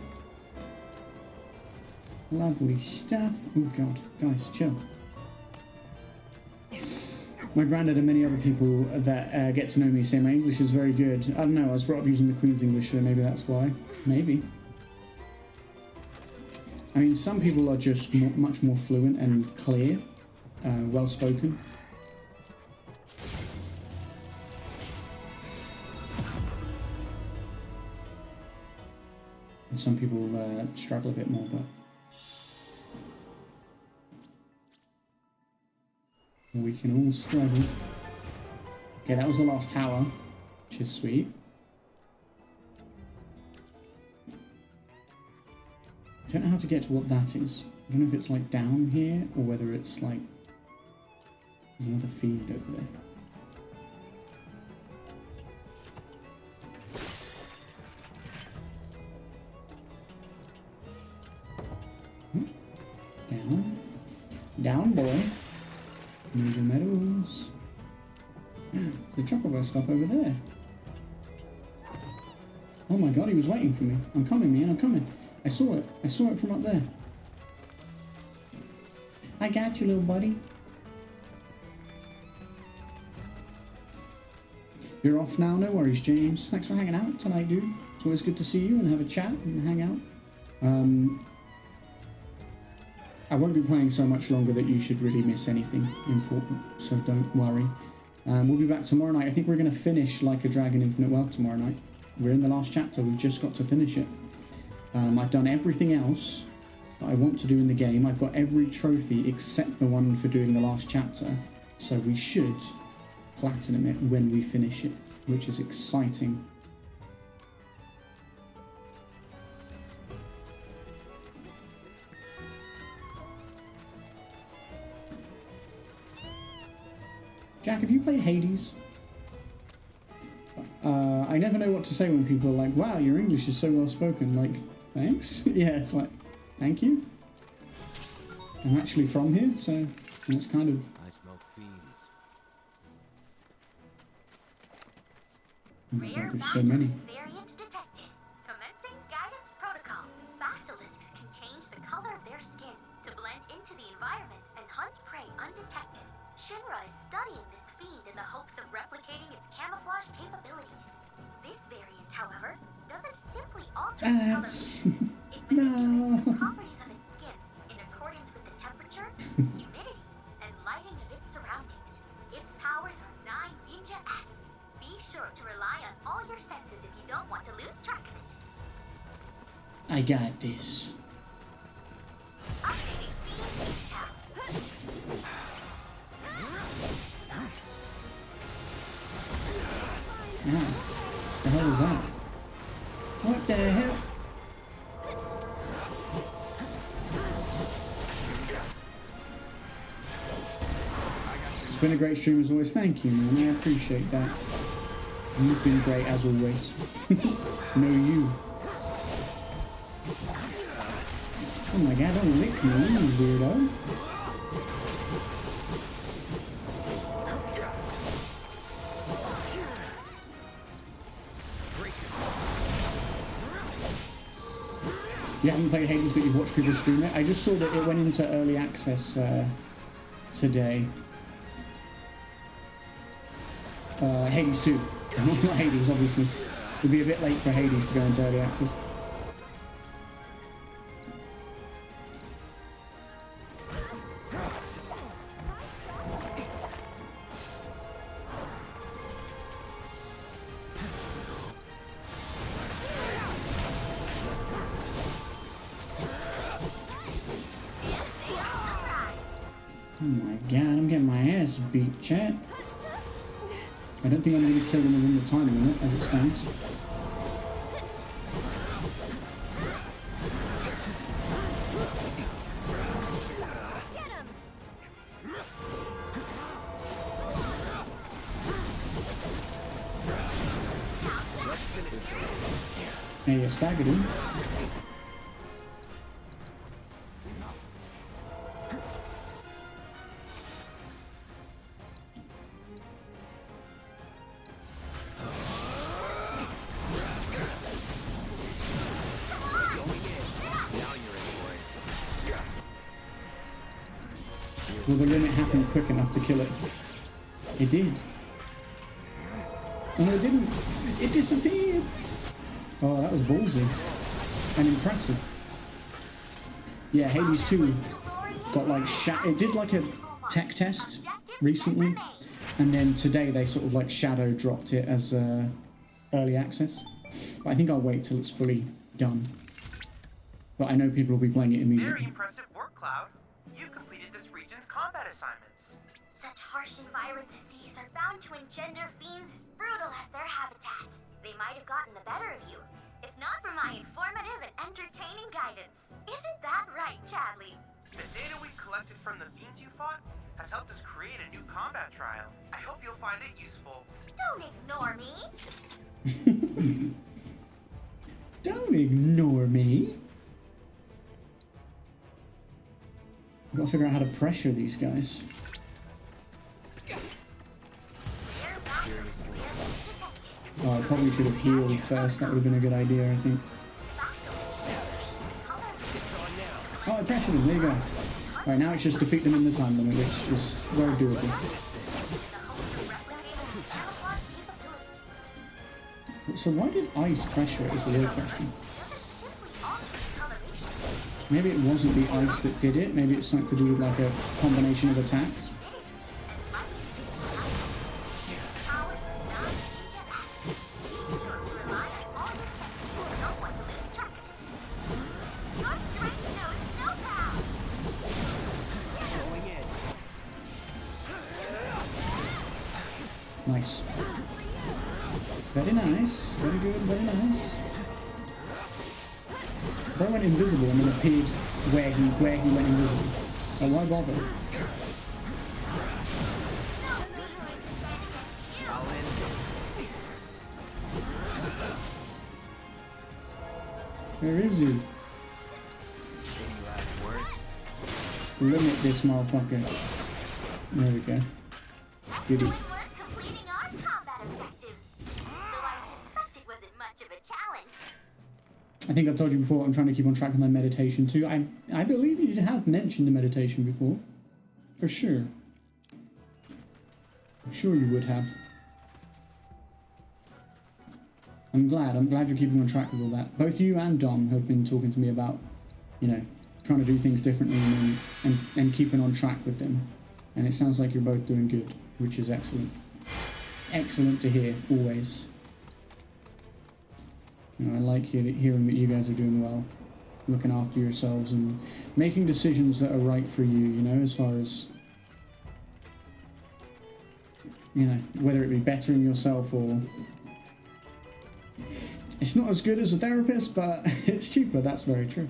Lovely stuff. Oh god, guys, chill. My granddad and many other people that get to know me say my English is very good. I don't know, I was brought up using the Queen's English, so maybe that's why. Maybe. I mean, some people are just much more fluent and clear, well-spoken. And some people struggle a bit more, but... we can all struggle. Okay, that was the last tower, which is sweet. I don't know how to get to what that is. I don't know if it's like down here or whether it's like... there's another fiend over there. Down. Down, boy. Major medals. There's a chocobo stop over there. Oh my god, he was waiting for me. I'm coming, man, I'm coming. I saw it. I saw it from up there. I got you, little buddy. You're off now, no worries, James. Thanks for hanging out tonight, dude. It's always good to see you and have a chat and hang out. I won't be playing so much longer that you should really miss anything important, so don't worry. We'll be back tomorrow night. I think we're going to finish Like a Dragon Infinite Wealth tomorrow night. We're in the last chapter. We've just got to finish it. I've done everything else that I want to do in the game. I've got every trophy except the one for doing the last chapter, so we should platinum it when we finish it, which is exciting. Jack, have you played Hades? I never know what to say when people are like, wow, your English is so well spoken. Like, thanks? Yeah, it's like, thank you. I'm actually from here, so it's kind of... I smoke fiends. Oh my Rare god, there's so many. basilisk variant detected. Commencing guidance protocol. Basilisks can change the color of their skin to blend into the environment and hunt prey undetected. Shinra is studying this fiend in the hopes of replicating its camouflage capabilities. This variant, however, doesn't simply alter its color. It manipulates the properties of its skin in accordance with the temperature, humidity, and lighting of its surroundings. Its powers are 9 ninja-esque. Be sure to rely on all your senses if you don't want to lose track of it. I got this. Updating fiend detail. Yeah. The hell is that? What the hell? It's been a great stream as always. Thank you, man. I appreciate that. You've been great as always. No, you. Oh my god, don't lick me, you weirdo. You haven't played Hades, but you've watched people stream it. I just saw that it went into early access today. Hades 2. Not Hades, obviously. It'll be a bit late for Hades to go into early access. Oh my god, I'm getting my ass beat, chat. I don't think I'm going to kill them within the time limit, as it stands. Hey, you staggered him. Will the limit happen quick enough to kill it? It did. Oh no, it didn't. It disappeared. Oh, that was ballsy and impressive. Yeah, Hades 2 got like it did like a tech test recently, and then today they sort of like shadow dropped it as early access. But I think I'll wait till it's fully done. But I know people will be playing it immediately. Very impressive work, Cloud. You completed this region's combat assignments. Such harsh environments as these are bound to engender fiends as brutal as their habitat. They might have gotten the better of you, if not for my informative and entertaining guidance. Isn't that right, Chadley? The data we collected from the fiends you fought has helped us create a new combat trial. I hope you'll find it useful. Don't ignore me. Don't ignore me. I've got to figure out how to pressure these guys. Oh, I probably should have healed first. That would have been a good idea, I think. Oh, I pressured him. There you go. Alright, now it's just defeat them in the time limit, which is very doable. So why did ice pressure it is the real question. Maybe it wasn't the ice that did it. Maybe it's something to do with like a combination of attacks. Nice. Very nice. Very good. Very nice. If I went invisible and then appeared where he went invisible. Oh, why bother? Where is he? Limit this motherfucker. There we go. Get it. I think I've told you before, I'm trying to keep on track with my meditation too. I believe you have mentioned the meditation before. For sure. I'm sure you would have. I'm glad you're keeping on track with all that. Both you and Dom have been talking to me about, you know, trying to do things differently and keeping on track with them. And it sounds like you're both doing good, which is excellent. Excellent to hear, always. You know, I like hearing that you guys are doing well, looking after yourselves and making decisions that are right for you, you know, as far as, you know, whether it be bettering yourself or... It's not as good as a therapist, but it's cheaper, that's very true.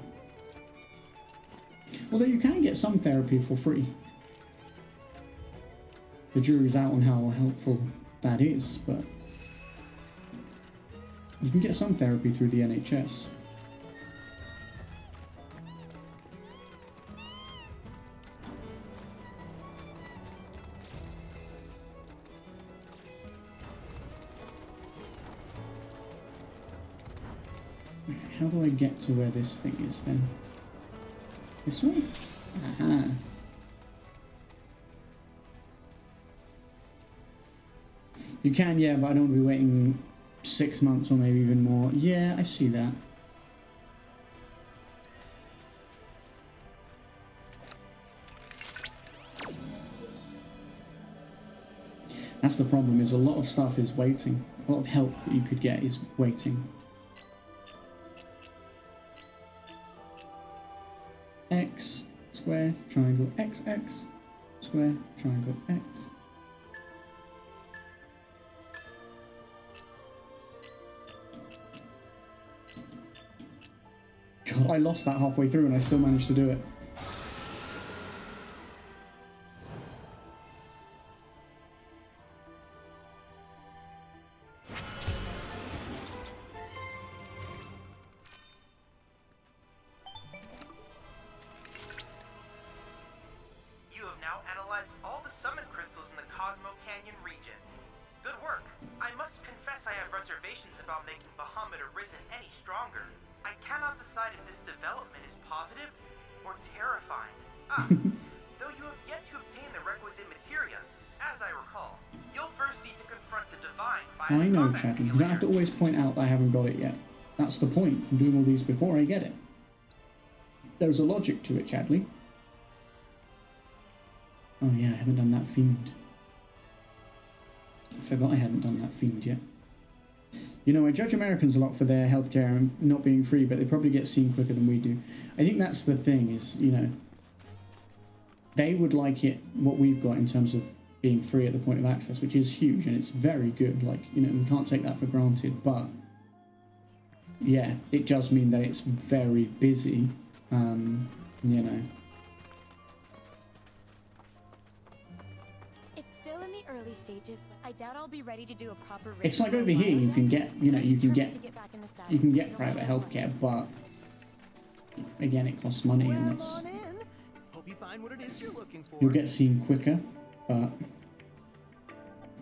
Although you can get some therapy for free. the jury's out on how helpful that is, but you can get some therapy through the NHS. How do I get to where this thing is then? This way? Aha. You can, yeah, but I don't want to be waiting 6 months or maybe even more. Yeah, I see that. That's the problem, is a lot of stuff is waiting. A lot of help that you could get is waiting. X, square, triangle, X, X, square, triangle, X. God, I lost that halfway through and I still managed to do it. You have now analyzed all the summon crystals in the Cosmo Canyon region. Good work. I must confess I have reservations about making Bahamut Arisen any stronger. I cannot decide if this development is positive or terrifying. Though you have yet to obtain the requisite materia, as I recall, you'll first need to confront the divine via I the know, combat Chadley. You don't have to always point out that I haven't got it yet. That's the point. I'm doing all these before I get it. There's a logic to it, Chadley. Oh yeah, I haven't done that fiend. I forgot I hadn't done that fiend yet. You know, I judge Americans a lot for their healthcare and not being free, but they probably get seen quicker than we do. I think that's the thing is, you know, they would like it, what we've got in terms of being free at the point of access, which is huge and it's very good. Like, you know, we can't take that for granted, but yeah, it does mean that it's very busy, you know. Early stages, but I doubt I'll be ready to do a proper race. It's like over here you can get, you know, you can get private healthcare, but again it costs money and it's, Hope you find what it is you're looking for. you'll get seen quicker, but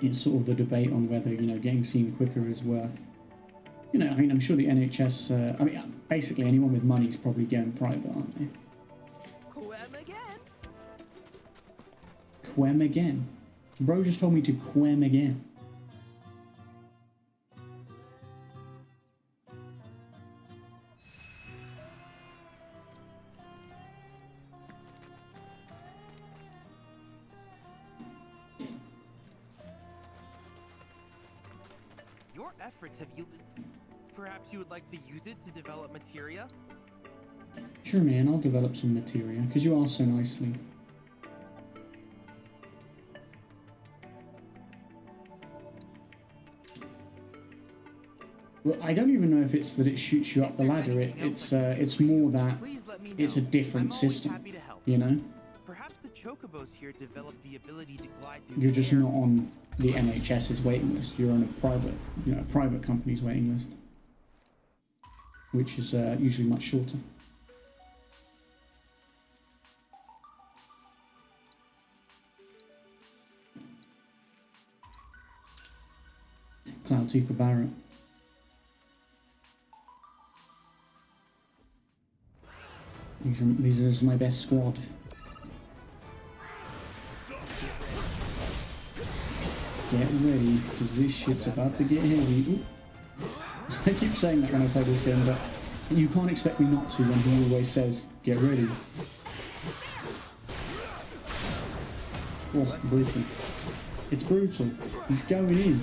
it's sort of the debate on whether, you know, getting seen quicker is worth, you know, I mean, I'm sure the NHS, I mean, basically anyone with money is probably going private, aren't they? Quem again. Quem again? Bro just told me to quem again. Your efforts have yielded. Perhaps you would like to use it to develop materia? Sure, man, I'll develop some materia, because you asked so nicely. Well, I don't even know if it's that it shoots you up the ladder. It's more that it's a different system, you know? Perhaps the chocobos here developed the ability to glide through You're the just air. not on the NHS's waiting list. You're on a private, you know, private company's waiting list, which is usually much shorter. Cloud Tea for Barrett. These are my best squad. Get ready, because this shit's about to get heavy. Ooh. I keep saying that when I play this game, but you can't expect me not to when he always says, get ready. Oh, brutal. It's brutal. He's going in.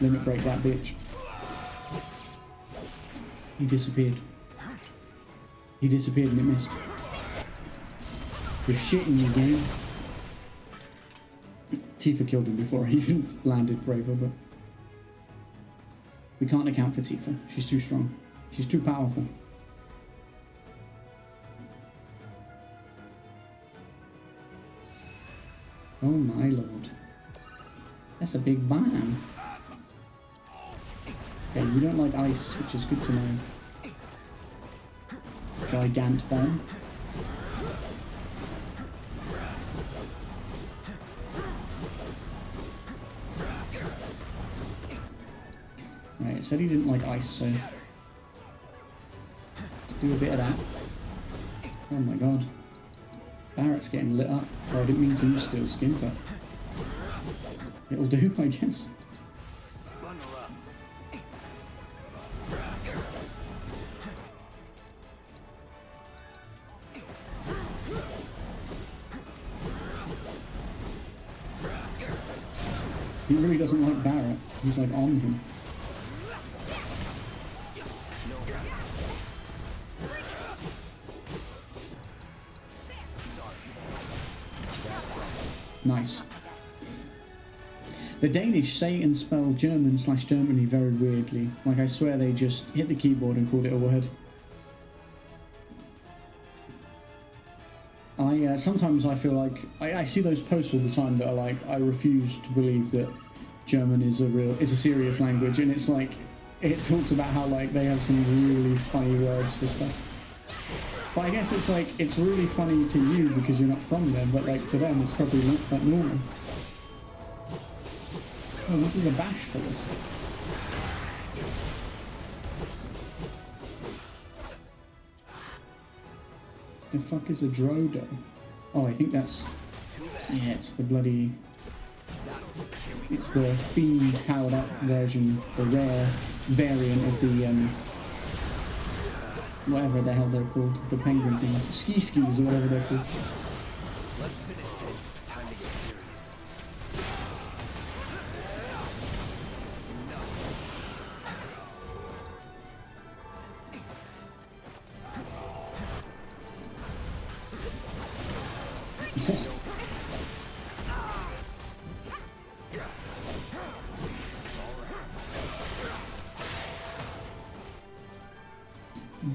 Limit break that bitch. He disappeared. He disappeared and it missed. You're shitting me, game. Tifa killed him before I even landed Braver, but We can't account for Tifa. She's too strong. She's too powerful. Oh my lord. That's a big bomb. Okay, you don't like ice, which is good to know. Gigant bomb. Right, it said he didn't like ice, so let's do a bit of that. Oh my god. Barrett's getting lit up. Oh, I didn't mean to use steel skin, but it'll do, I guess. He really doesn't like Barrett. He's like on him. Nice. The Danish say and spell German/Germany very weirdly. Like, I swear they just hit the keyboard and called it a word. Sometimes I feel like I see those posts all the time that are like, I refuse to believe that German is a serious language, and it's like, it talks about how like they have some really funny words for stuff. But I guess it's like, it's really funny to you because you're not from there, but like to them it's probably not that normal. Oh, this is a bash for this. The fuck is a Drodo? Oh, I think that's... yeah, it's the bloody... it's the fiend powered up version, the rare variant of the, whatever the hell they're called, the penguin things. Skis or whatever they're called.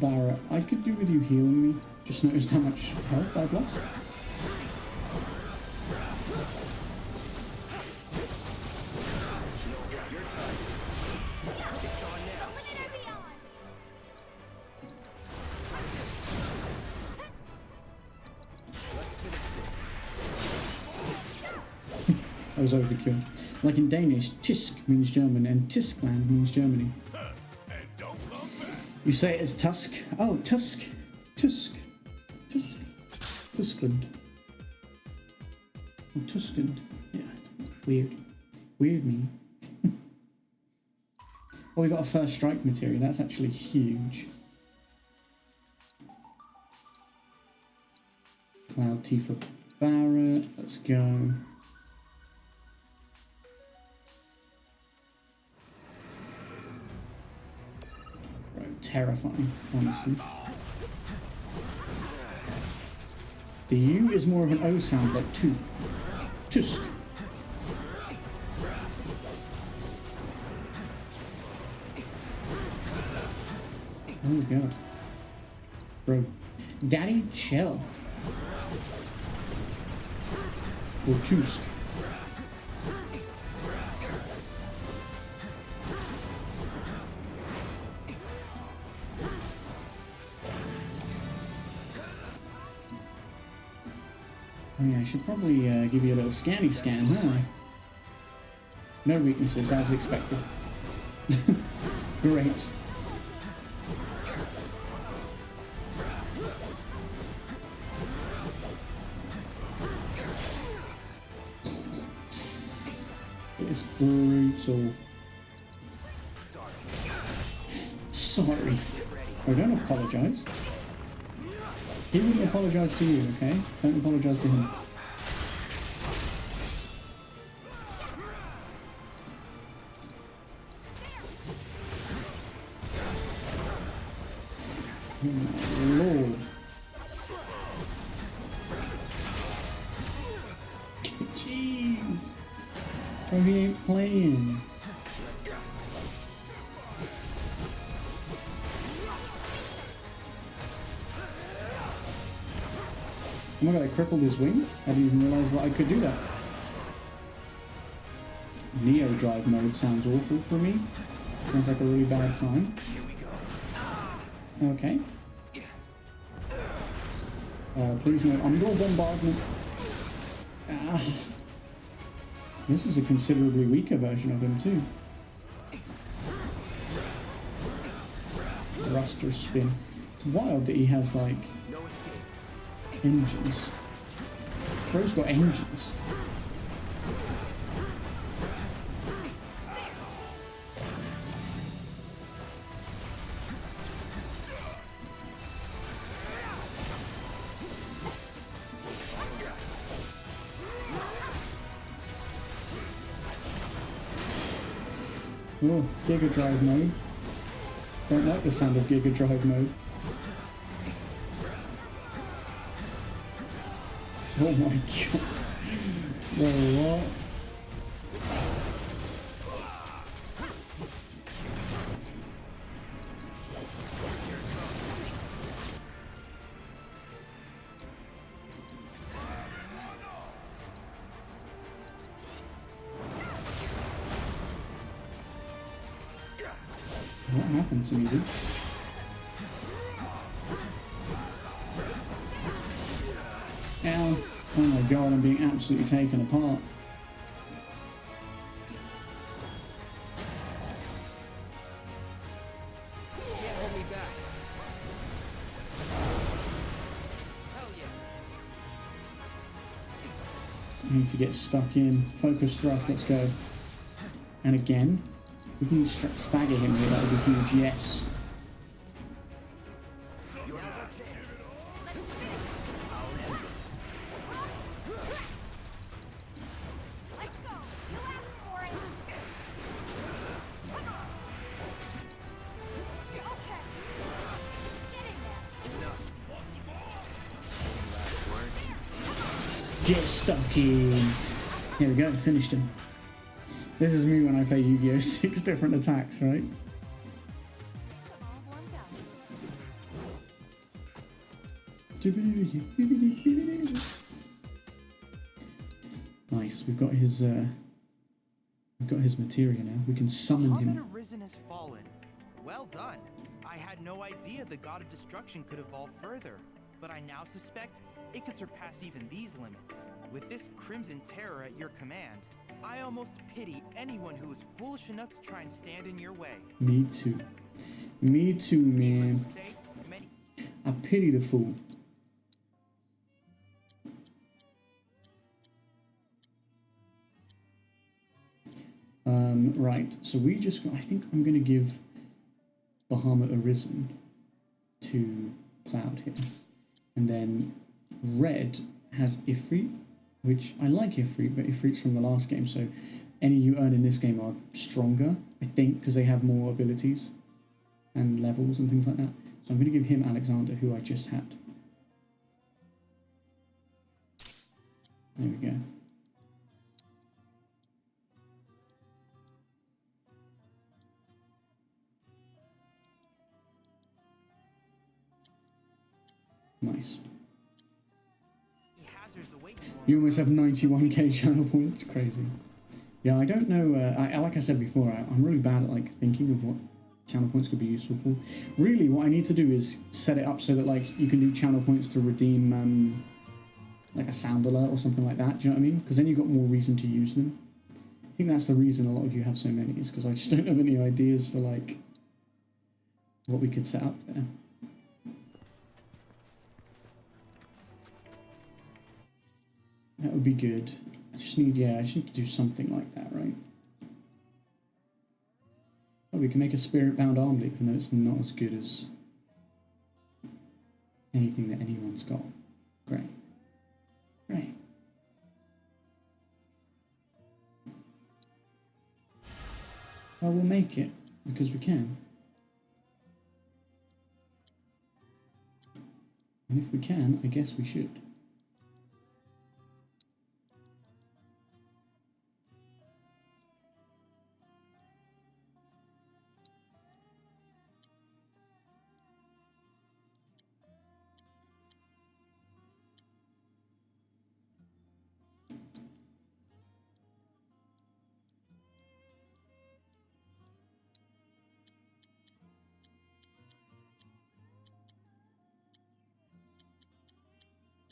Barrett, I could do with you healing me. Just noticed how much health I've lost. I was overkill. Like in Danish, Tysk means German and Tyskland means Germany. You say it as Tusk. Oh, Tusk. Tusk. Tusk. Tuskland. Oh, Tuskland. Yeah, weird. Weird me. Oh, we got a first strike material. That's actually huge. Cloud Tifa Barrett. Let's go. Terrifying, honestly. The U is more of an O sound, like tu. Tusk. Oh god. Bro. Daddy, chill. Or Tusk. Oh yeah, I should probably give you a little scanny scan, huh? No weaknesses, as expected. Great. It's brutal. Sorry. Oh, don't apologise. He wouldn't apologise to you, okay? Don't apologise to him. Oh my lord. Jeez. Oh, he ain't playing. Oh my god, I crippled his wing? I didn't even realise that I could do that. Neo drive mode sounds awful for me. Sounds like a really bad time. Okay. Please no umbral bombardment. Ah. This is a considerably weaker version of him too. Thruster spin. It's wild that he has like engines. Bro's got engines. Oh, Giga Drive mode. Don't like the sound of Giga Drive mode. Oh my god. Whoa, what? What happened to me, dude? Ow. Oh my god, I'm being absolutely taken apart. Can't hold me back. Hell yeah. I need to get stuck in. Focus thrust, let's go. And again, we can stagger him here, that would be huge, yes. Get stuck in. Here we go, finished him. This is me when I play Yu-Gi-Oh! 6 different attacks, right? Nice, we've got his materia now. We can summon Bahamut him. Arisen has fallen. Well done. I had no idea the God of Destruction could evolve further, but I now suspect it could surpass even these limits. With this Crimson Terror at your command, I almost pity anyone who is foolish enough to try and stand in your way. Me too. Me too, man. Needless to say, many I pity the fool. Right, so we just got, I think I'm going to give Bahamut Arisen to Cloud here. And then Red has Ifrit, which I like Ifrit, but Ifrit's from the last game, so any you earn in this game are stronger, I think, because they have more abilities and levels and things like that. So I'm going to give him Alexander, who I just had. There we go. Nice. hazards await You almost have 91k channel points. Crazy. Yeah, I don't know. Like I said before, I'm really bad at like thinking of what channel points could be useful for. Really, what I need to do is set it up so that like you can do channel points to redeem like a sound alert or something like that. Do you know what I mean? Because then you've got more reason to use them. I think that's the reason a lot of you have so many, is because I just don't have any ideas for like what we could set up there. That would be good. I just need to do something like that, right? Oh, we can make a spirit-bound armlet, even though it's not as good as anything that anyone's got. Great. Great. Well, we'll make it, because we can. And if we can, I guess we should.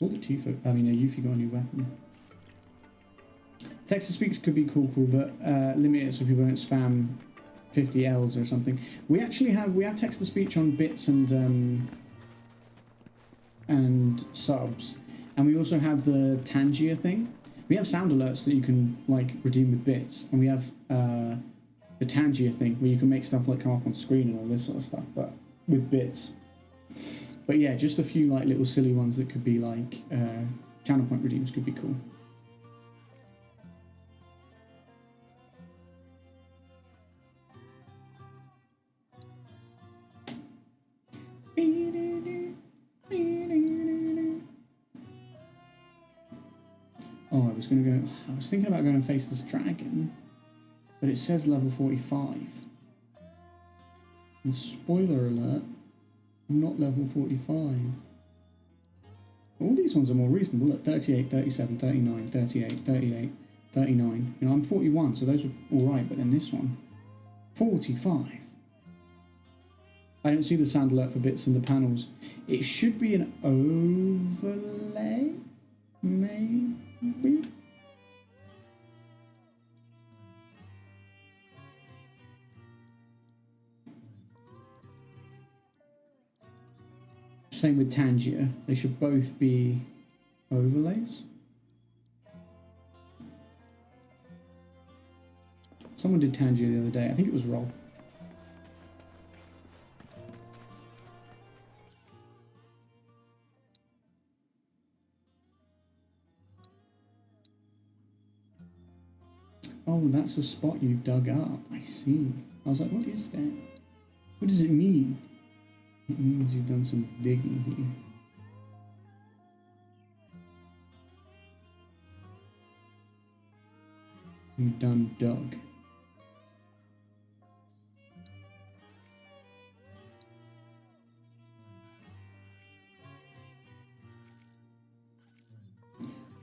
All the Yuffie, Yuffie got a new weapon. Text to speaks could be cool, but limit it so people don't spam 50 L's or something. We actually have text to speech on bits and subs, and we also have the Tangier thing. We have sound alerts that you can like redeem with bits, and we have the Tangier thing where you can make stuff like come up on screen and all this sort of stuff, but with bits. But yeah, just a few like little silly ones that could be like channel point redeems could be cool. Oh, I was thinking about going and face this dragon, but it says level 45. And spoiler alert, I'm not level 45. All these ones are more reasonable. Look, 38, 37, 39, 38, 38, 39. You know, I'm 41, so those are alright, but then this one, 45. I don't see the sound alert for bits in the panels. It should be an overlay, maybe? Same with Tangier. They should both be overlays. Someone did Tangier the other day. I think it was Roll. Oh, that's a spot you've dug up. I see. I was like, what is that? What does it mean? It means you've done some digging here. You've done dug.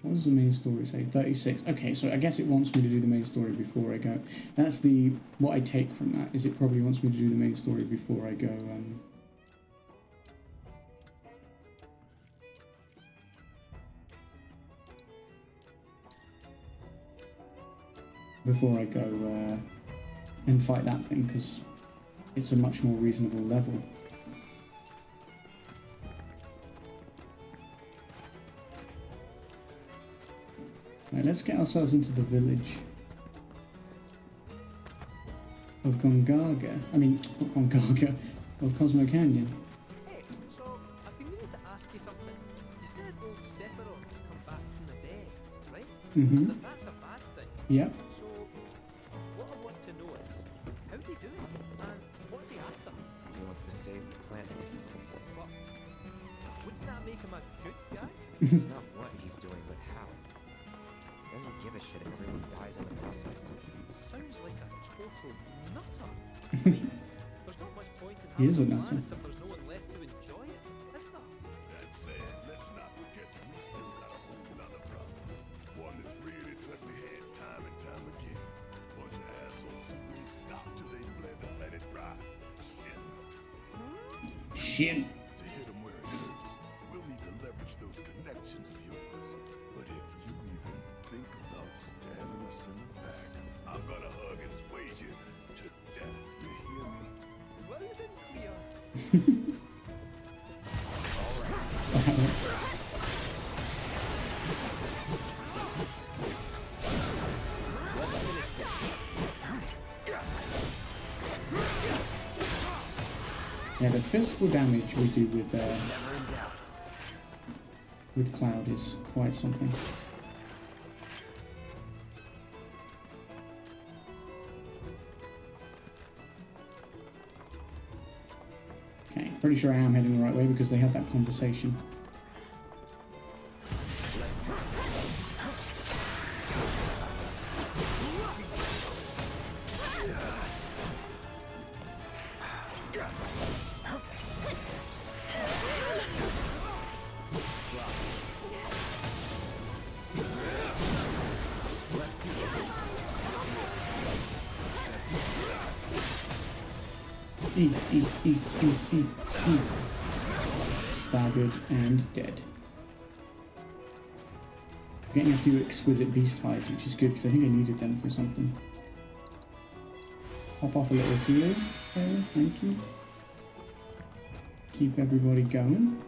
What does the main story say? 36. Okay, so I guess it wants me to do the main story before I go. That's what I take from that, is it probably wants me to do the main story before I go. Before I go and fight that thing, because it's a much more reasonable level. Right, let's get ourselves into the village of Gongaga. I mean, not Gongaga, of Cosmo Canyon. Hey, so I've been meaning to ask you something. You said old Sephiroth's come back from the dead, right? Mm-hmm. But that's a bad thing. Yep. So, what I want to know is, how'd he do it? And what's he after? He wants to save the planet. Well, wouldn't that make him a good guy? It's not what he's doing, but how. He doesn't give a shit if everyone dies in the process. Sounds like a total nutter. I mean, there's not much point in He is a having a nutter. planet if there's no one left to enjoy it, is there? That said, let's not forget that we still got a whole nother problem. One that's reared its ugly head time and time again. Bunch of assholes who won't stop till they bled the planet dry. Shin. Shin. To hit them where it hurts, we'll need to leverage those connections of yours. But if you even think about stabbing us in the back, I'm gonna hug and squeeze you to death. You hear me? Loud and clear. Yeah, the physical damage we do with Cloud is quite something. Okay, pretty sure I am heading the right way because they had that conversation. Staggered and dead. Getting a few exquisite beast hides, which is good because I think I needed them for something. Pop off a little heal there, thank you. Keep everybody going.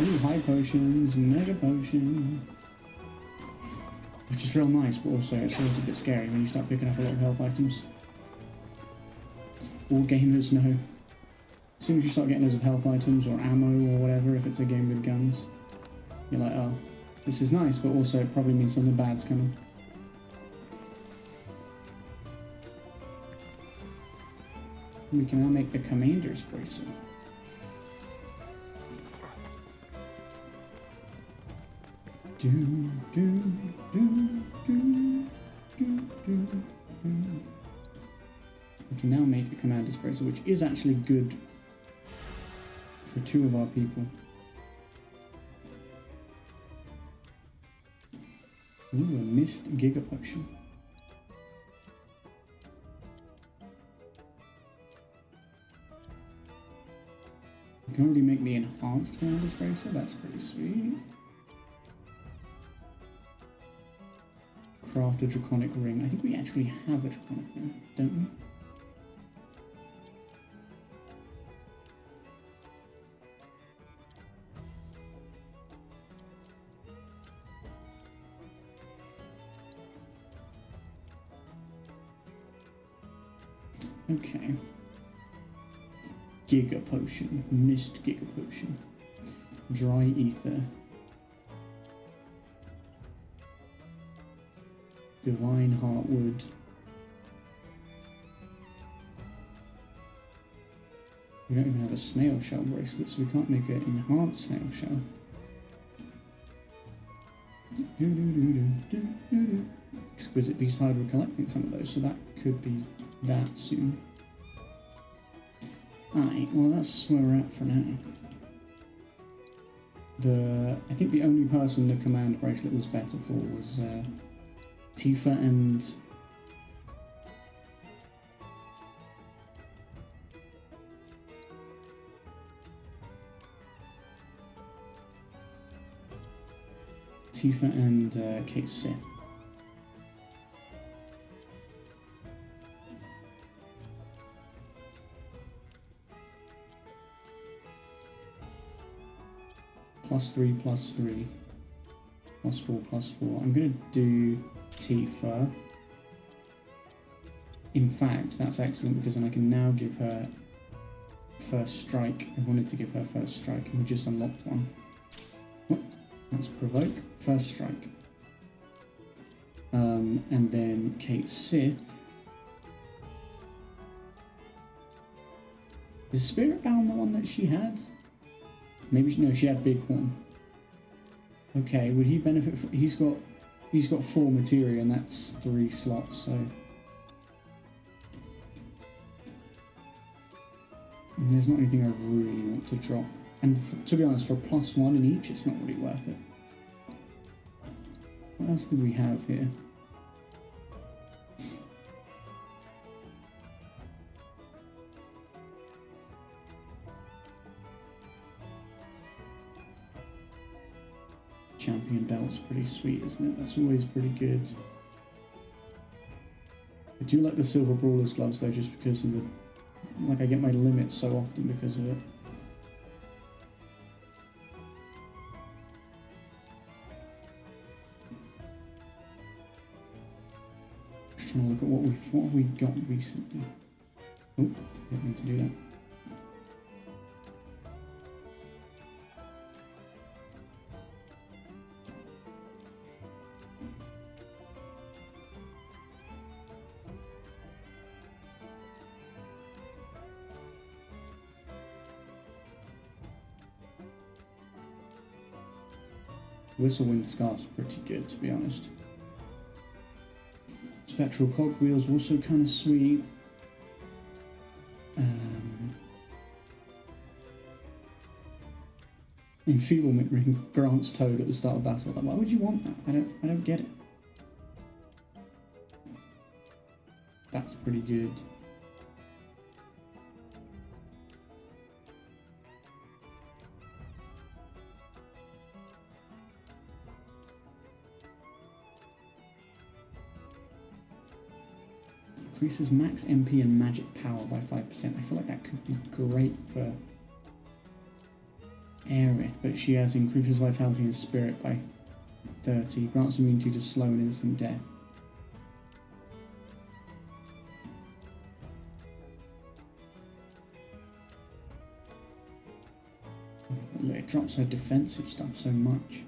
Ooh, high potions, mega potion. Which is real nice, but also it's always a bit scary when you start picking up a lot of health items. All gamers know. As soon as you start getting loads of health items or ammo or whatever, if it's a game with guns, you're like, oh, this is nice, but also it probably means something bad's coming. We can now make the commander's bracelet. Do, do, do, do, do, do, do. We can now make a commander's bracelet, which is actually good for 2 of our people. Ooh, a mist giga potion. We can already make the enhanced commander's bracelet, that's pretty sweet. Craft a draconic ring. I think we actually have a draconic ring, don't we? Okay. Giga potion. Mist giga potion. Dry ether. Divine heartwood. We don't even have a snail shell bracelet, so we can't make an enhanced snail shell. Exquisite beast hide, we're collecting some of those, so that could be that soon. Alright, well that's where we're at for now. I think the only person the command bracelet was better for was Tifa and Kate Sith. +3, +3, +4, +4. I'm gonna do Tifa. In fact, that's excellent because then I can now give her first strike. I wanted to give her first strike and we just unlocked one. What? That's provoke, first strike. And then Kate Sith. Is Spirit Bound the one that she had? Maybe, no, she had Bighorn. Okay, would he benefit from... He's got 4 materia and that's 3 slots, so... And there's not anything I really want to drop. And to be honest, for +1 in each, it's not really worth it. What else do we have here? Champion belt's pretty sweet, isn't it? That's always pretty good. I do like the Silver Brawler's gloves though, just because of the... Like, I get my limits so often because of it. Just trying to look at what have we got recently. Oh, didn't mean to do that. Whistlewind Scarf's pretty good, to be honest. Spectral Cogwheel's also kind of sweet. Enfeeblement Ring grants Toad at the start of battle. Like, why would you want that? I don't get it. That's pretty good. Increases max MP and magic power by 5%. I feel like that could be great for Aerith, but she has increases vitality and spirit by 30. Grants immunity to slow and instant death. Look, it drops her defensive stuff so much.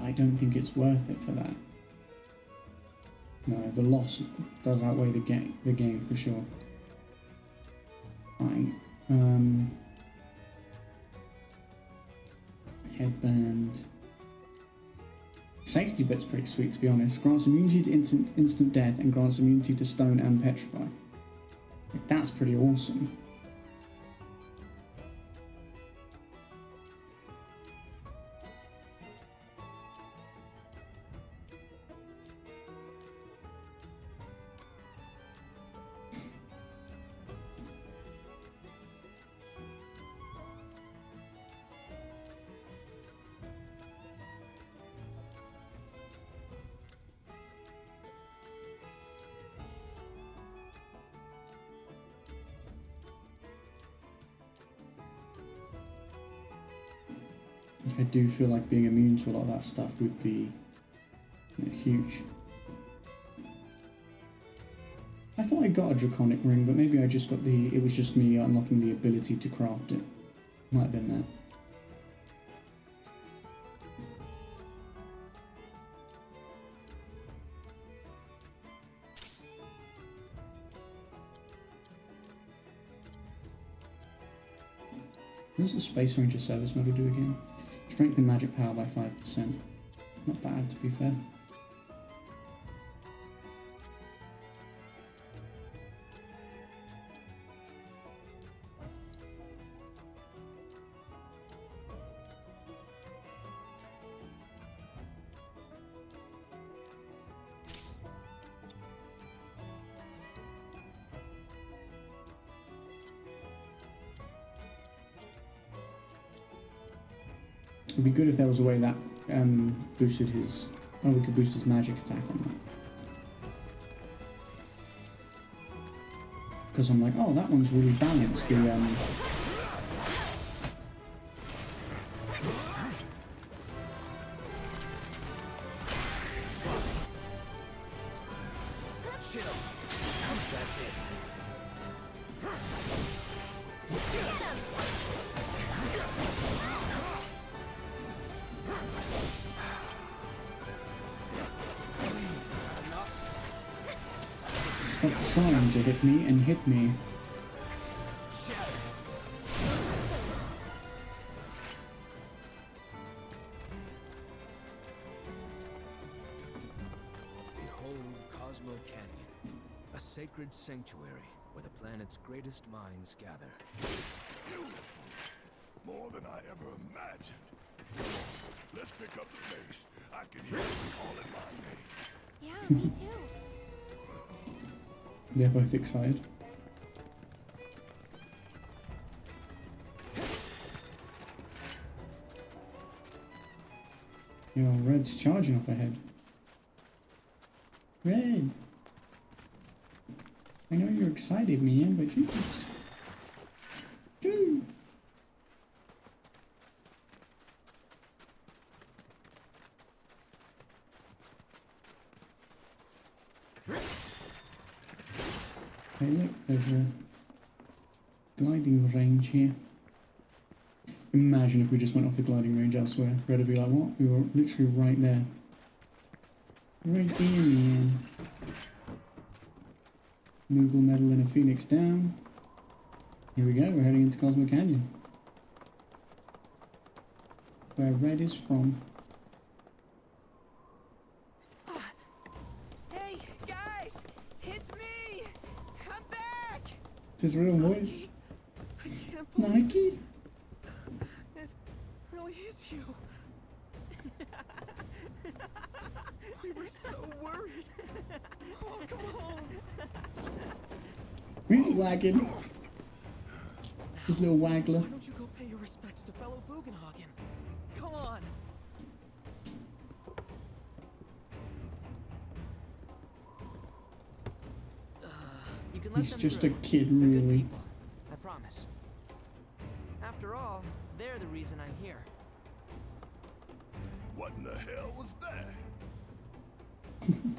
I don't think it's worth it for that. No, the loss does outweigh the game for sure. Right. Headband. Safety bit's pretty sweet, to be honest. Grants immunity to instant death and grants immunity to stone and petrify. Like, that's pretty awesome. I do feel like being immune to a lot of that stuff would be huge. I thought I got a draconic ring, but maybe I just got it was just me unlocking the ability to craft it. Might have been that. What does the Space Ranger service medal do again? Strengthen magic power by 5%. Not bad, to be fair. It'd be good if there was a way that boosted his... Oh, we could boost his magic attack on that. Because I'm like, oh, that one's really balanced. The Stop trying to hit me and hit me. Behold Cosmo Canyon, a sacred sanctuary where the planet's greatest minds gather. Beautiful. More than I ever imagined. Come on, let's pick up the pace. I can hear you calling my name. Yeah, me too. They're both excited. Yo, Red's charging off ahead. Red! I know you're excited, man, but Jesus. Dude! Hey look, there's a gliding range here. Imagine if we just went off the gliding range elsewhere. Red would be like, what? We were literally right there. Right there, man. Moogle medal and a phoenix down. Here we go, we're heading into Cosmo Canyon. Where Red is from. Hey, guys! It's me! Come back! It's his real voice. I can't believe Nike? it really is you. We were so worried. Oh, come on. He's wagging. His little waggler. Why don't you go pay your respects to fellow Bugenhagen? Come on. can let He's them just a through. kid, They're good really. people, I promise. After all, they're the reason I'm here. What in the hell was that?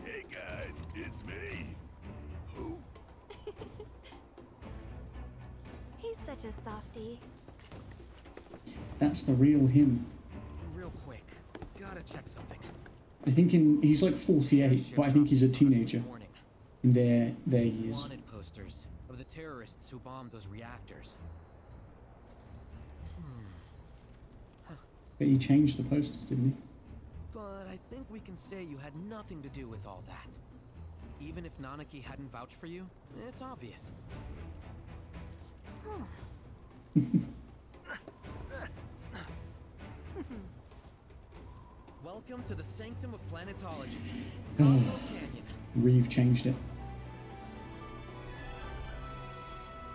Hey guys, it's me. Who? He's such a softie. That's the real him. Real quick, gotta check something. I think he's like 48, but I think he's a teenager in their years. Wanted posters of the terrorists who bombed those reactors. But he changed the posters, didn't he? But I think we can say you had nothing to do with all that. Even if Nanaki hadn't vouched for you, it's obvious. Welcome to the sanctum of planetology, Cosmo Canyon. Reeve changed it.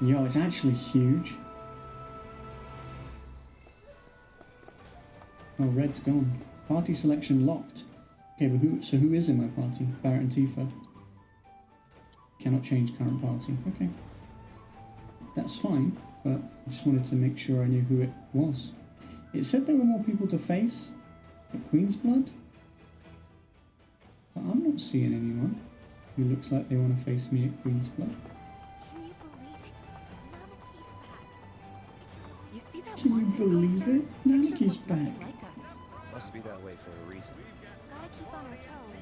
Yo, it's actually huge. Oh, red's gone. Party selection locked. Okay, but who is in my party? Barrett and Tifa. Cannot change current party. Okay. That's fine, but I just wanted to make sure I knew who it was. It said there were more people to face at Queen's Blood, but I'm not seeing anyone who looks like they want to face me at Queen's Blood. Can you believe it? Nanaki's back. You see that Can you wanted believe poster? it? Pictures Nanaki's look nothing back. like us. Must be that way for a reason. Gotta keep on our toes.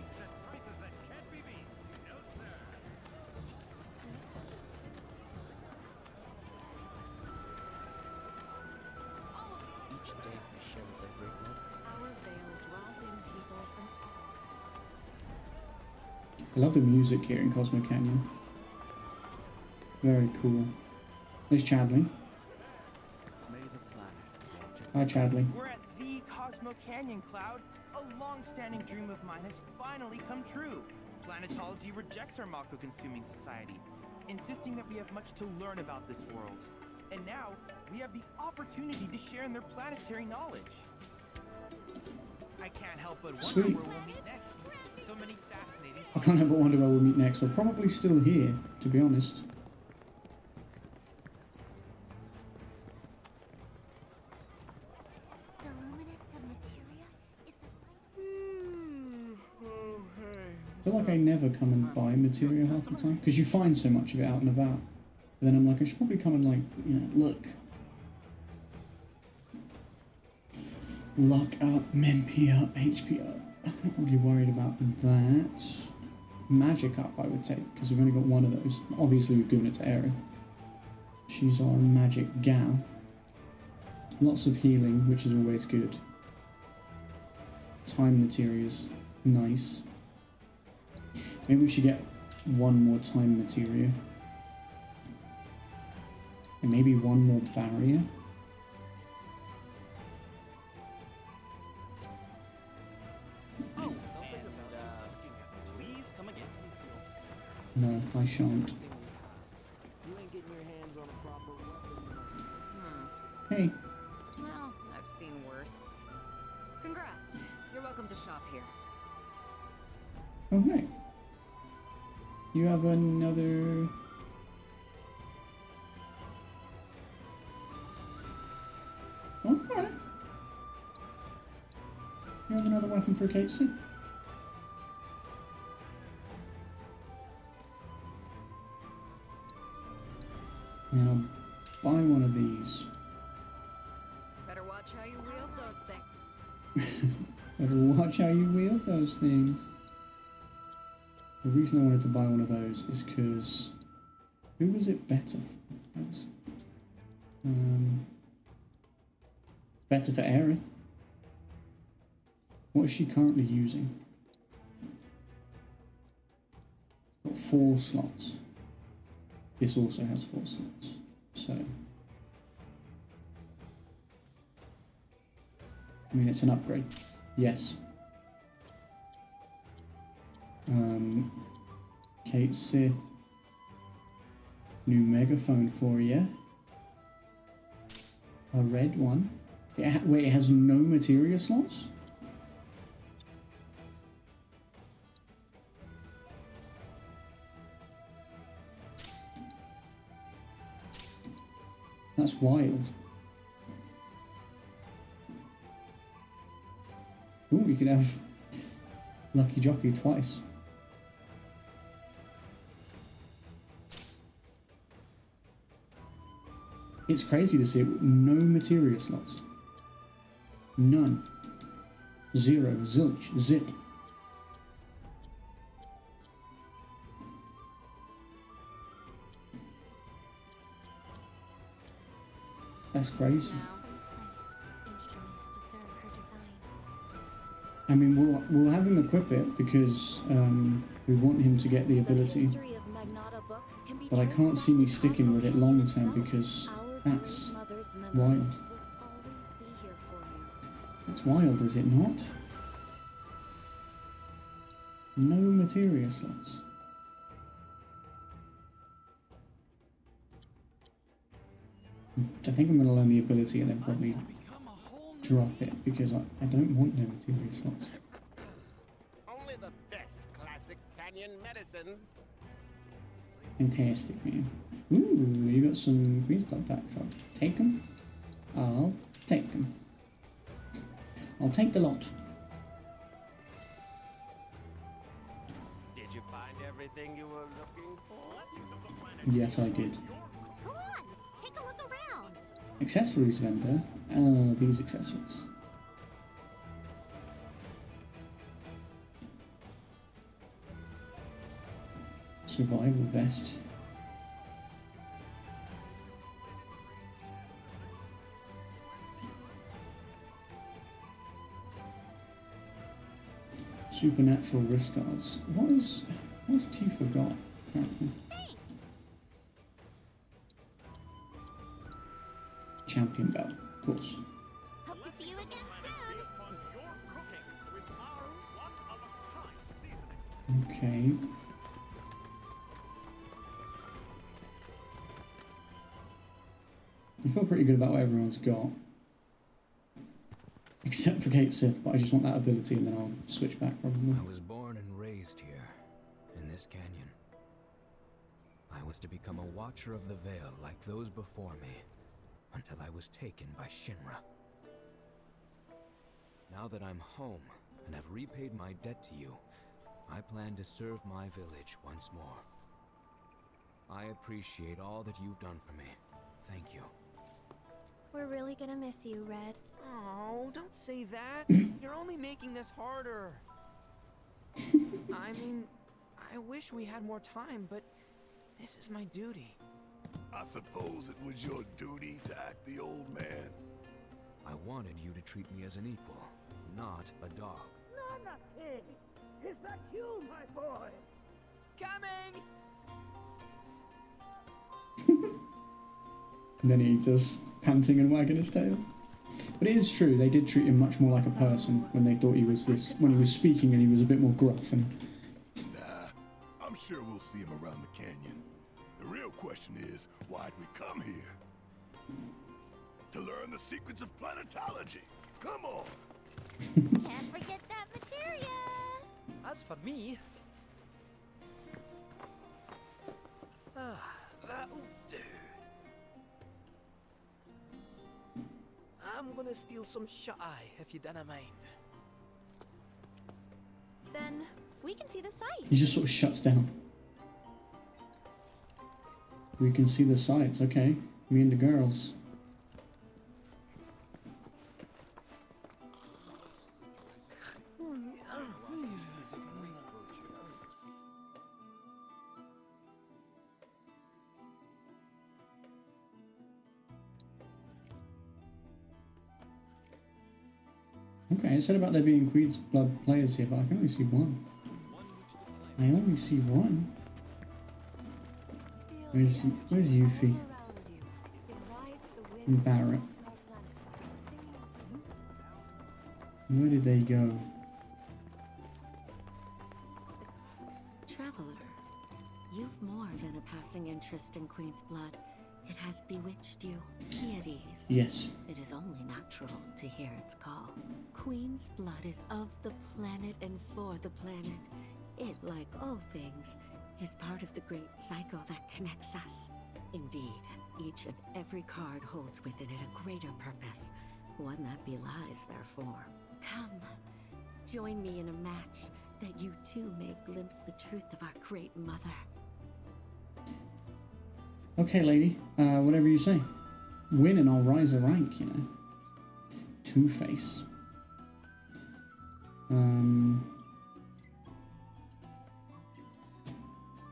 Each day we share with their great love. Our veil draws in people from I love the music here in Cosmo Canyon. Very cool. There's Chadley. May the planet watch Hi, Chadley. We're at the Cosmo Canyon, Cloud. A long-standing dream of mine has finally come true. Planetology rejects our Mako-consuming society, insisting that we have much to learn about this world. And now, we have the opportunity to share in their planetary knowledge. I can't help but wonder Sweet. where we'll meet next. So many fascinating I can't help but wonder where we'll meet next. We're probably still here, to be honest. the luminance of materia is the I feel like I never come and buy material half the time, because you find so much of it out and about. But then I'm like, I should probably come and like, yeah, look. Luck up, MP up, HP up. I'm not really worried about that. Magic up, I would take, because we've only got one of those. Obviously, we've given it to Aerith. She's our magic gal. Lots of healing, which is always good. Time materia is nice. Maybe we should get one more time materia. And maybe one more barrier. Please come again. No, I shan't. You ain't getting your hands on a proper weapon. Hey, Well, I've seen worse. Congrats. You're welcome to shop here. oh hey. You have another... Okay. You have another weapon for Casey? And I'll buy one of these. Better watch how you wield those things. Better watch how you wield those things. The reason I wanted to buy one of those is because... Who was it better for? Better for Aerith. What is she currently using? Got 4 slots. This also has 4 slots. So... I mean, it's an upgrade. Yes. Kate Sith. New megaphone for you. A red one. Wait, it has no materia slots? That's wild. Ooh, you can have Lucky Jockey twice. It's crazy to see it with no materia slots. None. Zero. Zilch. Zip. That's crazy. I mean, we'll have him equip it because we want him to get the ability. But I can't see me sticking with it long term because that's wild. It's wild, is it not? No materia slots. I think I'm going to learn the ability and then probably drop it because I don't want no materia slots. Only the best classic canyon medicines. Fantastic, man. Ooh, you got some Queen's Blood packs. I'll take them. I'll take them. I'll take the lot. Did you find everything you were looking for? Yes, I did. Come on, take a look around. Accessories vendor. These accessories. Survival vest. Supernatural wrist guards. What's Tifa got? Apparently. Champion belt, of course. Hope to see you again soon. Okay. I feel pretty good about what everyone's got. Except for Kate Sith, but I just want that ability and then I'll switch back probably. I was born and raised here, in this canyon. I was to become a watcher of the veil like those before me, until I was taken by Shinra. Now that I'm home and have repaid my debt to you, I plan to serve my village once more. I appreciate all that you've done for me. Thank you. We're really gonna miss you, Red. Oh, don't say that. You're only making this harder. I mean, I wish we had more time, but this is my duty. I suppose it was your duty to act the old man. I wanted you to treat me as an equal, not a dog. Nanaki! Is that you, my boy? Coming! And then he just panting and wagging his tail. But it is true, they did treat him much more like a person when they thought he was this, when he was speaking and he was a bit more gruff and... Nah, I'm sure we'll see him around the canyon. The real question is, why'd we come here? To learn the secrets of planetology. Come on! Can't forget that materia. As for me... that'll do. I'm gonna steal some shut-eye, if you don't mind. Then we can see the sights. He just sort of shuts down. We can see the sights, okay. Me and the girls. Okay, it said about there being Queen's Blood players here, but I can only see one. I only see one. Where's Yuffie? And Barrett. Where did they go? Traveler, you've more than a passing interest in Queen's Blood. It has bewitched you. Be at ease. Yes. It is only natural to hear its call. Queen's Blood is of the planet and for the planet. It, like all things, is part of the great cycle that connects us. Indeed, Each and every card holds within it a greater purpose, one that belies their form. Come, join me in a match that you too may glimpse the truth of our great mother. Okay, lady. Whatever you say. Win and I'll rise a rank, you know. Two-Face.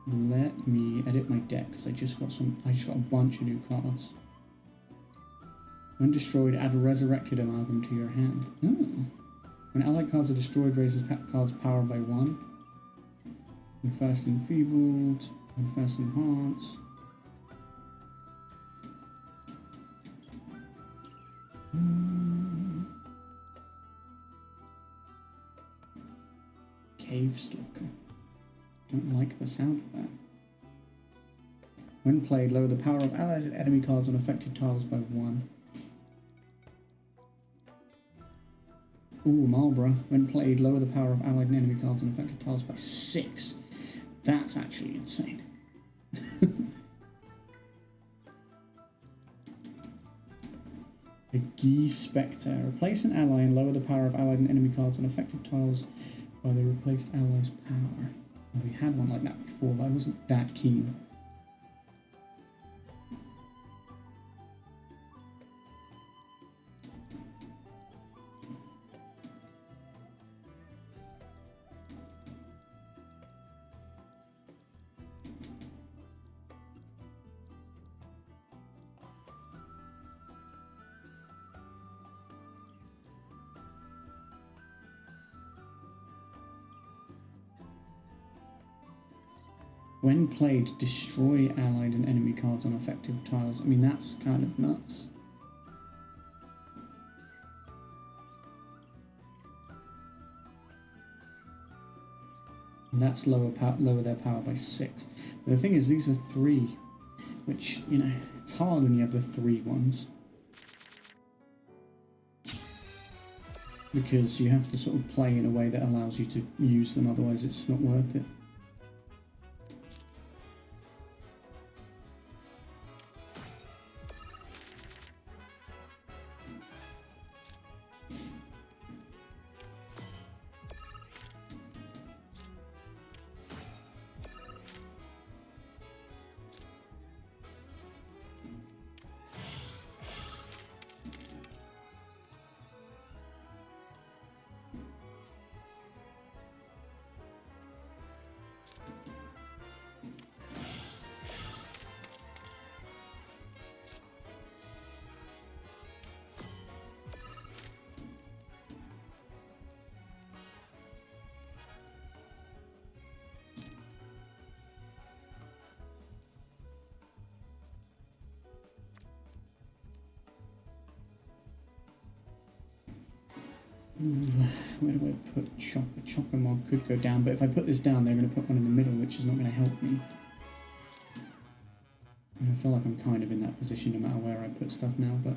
Let me edit my deck because I just got a bunch of new cards. When destroyed, add Resurrected Amalgam to your hand. Oh. When allied cards are destroyed, raises cards power by 1. When first enfeebled, when first enhanced. Cave Stalker. Don't like the sound of that. When played, lower the power of allied enemy cards on affected tiles by 1. Ooh, Marlborough. When played, lower the power of allied and enemy cards on affected tiles by 6. That's actually insane. A Geese Spectre. Replace an ally and lower the power of allied and enemy cards on affected tiles by the replaced ally's power. We had one like that before, but I wasn't that keen. When played, destroy allied and enemy cards on affected tiles. I mean, that's kind of nuts. And that's lower their power by 6. But the thing is, these are 3, which, you know, it's hard when you have the 3 ones. Because you have to sort of play in a way that allows you to use them, otherwise it's not worth it. Where do I put Chopper? Chopper mob could go down, but if I put this down, they're going to put one in the middle, which is not going to help me. And I feel like I'm kind of in that position no matter where I put stuff now, but...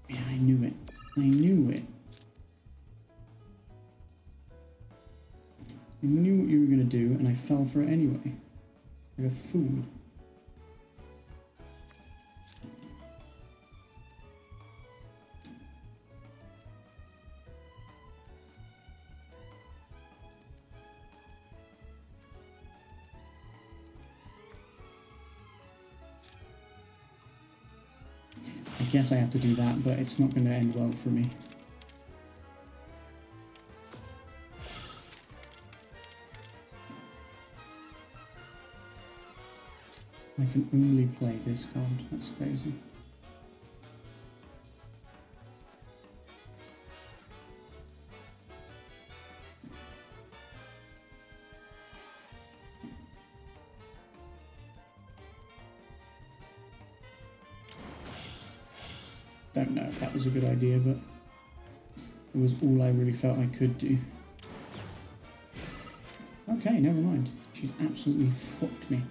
Yeah, I knew it. I knew it. I knew what you were going to do, and I fell for it anyway. Like a fool. I guess I have to do that, but it's not going to end well for me. I can only play this card. That's crazy. Don't know if that was a good idea, but it was all I really felt I could do. Okay, never mind. She's absolutely fucked me.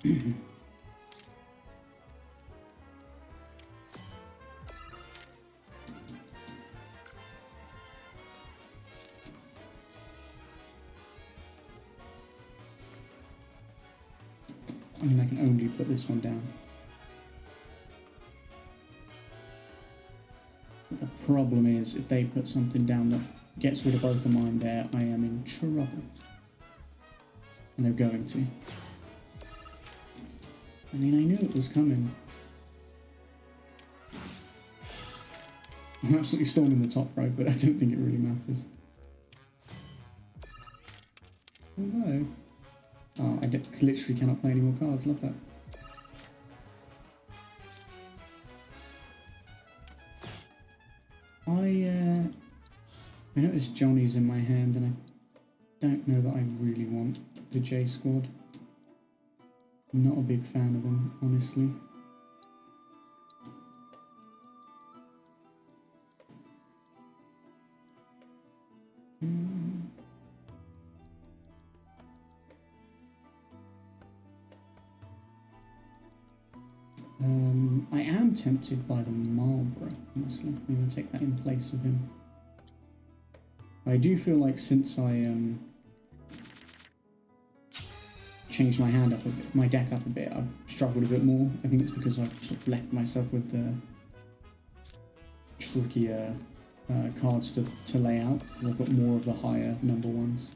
I mean, I can only put this one down. The problem is, if they put something down that gets rid of both of mine there, I am in trouble. And they're going to. I mean, I knew it was coming. I'm absolutely storming the top row, but I don't think it really matters. Although... Oh, I literally cannot play any more cards. Love that. I noticed Johnny's in my hand, and I don't know that I really want the J Squad. I'm not a big fan of them, honestly. I am tempted by the Marlborough, honestly. I'm going to take that in place of him. I do feel like since I changed my hand up a bit, my deck up a bit, I've struggled a bit more. I think it's because I've sort of left myself with the trickier cards to lay out, because I've got more of the higher number ones.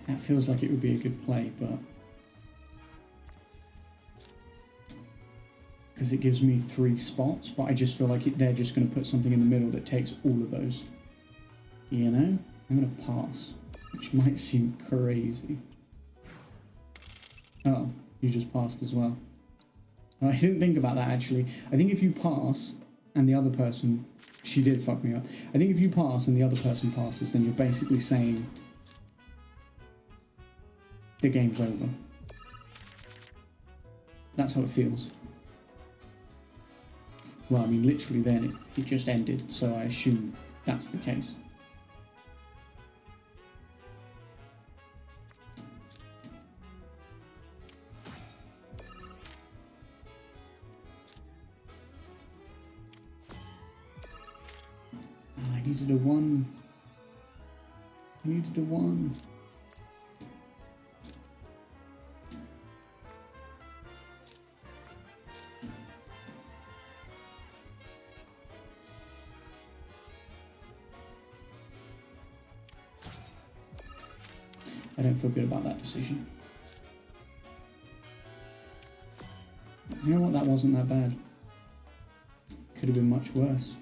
That feels like it would be a good play, but because it gives me 3 spots, but I just feel like they're just going to put something in the middle that takes all of those. You know? I'm going to pass, which might seem crazy. Oh, you just passed as well. I didn't think about that, actually. I think if you pass and the other person... She did fuck me up. I think if you pass and the other person passes, then you're basically saying... the game's over. That's how it feels. Well, I mean, literally then it just ended, so I assume that's the case. Oh, I needed a 1. I needed a 1. I don't feel good about that decision. You know what? That wasn't that bad. Could have been much worse.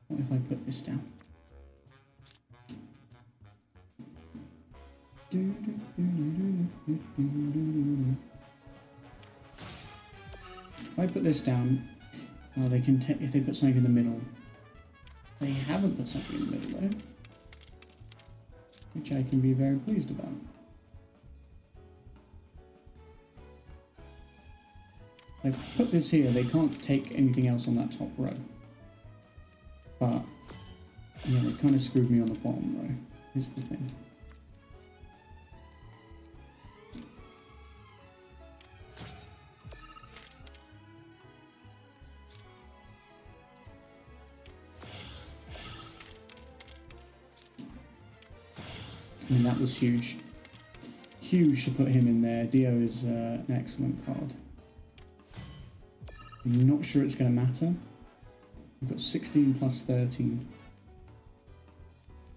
What if I put this down? If I put this down, well, they can if they put something in the middle. They haven't put something in the middle though, which I can be very pleased about. If I put this here, they can't take anything else on that top row. But, yeah, they kind of screwed me on the bottom row, is the thing. I mean, that was huge. Huge to put him in there. Dio is an excellent card. I'm not sure it's going to matter. We've got 16 plus 13.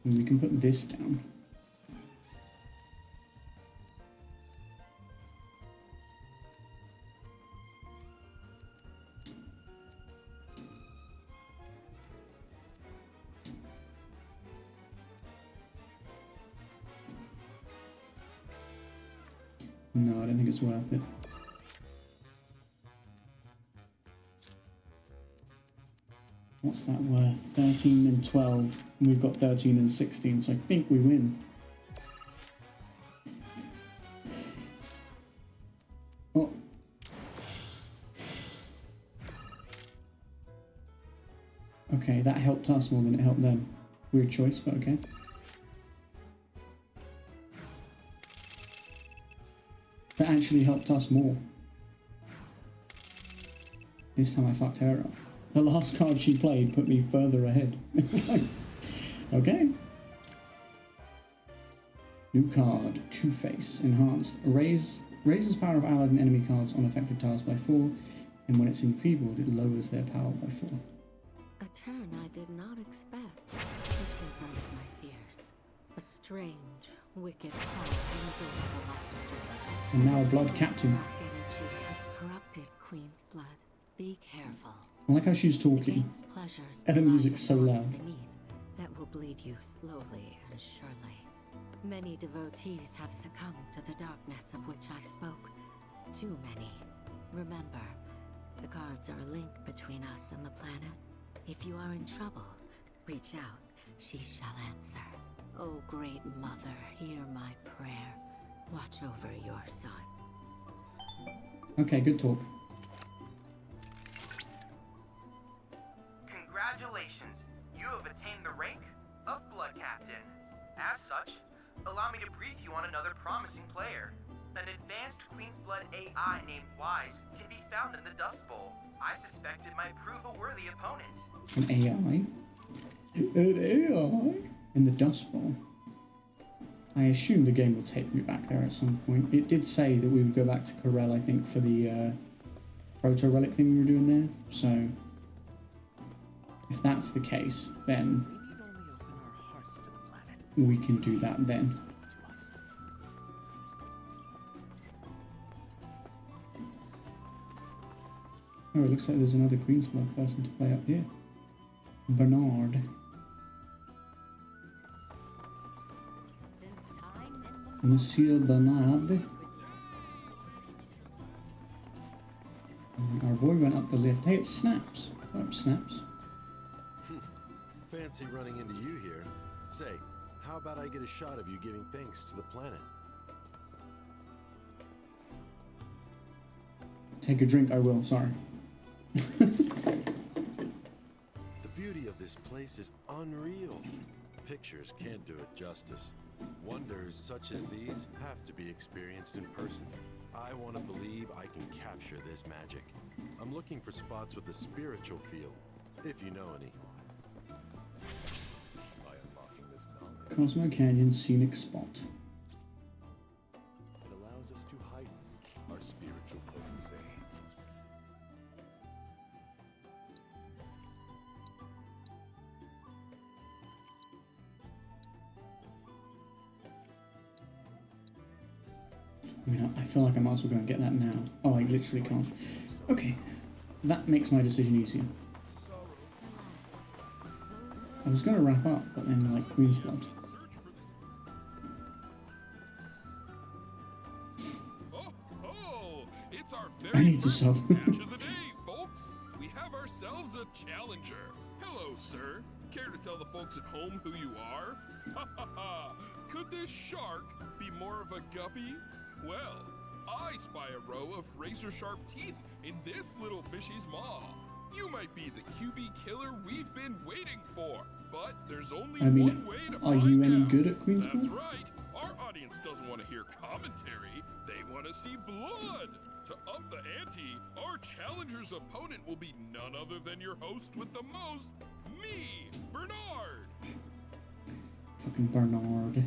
And we can put this down. No, I don't think it's worth it. What's that worth? 13 and 12. We've got 13 and 16, so I think we win. Oh. Okay, that helped us more than it helped them. Weird choice, but okay. That actually helped us more. This time I fucked her up. The last card she played put me further ahead. Okay. New card, Two-Face, enhanced. Raises power of allied and enemy cards on affected tiles by 4, and when it's enfeebled, it lowers their power by 4. A turn I did not expect, which confirms my fears. A strange, wicked power hangs over the Livestream. And now a Blood Captain. Dark energy has corrupted Queen's blood. Be careful. I like how she's talking. And the music's so loud. That will bleed you slowly and surely. Many devotees have succumbed to the darkness of which I spoke. Too many. Remember, the cards are a link between us and the planet. If you are in trouble, reach out. She shall answer. Oh, great mother, hear my prayer. Watch over your son. Okay, good talk. Congratulations, you have attained the rank of Blood Captain. As such, allow me to brief you on another promising player. An advanced Queen's Blood AI named Wise can be found in the Dust Bowl. I suspect it might prove a worthy opponent. An AI? An AI? In the Dust Bowl? I assume the game will take me back there at some point. It did say that we would go back to Corel, I think, for the proto-relic thing we were doing there. So, if that's the case, then we can do that then. Oh, it looks like there's another Queen's Blood person to play up here. Bernard. Monsieur Bernard. Our boy went up the lift. Hey, it's Snaps. What up, Snaps? Fancy running into you here. Say, how about I get a shot of you giving thanks to the planet? Take a drink, I will, sorry. The beauty of this place is unreal. Pictures can't do it justice. Wonders such as these have to be experienced in person. I want to believe I can capture this magic. I'm looking for spots with a spiritual feel, if you know any. Cosmo Canyon Scenic Spot. It allows us to heighten our spiritual potency. I mean, I feel like I might as well go and get that now. Oh, I literally can't. Okay, that makes my decision easier. I was going to wrap up, but then, like, Queen's Blood. Oh, it's our I very need to first sub. match of the day, folks. We have ourselves a challenger. Hello, sir. Care to tell the folks at home who you are? Ha ha ha! Could this shark be more of a guppy? Well, I spy a row of razor-sharp teeth in this little fishy's maw. You might be the QB killer we've been waiting for, but there's only one way to are find you any out. good at Queen's That's Blood? right. Our audience doesn't want to hear commentary. They want to see blood. To up the ante, our challenger's opponent will be none other than your host with the most, me, Bernard. Fucking Bernard.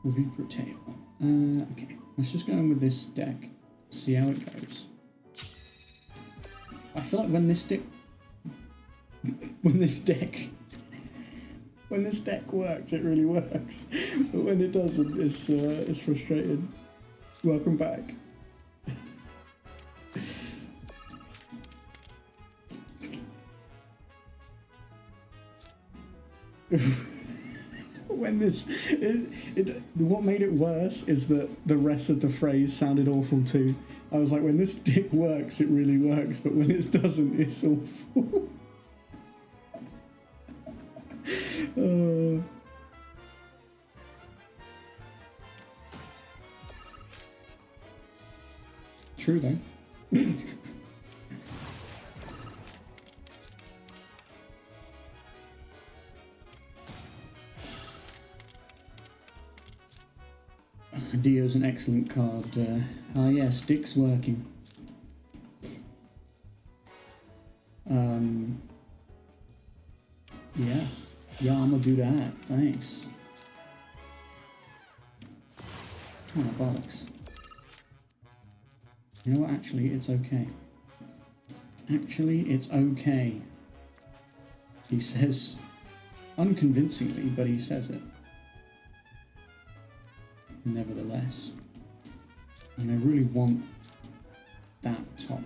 Reaper Tail. Okay, let's just go in with this deck. See how it goes. I feel like when this deck works, it really works. But when it doesn't, it's frustrating. Welcome back. When this, what made it worse is that the rest of the phrase sounded awful too. I was like, when this dick works, it really works, but when it doesn't, it's awful. True though. Dio's an excellent card. Yes, Dick's working. Yeah, I'm gonna do that. Thanks. Oh, bollocks. You know what? Actually, it's okay. Actually, it's okay. He says, unconvincingly, but he says it. Nevertheless, and I really want that top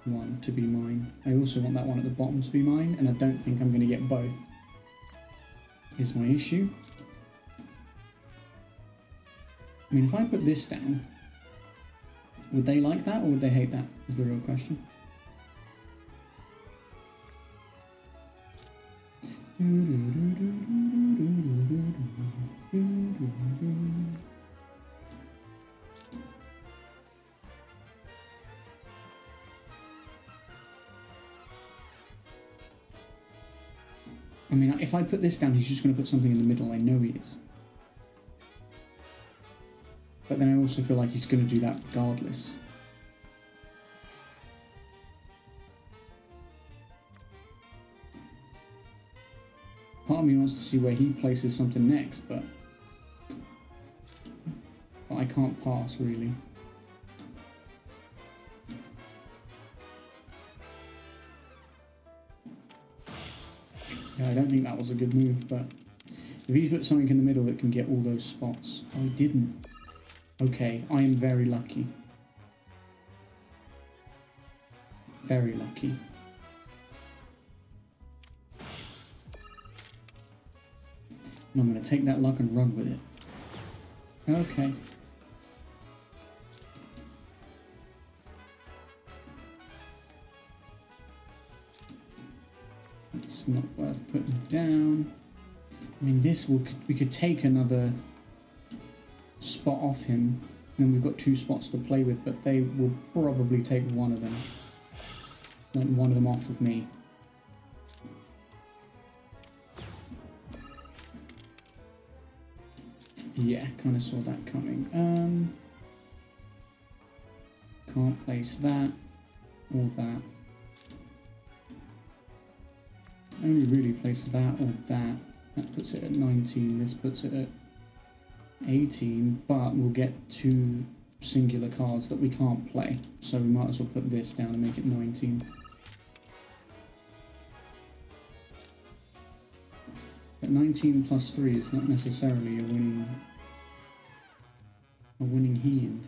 one to be mine. I also want that one at the bottom to be mine, and I don't think I'm going to get both. Is my issue. I mean, if I put this down, would they like that or would they hate that? Is the real question. I mean, if I put this down, he's just going to put something in the middle. I know he is. But then I also feel like he's going to do that regardless. Part of me wants to see where he places something next, but I can't pass, really. Yeah, I don't think that was a good move, but if he's put something in the middle that can get all those spots... Oh, he didn't. Okay, I am very lucky. Very lucky. And I'm going to take that luck and run with it. Okay. It's not worth putting down. I mean, this we could take another spot off him, and then we've got 2 spots to play with, but they will probably take one of them. Like one of them off of me. Yeah, kind of saw that coming. Can't place that or that. Only really place that or that. That puts it at 19. This puts it at 18. But we'll get 2 singular cards that we can't play. So we might as well put this down and make it 19. But 19 plus 3 is not necessarily a winning hand.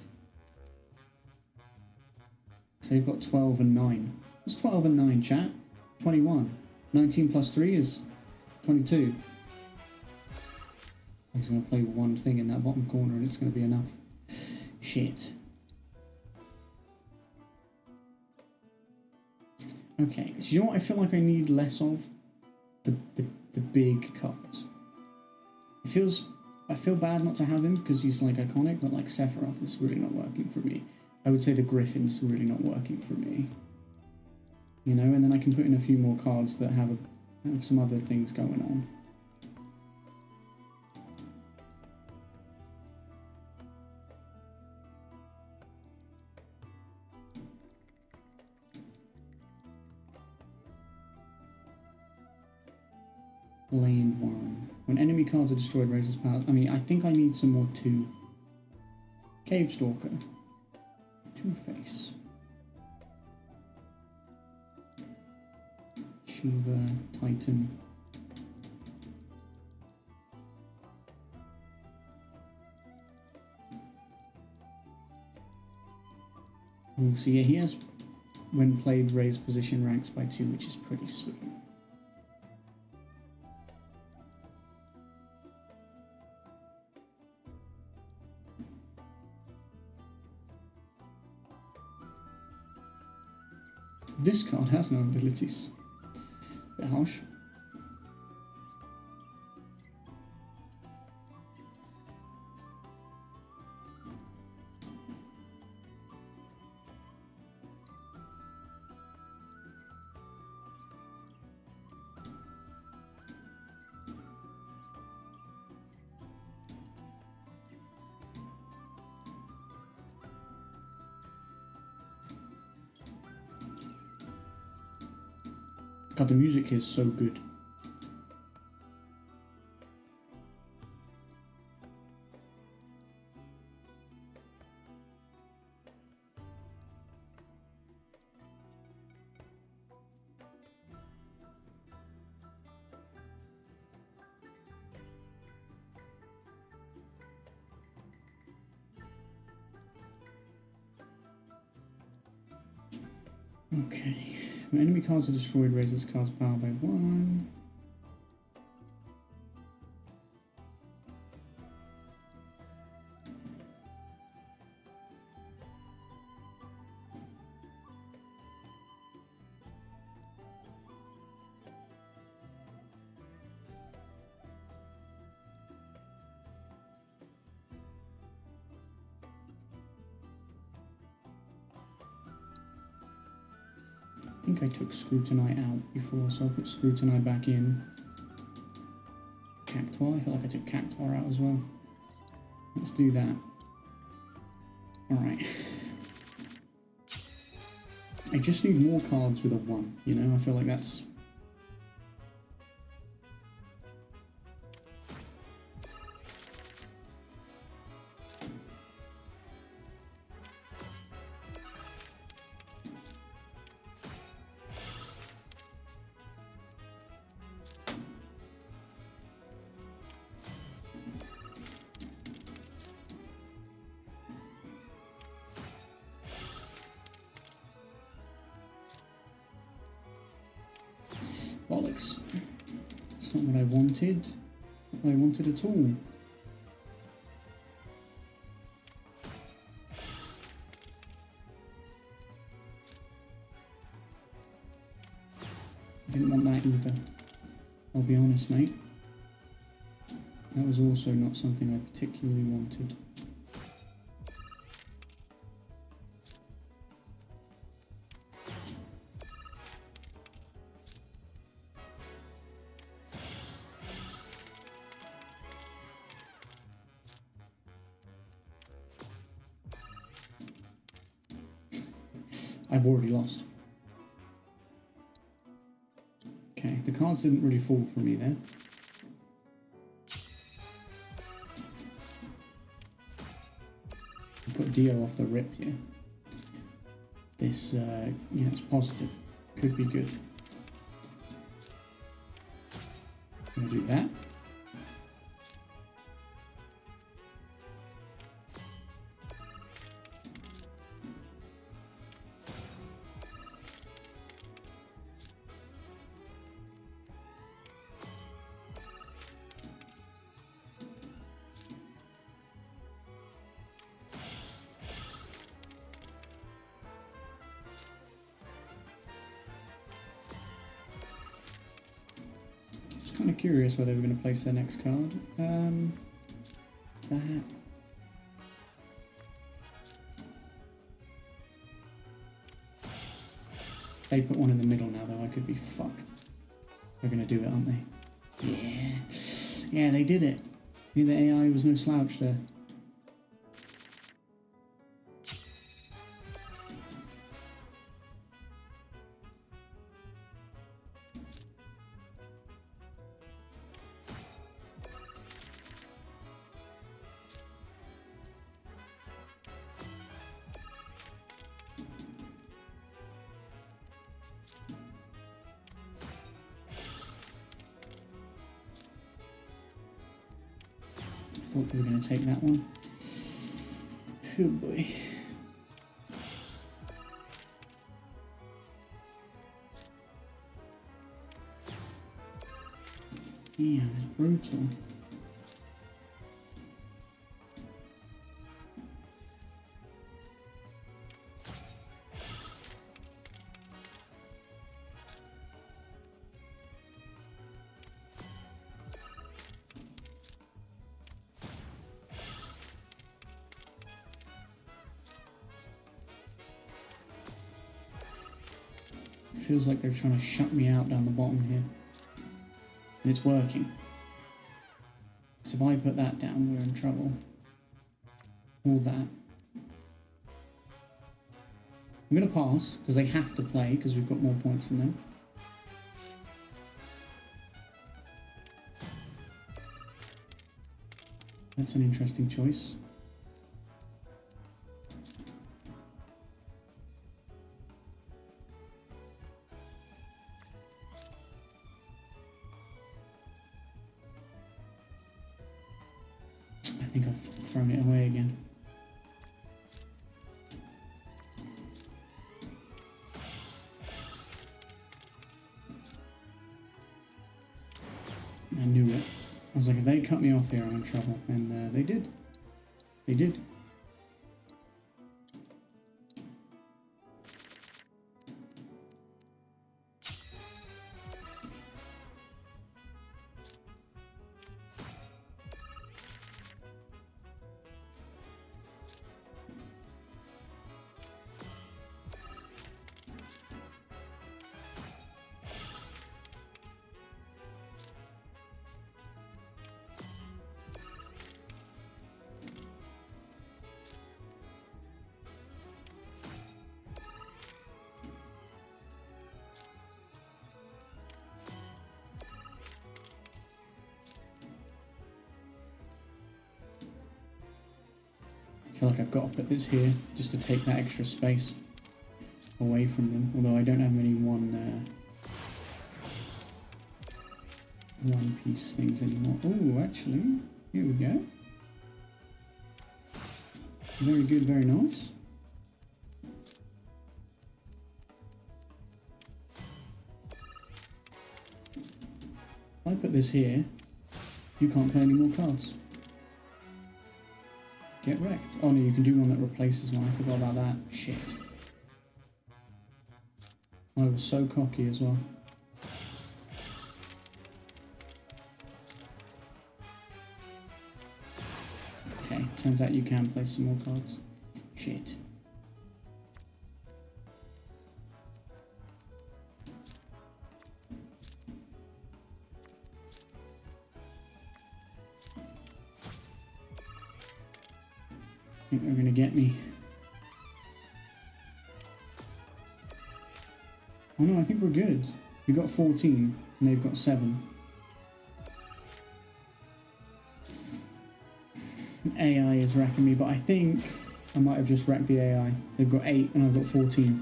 So you've got 12 and 9. What's 12 and 9, chat? 21. 19 plus 3 is 22. He's going to play one thing in that bottom corner and it's going to be enough. Shit. Okay, so you know what I feel like I need less of? The big cards. I feel bad not to have him because he's like iconic, but like Sephiroth is really not working for me. I would say the Griffin's really not working for me. You know, and then I can put in a few more cards that have some other things going on. Landworm. When enemy cards are destroyed, raises power. I mean, I think I need some more 2. Cave Stalker. Two-Face. Shiva, Titan. Oh, so yeah, he has, when played, raised position ranks by 2, which is pretty sweet. This card has no abilities. Bit harsh. God, the music here is so good. Okay. When enemy cards are destroyed, raise this card's power by 1. I think I took Scrutinite out before, so I'll put Scrutinite back in. Cactuar, I feel like I took Cactuar out as well. Let's do that. Alright. I just need more cards with a 1, you know? I feel like that's... Bollocks. That's not what I wanted. Not what I wanted at all. Didn't want that either. I'll be honest, mate. That was also not something I particularly wanted. I've already lost. Okay, the cards didn't really fall for me there. I put Dio off the rip here. This, it's positive. Could be good. I'm gonna do that. Kind of curious where they were going to place their next card. That. They put one in the middle now, though. I could be fucked. They're going to do it, aren't they? Yeah. Yeah, they did it. The AI was no slouch there. Thought we were going to take that one. Oh boy. Yeah, it was brutal. feels like they're trying to shut me out down the bottom here. And it's working. So if I put that down, we're in trouble. All that. I'm going to pass, because they have to play, because we've got more points than them. That's an interesting choice. I think I've thrown it away again. I knew it. I was like, if they cut me off here, I'm in trouble. And they did. They did. I feel like I've got to put this here just to take that extra space away from them. Although I don't have any one piece things anymore. Oh, actually, here we go. Very good, very nice. If I put this here, you can't play any more cards. Get wrecked. Oh no, you can do one that replaces one. I forgot about that. Shit. I was so cocky as well. Okay, turns out you can play some more cards. Shit. I think they're going to get me. Oh no, I think we're good. We got 14 and they've got 7. AI is wrecking me, but I think I might have just wrecked the AI. They've got 8 and I've got 14.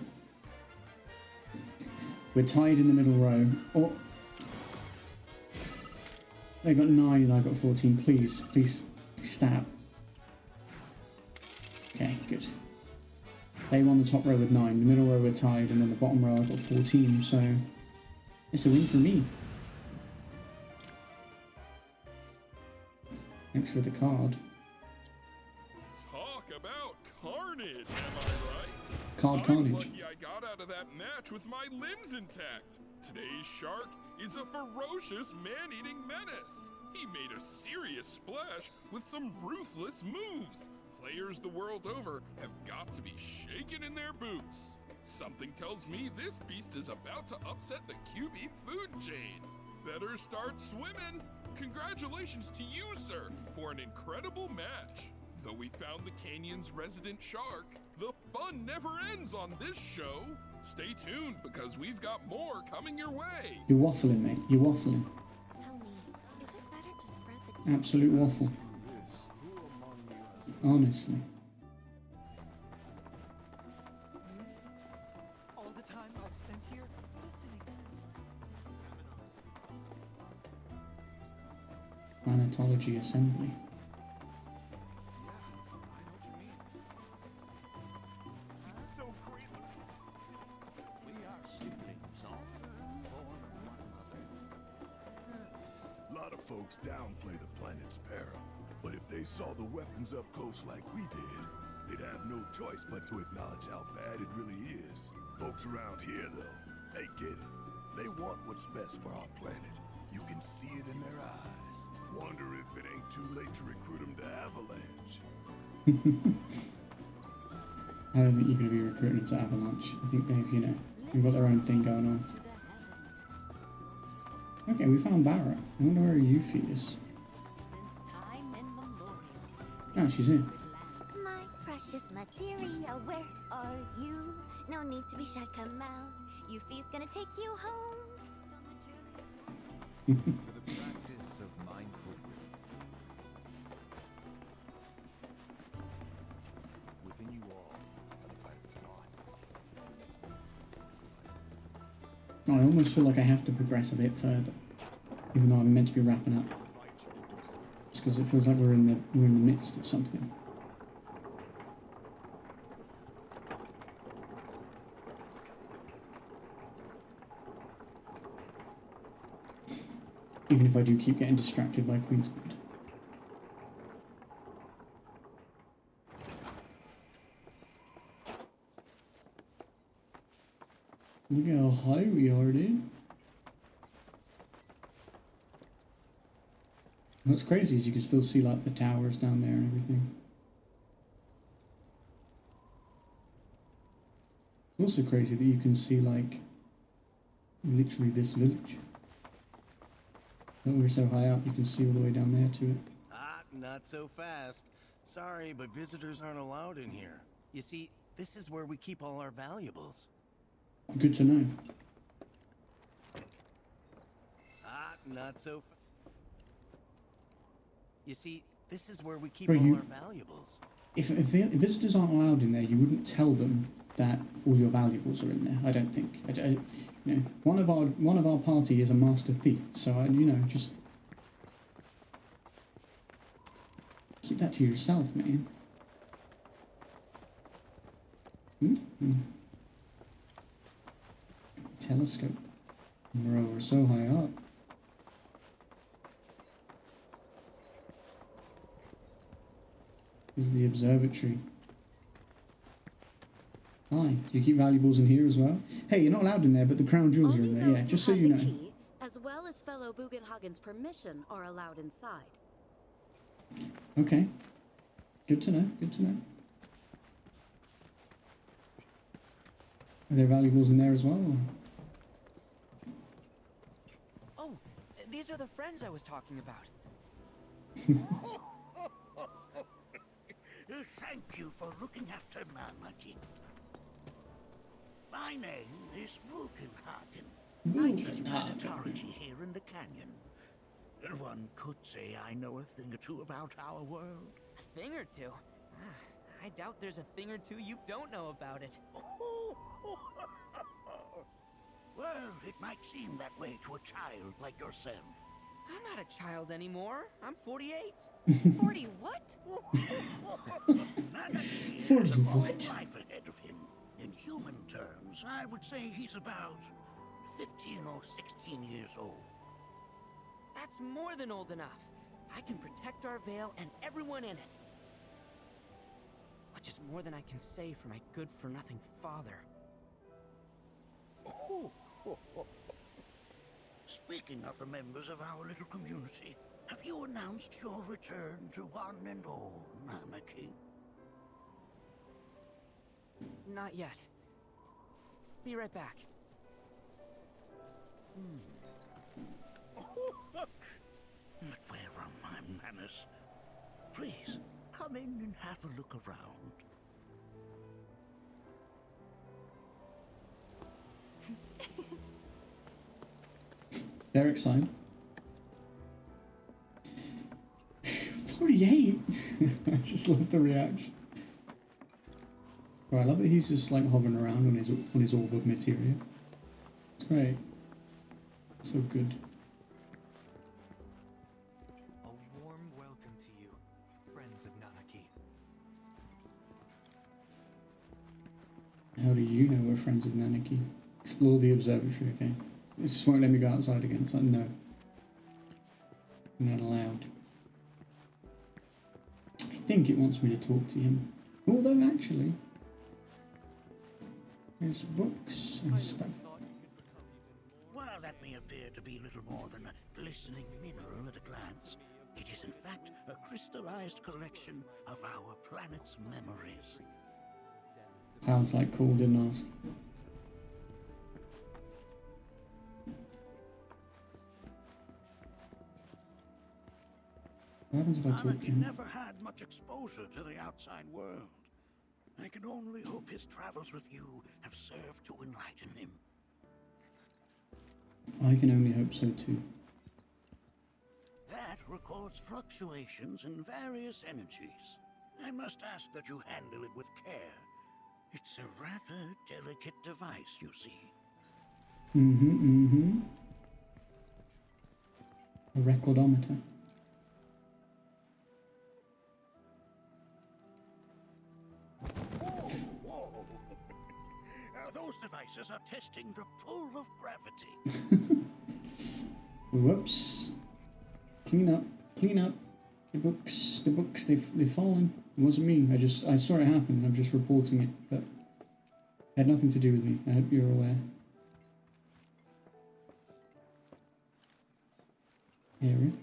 We're tied in the middle row. Oh, they got 9 and I got 14. Please, please, please stab. Okay, good. They won the top row with 9, the middle row we're tied, and then the bottom row I got 14, so it's a win for me. Thanks for the card. Talk about carnage, am I right? Card carnage. I'm lucky I got out of that match with my limbs intact. Today's shark is a ferocious man-eating menace. He made a serious splash with some ruthless moves. Players the world over have got to be shaken in their boots. Something tells me this beast is about to upset the QB food chain. Better start swimming. Congratulations to you, sir, for an incredible match. Though we found the canyon's resident shark, the fun never ends on this show. Stay tuned because we've got more coming your way. You're waffling, mate. You're waffling. Tell me, is it better to spread the Absolute waffle. Honestly. All the time I've spent here listening. Planetology Assembly. It's so great. We are siblings, all born of one mother. A lot of folks downplay the planet's peril, but if they saw the weapons up close like we did, they'd have no choice but to acknowledge how bad it really is. Folks around here, though, they get it. They want what's best for our planet. You can see it in their eyes. Wonder if it ain't too late to recruit them to Avalanche. I don't think you're going to be recruited to Avalanche. I think, Dave, you know. They've got their own thing going on. Okay, we found Barra. I wonder where Yuffie is. Oh, she's in. My precious materia, where are you? No need to be shy, come out. Yuffie's gonna take you home. For the practice of mindful within you all are thoughts. I almost feel like I have to progress a bit further, even though I'm meant to be wrapping up. Just because it feels like we're in the midst of something. Even if I do keep getting distracted by Queensbed. Look how high we are, dude. What's crazy is you can still see like the towers down there and everything. It's also crazy that you can see like literally this village. That we're so high up, you can see all the way down there to it. Ah, not so fast. Sorry, but visitors aren't allowed in here. You see, this is where we keep all our valuables. Good to know. Ah, not so fast. You see, this is where we keep Bro, all our valuables. If visitors aren't allowed in there, you wouldn't tell them that all your valuables are in there. I don't think. You know, one of our party is a master thief, so you know, just keep that to yourself, man. Telescope. Bro, we're so high up. This is the observatory. Hi, do you keep valuables in here as well? Hey, you're not allowed in there, but the crown jewels are in there, yeah, just so you know. Key, as well as fellow Bugenhagen's permission, are allowed inside. Okay. Good to know, good to know. Are there valuables in there as well? Or? Oh, these are the friends I was talking about. Thank you for looking after Nanaki. My name is Bugenhagen. I teach planetology here in the canyon. One could say I know a thing or two about our world. A thing or two? I doubt there's a thing or two you don't know about it. Well, it might seem that way to a child like yourself. I'm not a child anymore. I'm 48. 40 what? Nanaki 40 has a long what? life ahead of him. In human terms, I would say he's about 15 or 16 years old. That's more than old enough. I can protect our veil and everyone in it. Which is more than I can say for my good-for-nothing father. Speaking of the members of our little community, have you announced your return to one and all, Nanaki? Not yet. Be right back. But where are my manners? Please, come in and have a look around. Derek sign. 48? I just love the reaction. Right, I love that he's just like hovering around on his orb of materia. It's great. So good. A warm welcome to you, friends of Nanaki. How do you know we're friends of Nanaki? Explore the observatory, okay. This just won't let me go outside again. It's like, no. You're not allowed. I think it wants me to talk to him. Although, actually, there's books and stuff. While that may appear to be little more than a glistening mineral at a glance, it is in fact a crystallized collection of our planet's memories. Sounds like cool, didn't ask. What happens if I talk to Anarchy him? never had much exposure to the outside world. I can only hope his travels with you have served to enlighten him. I can only hope so too. That records fluctuations in various energies. I must ask that you handle it with care. It's a rather delicate device, you see. A recordometer. Whoa! Those devices are testing the pull of gravity. Whoops. Clean up. Clean up. The books, they've fallen. It wasn't me. I saw it happen. I'm just reporting it, but it had nothing to do with me. I hope you're aware. Aerith.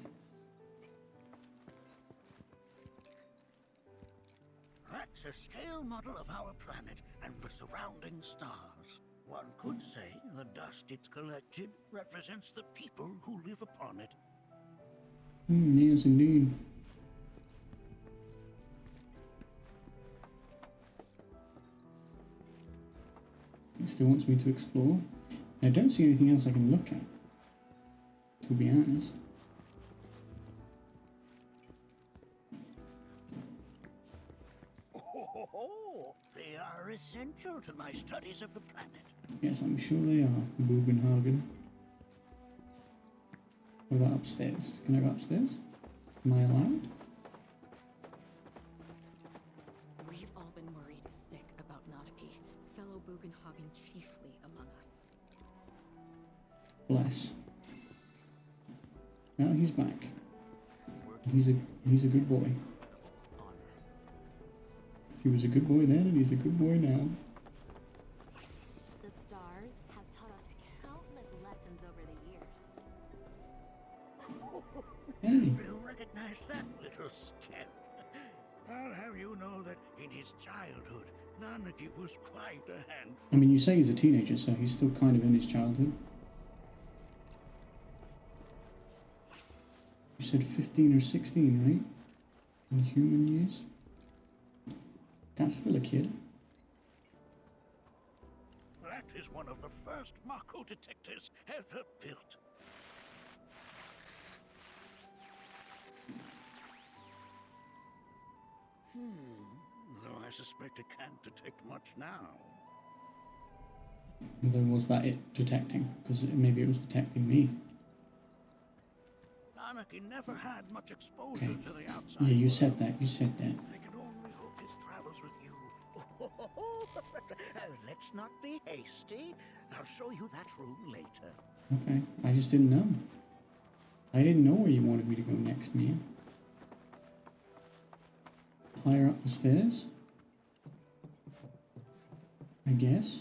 That's a scale model of our planet and the surrounding stars. One could say the dust it's collected represents the people who live upon it. Yes, indeed. It still wants me to explore. I don't see anything else I can look at, to be honest. Oh, they are essential to my studies of the planet. Yes, I'm sure they are, Bugenhagen. What about upstairs? Can I go upstairs? Am I allowed? We've all been worried sick about Nanaki, fellow Bugenhagen chiefly among us. Bless. Now he's back. He's a good boy. He was a good boy then, and he's a good boy now. The stars have taught us countless lessons over the years. Hey. You'll recognize that little scamp. I'll have you know that in his childhood, Nanaki was quite a handful. I mean, you say he's a teenager, so he's still kind of in his childhood. You said 15 or 16, right? In human years? That's still a kid. That is one of the first Mako detectors ever built. Though I suspect it can't detect much now. Then was that it detecting? Because maybe it was detecting me. Anarchy never had much exposure to the outside. Yeah, you said that. You said that. I can only hope his travels with you. Let's not be hasty. I'll show you that room later. Okay, I just didn't know. I didn't know where you wanted me to go next, Mia. Higher up the stairs? I guess.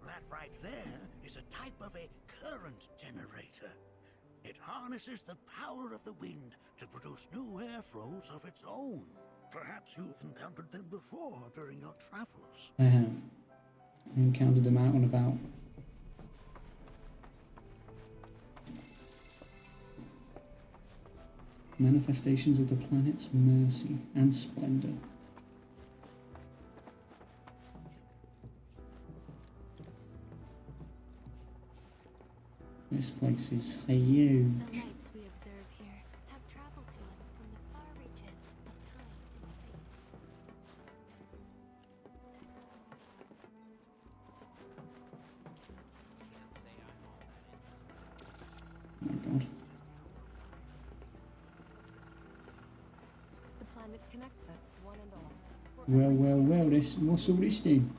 That right there is a type of a current generator. It harnesses the power of the wind to produce new airflows of its own. Perhaps you've encountered them before during your travels. I have. I encountered them out and about. Manifestations of the planet's mercy and splendor. This place is huge. The lights we observe here have traveled to us from the far reaches of time and Oh my god. The planet connects us, one and all. Well, what's all this then?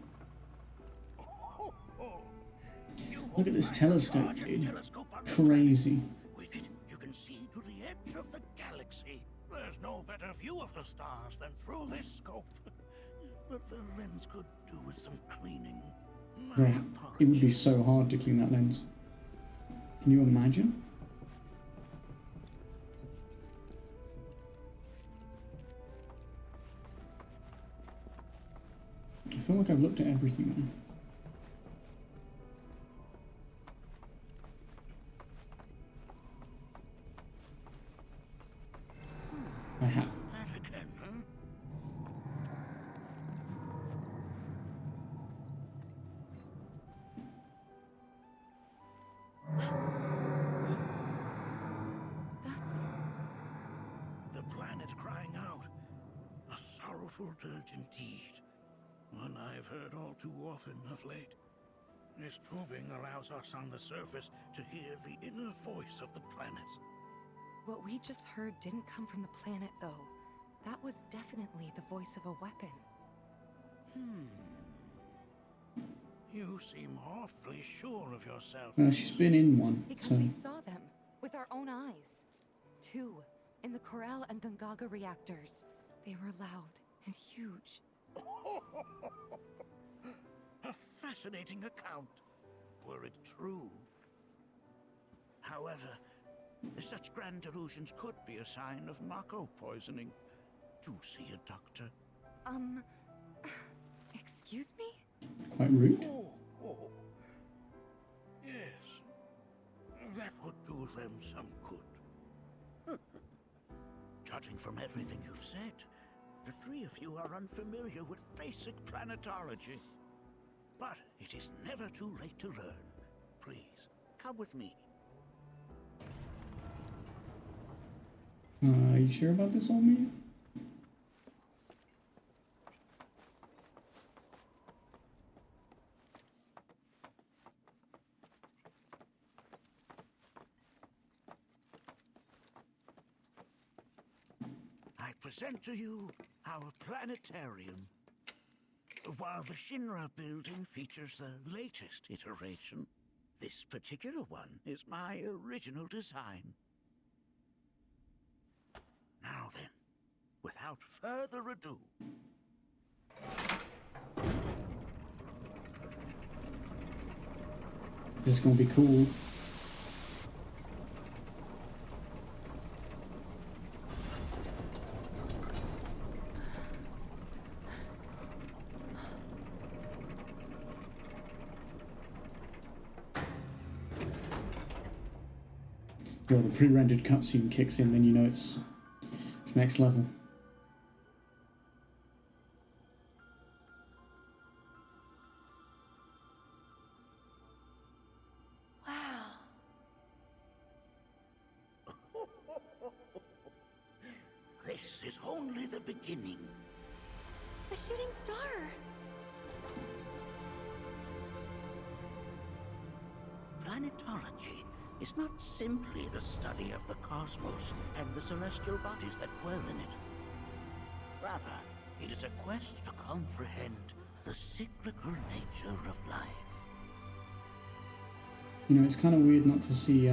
Look at this telescope, dude. Crazy. With it, you can see to the edge of the galaxy. There's no better view of the stars than through this scope. But the lens could do with some cleaning. Bro, it would be so hard to clean that lens. Can you imagine? I feel like I've looked at everything now. dirge indeed. One I've heard all too often of late. This tubing allows us on the surface to hear the inner voice of the planet. What we just heard didn't come from the planet, though. That was definitely the voice of a weapon. You seem awfully sure of yourself. Well, she's been in one, Because so... we saw them with our own eyes. 2 in the Corel and Gungaga reactors. They were loud and huge. A fascinating account, were it true. However, such grand delusions could be a sign of Mako poisoning. Do see a doctor. Excuse me? Quite rude. Oh. Yes. That would do them some good. Judging from everything you've said, the 3 of you are unfamiliar with basic planetology. But it is never too late to learn. Please, come with me. Are you sure about this, old man? I present to you our planetarium. While the Shinra building features the latest iteration, this particular one is my original design. Now then, without further ado... This is gonna be cool. Yo, the pre-rendered cutscene kicks in, then you know it's next level. Wow. This is only the beginning. A shooting star! Planetology is not simply the study of the cosmos and the celestial bodies that dwell in it. Rather, it is a quest to comprehend the cyclical nature of life. You know, it's kind of weird not to see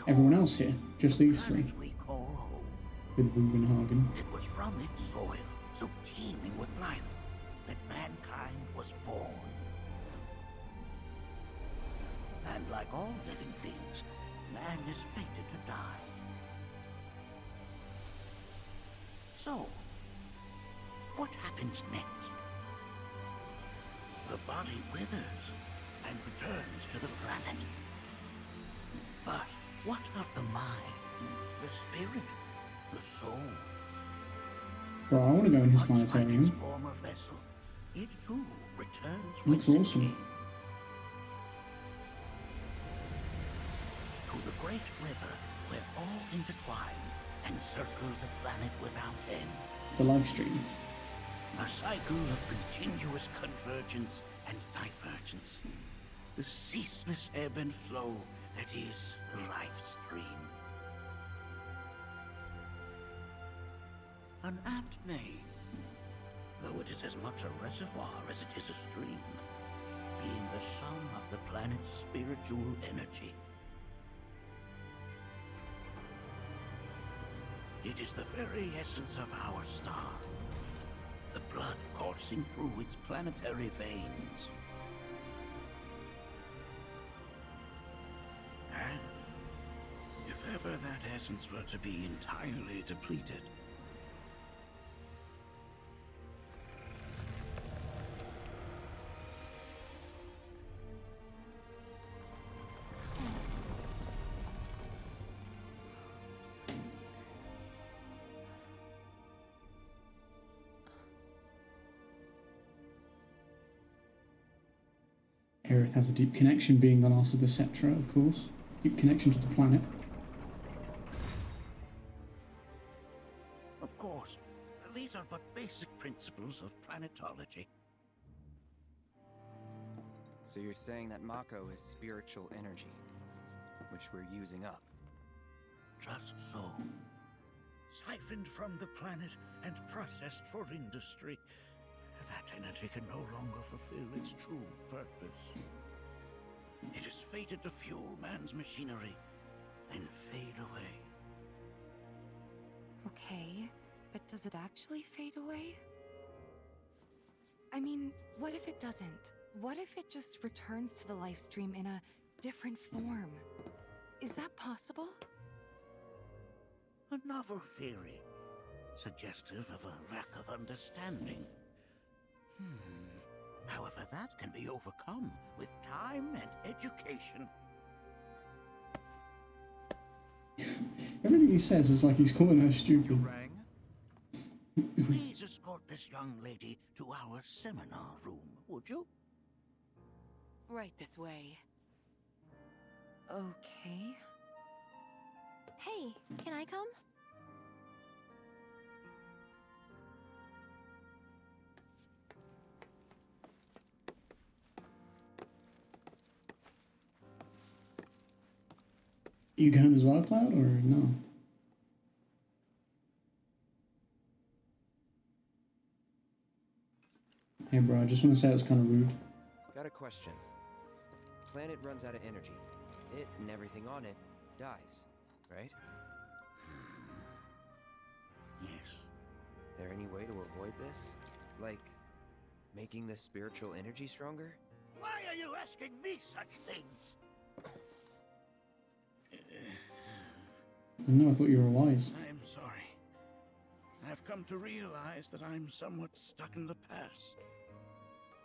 everyone else here, just these 3. We call home. With Bugenhagen. It was from its soil, so teeming with life, that mankind was born. And like all living things, man is fated to die. So, what happens next? The body withers and returns to the planet. But what of the mind, the spirit, the soul? Bro, I want to go in his Much like planetarium. its former vessel, it too returns Looks with awesome. to the great river where all intertwine and circle the planet without end. The live stream. A cycle of continuous convergence and divergence. The ceaseless ebb and flow that is the life stream. An apt name, though it is as much a reservoir as it is a stream, being the sum of the planet's spiritual energy. It is the very essence of our star, the blood coursing through its planetary veins. And if ever that essence were to be entirely depleted, Aerith has a deep connection, being the last of the Cetra, of course. Deep connection to the planet. of course, these are but basic basic principles of planetology. So you're saying that Mako is spiritual energy, which we're using up? Just so. Siphoned from the planet and processed for industry, that energy can no longer fulfill its true purpose. It is fated to fuel man's machinery, then fade away. Okay, but does it actually fade away? I mean, what if it doesn't? What if it just returns to the Livestream in a different form? Is that possible? A novel theory, suggestive of a lack of understanding. However, that can be overcome with time and education. Everything he says is like he's calling her stupid. Please escort this young lady to our seminar room, would you? Right this way. Okay. Hey, can I come? You going as well, Cloud, or no? Hey bro, I just want to say it was kind of rude. Got a question. Planet runs out of energy. It and everything on it dies, right? Yes. There any way to avoid this? Like, making the spiritual energy stronger? Why are you asking me such things? No, I thought you were wise. I'm sorry. I've come to realize that I'm somewhat stuck in the past.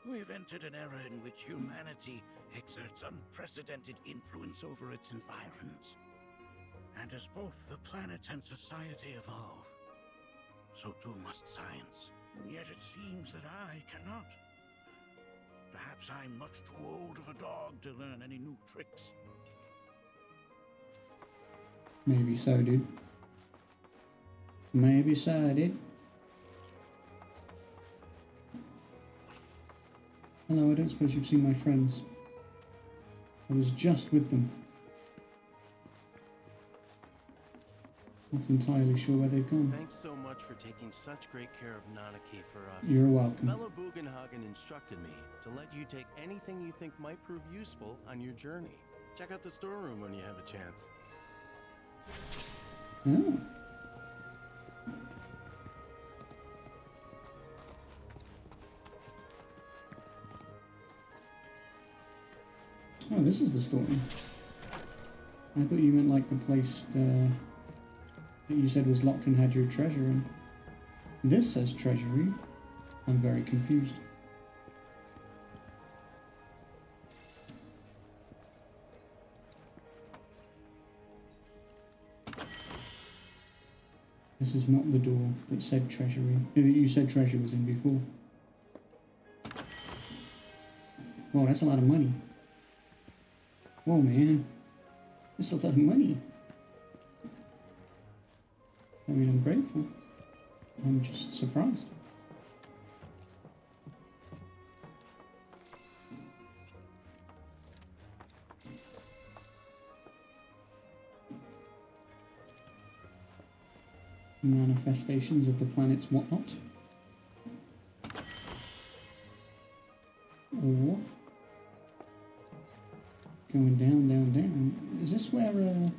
We've entered an era in which humanity exerts unprecedented influence over its environs. And as both the planet and society evolve, so too must science. And yet it seems that I cannot. Perhaps I'm much too old of a dog to learn any new tricks. Maybe so, dude. Maybe so, dude. Hello, I don't suppose you've seen my friends. I was just with them. Not entirely sure where they've gone. Thanks so much for taking such great care of Nanaki for us. You're welcome. Fellow Bugenhagen instructed me to let you take anything you think might prove useful on your journey. Check out the storeroom when you have a chance. Oh. Oh, this is the story. I thought you meant like the place that you said was locked and had your treasure in. This says treasury. I'm very confused. This is not the door that said treasury. That you said treasure was in before. Whoa, that's a lot of money. Whoa, man. That's a lot of money. I mean, I'm grateful. I'm just surprised. Manifestations of the planet's whatnot. Or going down, down, down. Is this where the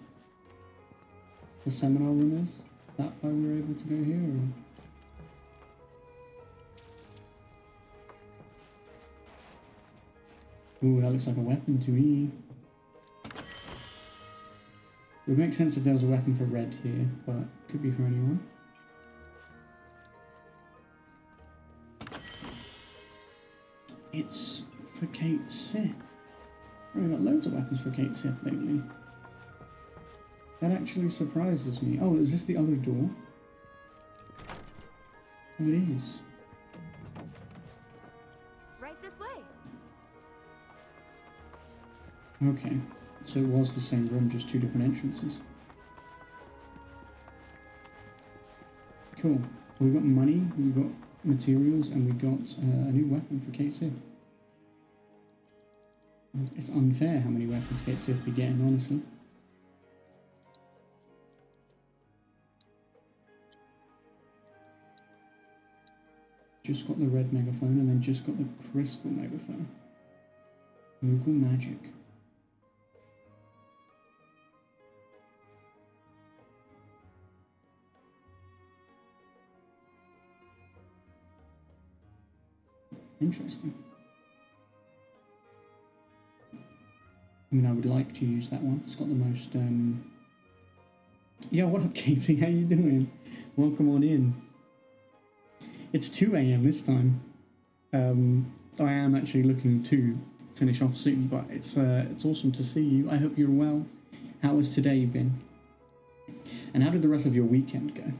seminar room is? Is that why we were able to go here? Or? Ooh, that looks like a weapon to me. It would make sense if there was a weapon for red here, but could be for anyone. It's for Kate Sith. We've got loads of weapons for Kate Sith lately. That actually surprises me. Oh, is this the other door? Oh, it is. Right this way. Okay, so it was the same room, just two different entrances. Cool. We've got money, we've got materials, and we got a new weapon for Kate Sith. It's unfair how many weapons Kate Sith be getting, honestly. Just got the red megaphone and then just got the crystal megaphone. Moogle magic. Interesting. I mean, I would like to use that one. It's got the most, Yeah, what up, Katie? How you doing? Welcome on in. It's 2 AM this time. I am actually looking to finish off soon, but it's awesome to see you. I hope you're well. How has today been? And how did the rest of your weekend go?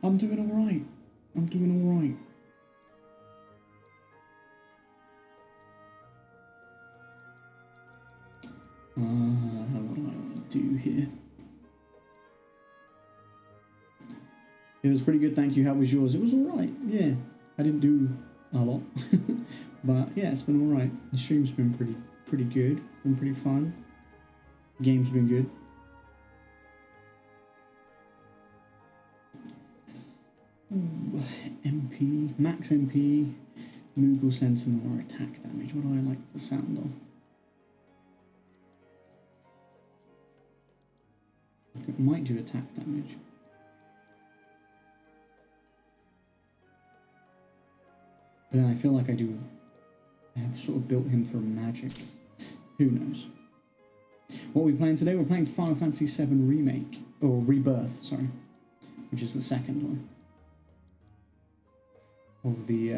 I'm doing alright. I'm doing alright. What do I want to do here? It was pretty good, thank you. How was yours? It was alright, yeah. I didn't do a lot. But yeah, it's been alright. The stream's been pretty good. Been pretty fun. The game's been good. Ooh, MP, max MP, Moogle Sentinel or attack damage. What do I like the sound of? It might do attack damage. But then I feel like I have sort of built him for magic. Who knows? What are we playing today? We're playing Final Fantasy VII Remake, or Rebirth, sorry, which is the second one of the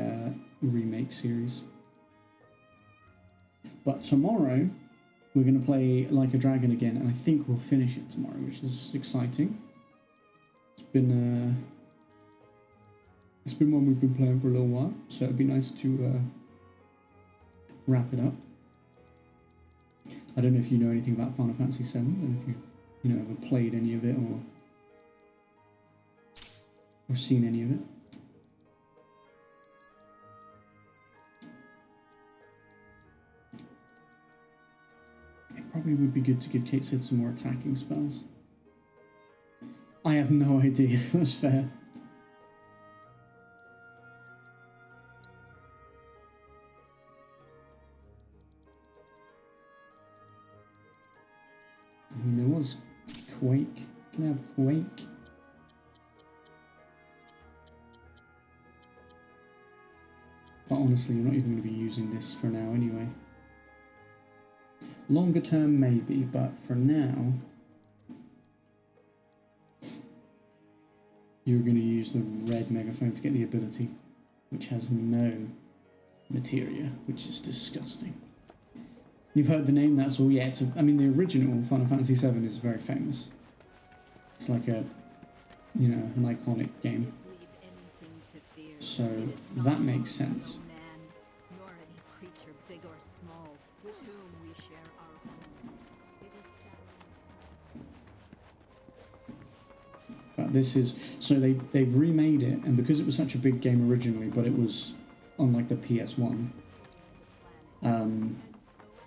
remake series. But tomorrow we're going to play Like a Dragon again, and I think we'll finish it tomorrow, which is exciting. It's been one we've been playing for a little while, so it'd be nice to wrap it up. I don't know if you know anything about Final Fantasy VII, and if you've ever played any of it or seen any of it. It probably would be good to give Kate Sith some more attacking spells. I have no idea if that's fair. I mean, there was Quake. Can I have Quake? But honestly, you're not even going to be using this for now anyway. Longer term, maybe, but for now, you're going to use the red megaphone to get the ability, which has no materia, which is disgusting. You've heard the name, that's all. Yeah, I mean, the original Final Fantasy VII is very famous. It's like an iconic game. So that makes sense. But this is, so they've remade it, and because it was such a big game originally, but it was on like the PS1,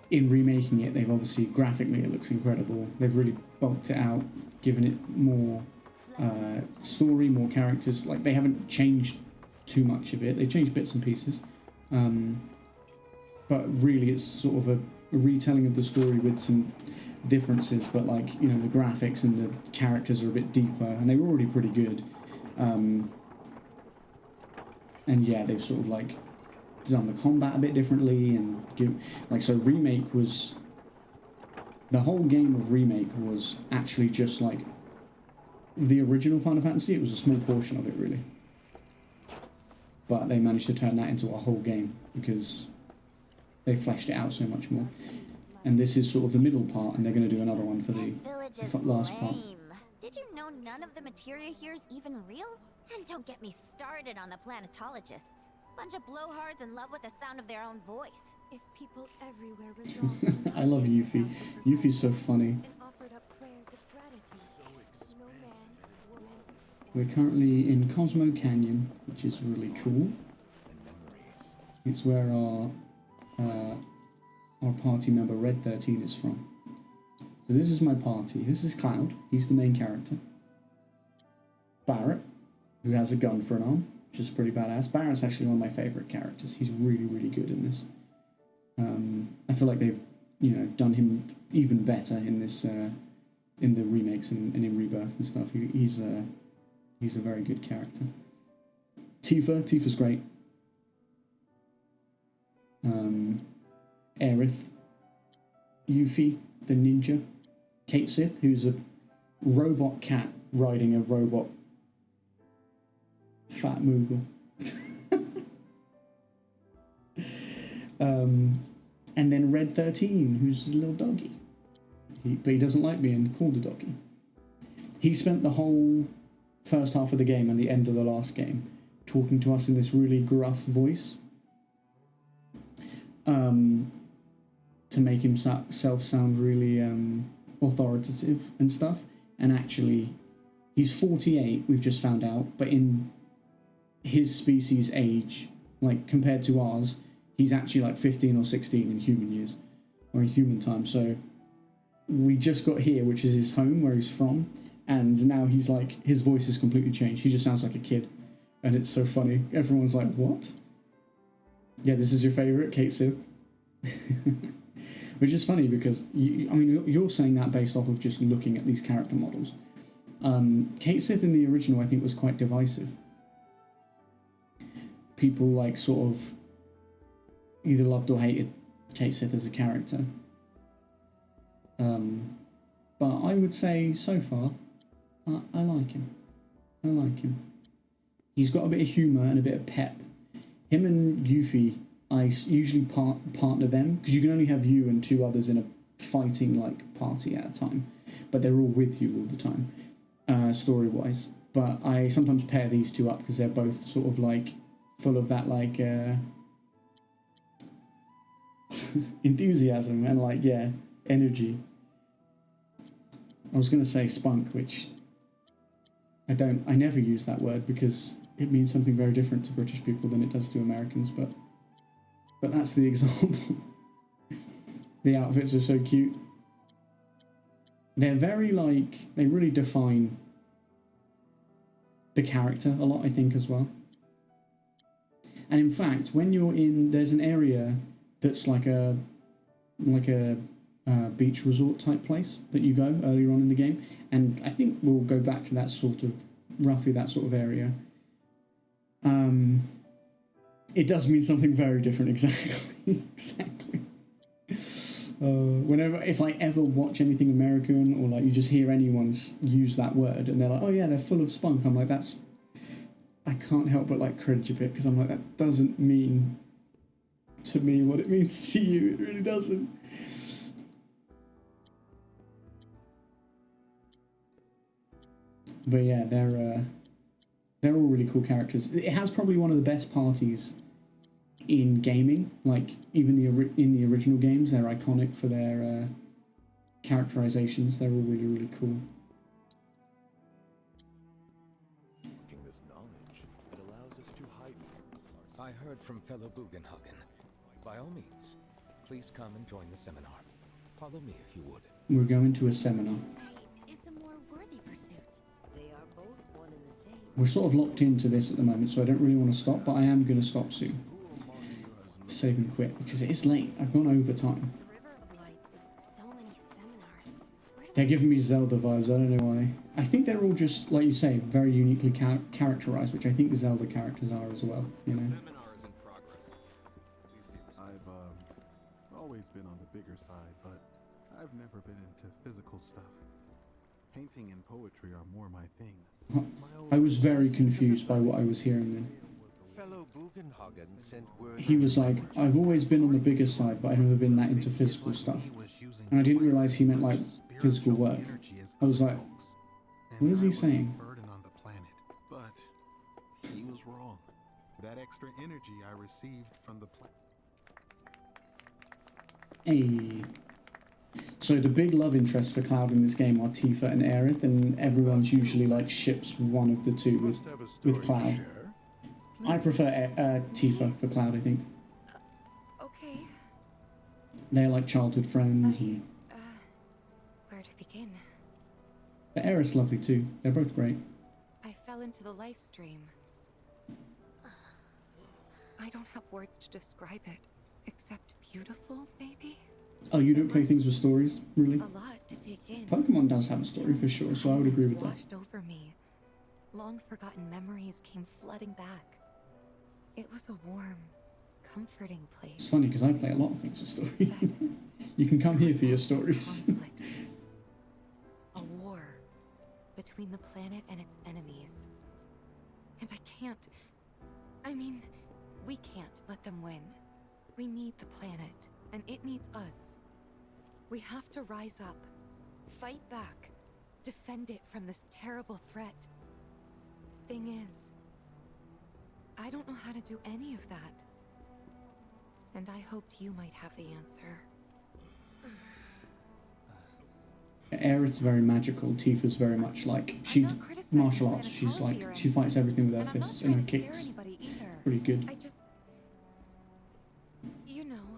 in remaking it, they've obviously, graphically it looks incredible. They've really bulked it out, given it more story, more characters. Like, they haven't changed too much of it. They've changed bits and pieces. But really it's sort of a retelling of the story with some differences, but like, the graphics and the characters are a bit deeper, and they were already pretty good. And yeah, they've sort of like done the combat a bit differently, and so Remake was, the whole game of Remake was actually just like the original Final Fantasy. It was a small portion of it, really, but they managed to turn that into a whole game because they fleshed it out so much more. And this is sort of the middle part, and they're going to do another one for the last part. Did you know none of the materia here is even real? And don't get me started on the planetologists. Bunch of blowhards in love with the sound of their own voice. If people everywhere resolved I love Yuffie. Yuffie's so funny. and offered up prayers of gratitude, no man, woman, We're currently in Cosmo Canyon, which is really cool. It's where our party member Red 13 is from. So this is my party. This is Cloud. He's the main character. Barrett, who has a gun for an arm, which is pretty badass. Barrett's actually one of my favourite characters. He's really, really good in this. I feel like they've, done him even better in this, in the remakes and in Rebirth and stuff. He's a very good character. Tifa's great. Aerith, Yuffie, the ninja, Kate Sith, who's a robot cat riding a robot fat Moogle. And then Red 13, who's a little doggy. But he doesn't like being called a doggy. He spent the whole first half of the game and the end of the last game talking to us in this really gruff voice. To make himself sound really authoritative and stuff. And actually, he's 48, we've just found out, but in his species' age, like compared to ours, he's actually like 15 or 16 in human years, or in human time. So we just got here, which is his home, where he's from, and now he's like, his voice has completely changed. He just sounds like a kid, and it's so funny. Everyone's like, what? Yeah, this is your favourite, Kate Sith? Which is funny because, you're saying that based off of just looking at these character models. Kate Sith in the original, I think, was quite divisive. People, like, sort of either loved or hated Kate Sith as a character. But I would say, so far, I like him. I like him. He's got a bit of humour and a bit of pep. Him and Yuffie, I usually partner them, because you can only have you and two others in a fighting like party at a time, but they're all with you all the time, story-wise. But I sometimes pair these two up because they're both sort of like full of that like enthusiasm and like energy. I was going to say spunk, which I never use that word because it means something very different to British people than it does to Americans, but that's the example. The outfits are so cute. They're very like, they really define the character a lot, I think, as well. And in fact, when you're there's an area that's like a beach resort type place that you go earlier on in the game, and I think we'll go back to that sort of, roughly that sort of area. It does mean something very different, exactly. Exactly. If I ever watch anything American, or like you just hear anyone use that word and they're like, oh yeah, they're full of spunk, I'm like, I can't help but like cringe a bit, because I'm like, that doesn't mean to me what it means to you. It really doesn't. But yeah, they're all really cool characters. It has probably one of the best parties in gaming. Like, even in the original games, they're iconic for their characterizations. They're all really, really cool. This knowledge, it allows us to heighten. I heard from fellow Bugenhagen. By all means, please come and join the seminar. Follow me if you would. We're going to a seminar. is a more worthy pursuit. They are both one and the same. We're sort of locked into this at the moment, so I don't really want to stop, but I am going to stop soon. Save and quit, because it is late. I've gone over time. So many seminars. They're giving me Zelda vibes, I don't know why. I think they're all just, like you say, very uniquely characterized, which I think the Zelda characters are as well, you know? I've always been on the bigger side, but I've never been into physical stuff. Painting and poetry are more my thing. I was very confused by what I was hearing then. Fellow Bugenhagen sent word. He was like, I've always been on the bigger side, but I've never been that into physical stuff. And I didn't realize he meant like physical work. I was like, what is he saying? Burden on the planet, but he was wrong. That extra energy I received from the planet. Hey. So the big love interests for Cloud in this game are Tifa and Aerith, and everyone's usually like ships one of the two with Cloud. I prefer Tifa for Cloud, I think. Okay. They're like childhood friends. And... where to begin? But Aerith's lovely too. They're both great. I fell into the Livestream. I don't have words to describe it, except beautiful, maybe? Oh, you don't play things with stories, really? A lot to take in. Pokemon does have a story for sure, so I would agree with that. Washed over me. Long forgotten memories came flooding back. It was a warm, comforting place. It's funny because I play a lot of things with story. You can come here for your stories. A war between the planet and its enemies. And we can't let them win. We need the planet, and it needs us. We have to rise up, fight back, defend it from this terrible threat. Thing is, I don't know how to do any of that. And I hoped you might have the answer. Aerith's very magical. Tifa's very much like martial arts. She's like she fights everything with her fists and her kicks. Pretty good. You know.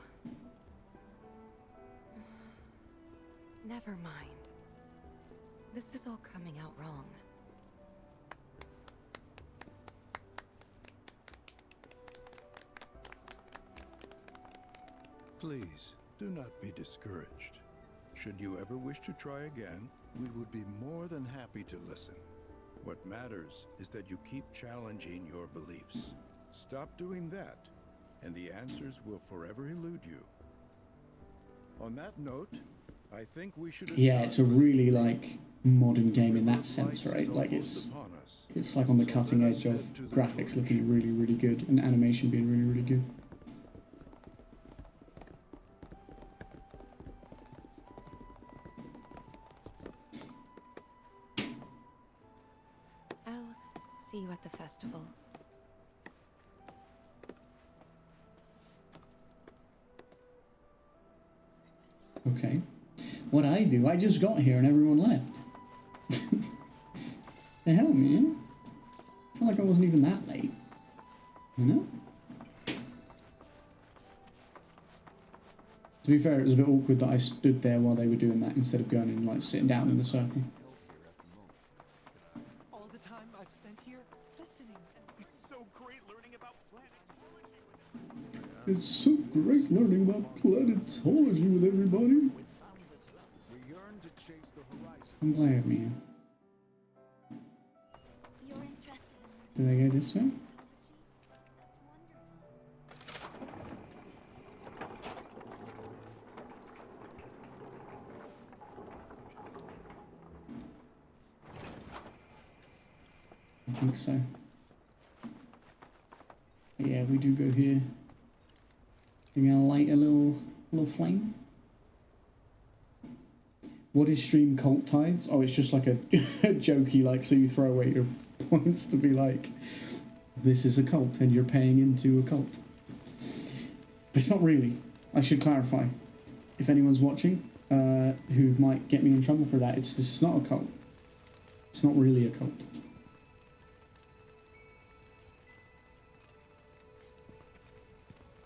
Never mind. This is all coming out wrong. Please, do not be discouraged. Should you ever wish to try again, we would be more than happy to listen. What matters is that you keep challenging your beliefs. Stop doing that, and the answers will forever elude you. On that note, I think we should... Yeah, it's a really like modern game in that sense, right? Like it's like on the cutting edge of graphics looking really, really good and animation being really, really good. I'll see you at the festival. Okay. What I do, I just got here and everyone left. The hell, man? I feel like I wasn't even that late. You know? To be fair, it was a bit awkward that I stood there while they were doing that instead of going and like sitting down in the circle. All the time I've spent here listening, it's so great learning about planetology. It's so great learning about planetology with everybody. I'm glad, man. Did I go this way? I think so. Yeah, we do go here. You're gonna light a little flame. What is stream cult tithes? Oh, it's just like a jokey, like, so you throw away your points to be like, this is a cult and you're paying into a cult. But it's not really. I should clarify. If anyone's watching, who might get me in trouble for that, this is not a cult. It's not really a cult.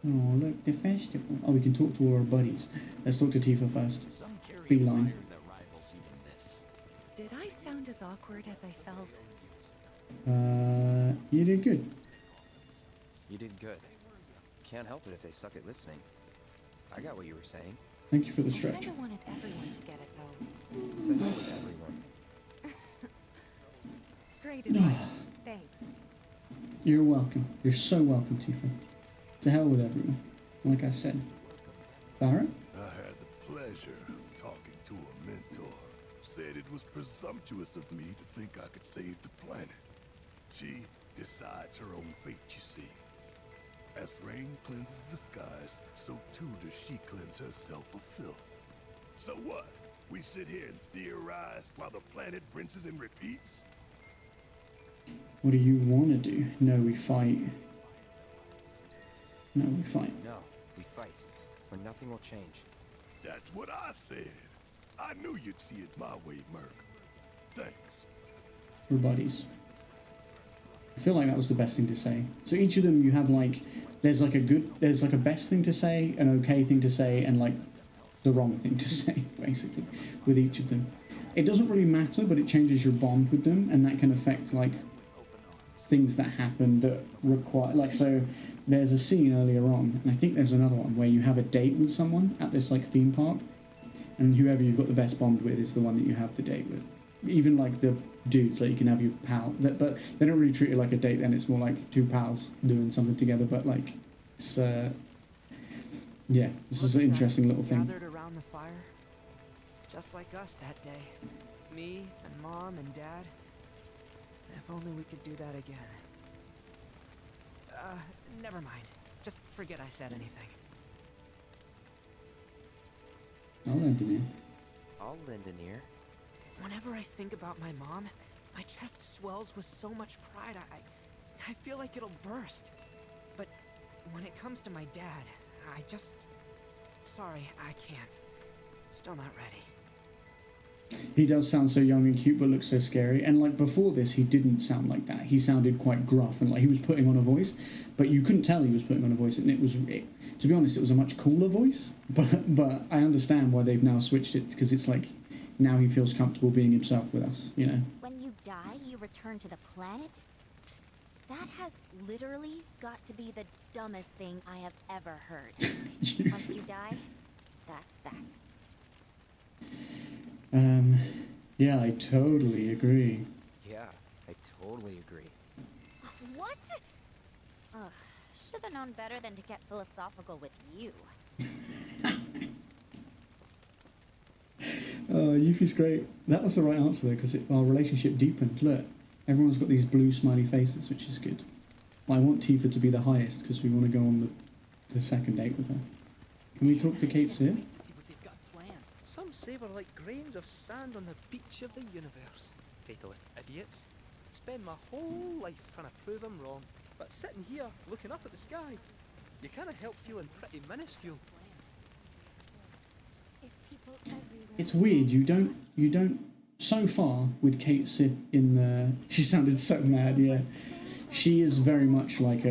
Oh, look, the festival. Oh, we can talk to all our buddies. Let's talk to Tifa first. Beeline. Did I sound as awkward as I felt? You did good. You did good. Can't help it if they suck at listening. I got what you were saying. Thank you for the I stretch. kinda wanted everyone to get it though. To hell with everyone. Great advice. Thanks. You're welcome. You're so welcome, Tifa. To hell with everyone. Like I said. Barrett? I had the pleasure of talking to a mentor. Said it was presumptuous of me to think I could save the planet. She decides her own fate, you see. As rain cleanses the skies, so too does she cleanse herself of filth. So what? We sit here and theorize while the planet rinses and repeats? What do you want to do? No, we fight. No, we fight. No, we fight, or nothing will change. That's what I said. I knew you'd see it my way, Merc. Thanks. We're buddies. I feel like that was the best thing to say. So each of them you have like, there's like a best thing to say, an okay thing to say, and like the wrong thing to say, basically, with each of them. It doesn't really matter, but it changes your bond with them, and that can affect like things that happen that require, like, so there's a scene earlier on, and I think there's another one where you have a date with someone at this like theme park, and whoever you've got the best bond with is the one that you have the date with. Even like the dudes, like you can have your pal, but they don't really treat it like a date. Then it's more like two pals doing something together. But like, it's yeah, this is an interesting little thing. Gathered around the fire, just like us that day. Me and Mom and Dad. If only we could do that again. Never mind. Just forget I said anything. I'll lend an ear. I'll lend an ear. Whenever I think about my mom, my chest swells with so much pride, I feel like it'll burst. But when it comes to my dad, I just... Sorry, I can't. Still not ready. He does sound so young and cute, but looks so scary. And like before this, he didn't sound like that. He sounded quite gruff and like he was putting on a voice, but you couldn't tell he was putting on a voice. And it was, to be honest, it was a much cooler voice. But I understand why they've now switched it, because it's like now he feels comfortable being himself with us, you know. When you die, you return to the planet? That has literally got to be the dumbest thing I have ever heard. Once you die, that's that. Yeah, I totally agree. Yeah, I totally agree. What? Ugh, should have known better than to get philosophical with you. Yuffie's great. That was the right answer though, because our relationship deepened. Look, everyone's got these blue smiley faces, which is good. I want Tifa to be the highest because we want to go on the second date with her. Can we talk to Kate Sith? Some say we're like grains of sand on the beach of the universe. Fatalist idiots. Spend my whole life trying to prove them wrong, but sitting here looking up at the sky, you can't help feeling pretty minuscule. It's weird. You don't. So far with Kate Sith in the, she sounded so mad. Yeah, she is very much like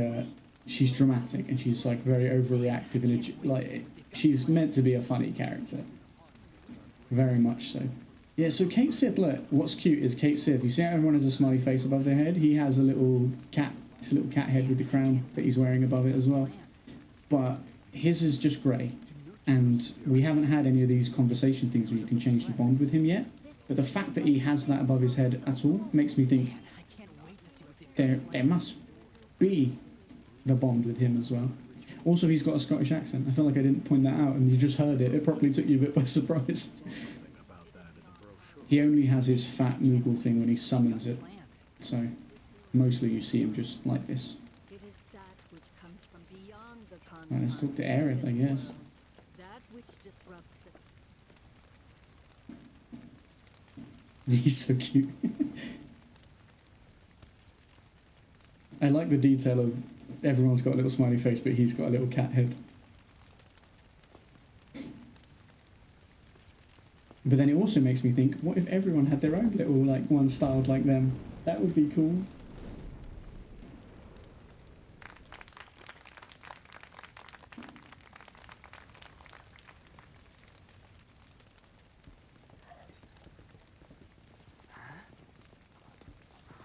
she's dramatic and she's like very overreactive and like she's meant to be a funny character. Very much so. Yeah, so Kate Sith, look, what's cute is Kate Sith. You see how everyone has a smiley face above their head? He has a little cat, it's a little cat head with the crown that he's wearing above it as well. But his is just grey. And we haven't had any of these conversation things where you can change the bond with him yet. But the fact that he has that above his head at all makes me think there must be the bond with him as well. Also, he's got a Scottish accent. I feel like I didn't point that out and you just heard it. It probably took you a bit by surprise. He only has his fat Moogle thing when he summons it. So, mostly you see him just like this. It is that which comes from beyond the Right, let's talk to Aerith, I guess. That which disrupts the He's so cute. I like the detail of everyone's got a little smiley face, but he's got a little cat head. But then it also makes me think, what if everyone had their own little, like, one styled like them? That would be cool.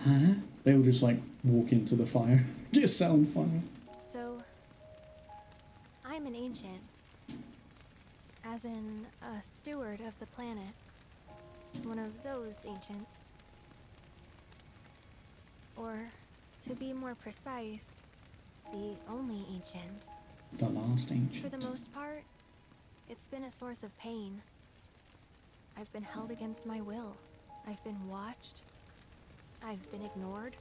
Huh? They'll just, like, walk into the fire. Get set on fire. So, I'm an ancient. As in, a steward of the planet. One of those ancients. Or, to be more precise, the only ancient. The last ancient. For the most part, it's been a source of pain. I've been held against my will. I've been watched. I've been ignored.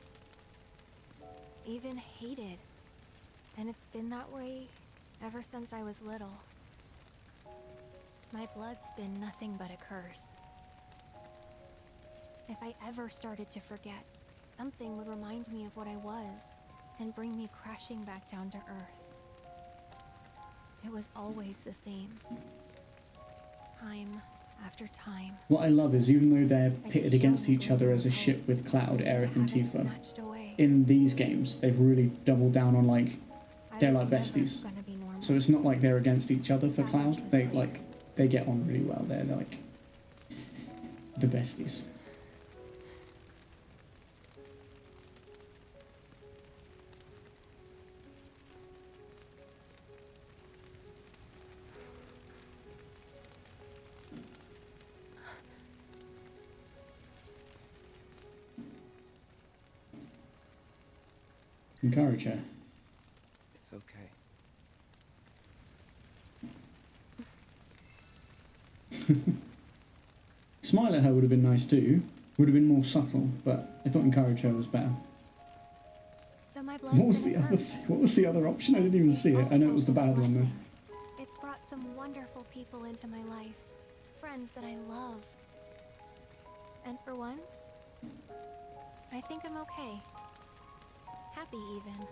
Even hated. And it's been that way ever since I was little. My blood's been nothing but a curse. If I ever started to forget, something would remind me of what I was and bring me crashing back down to earth. It was always the same. Time after time. What I love is, even though they're pitted against each other as a ship with Cloud, Aerith, and Tifa, in these games they've really doubled down on like they're like besties. So it's not like they're against each other for Cloud. They get on really well. They're like the besties. Encourage her. It's okay. Smile at her would have been nice too. Would have been more subtle, but I thought encourage her was better. So my What was the other? What was the other option? I didn't even see it. I know it was the bad one though. It's brought some wonderful people into my life. Friends that I love. And for once, I think I'm okay. Happy even.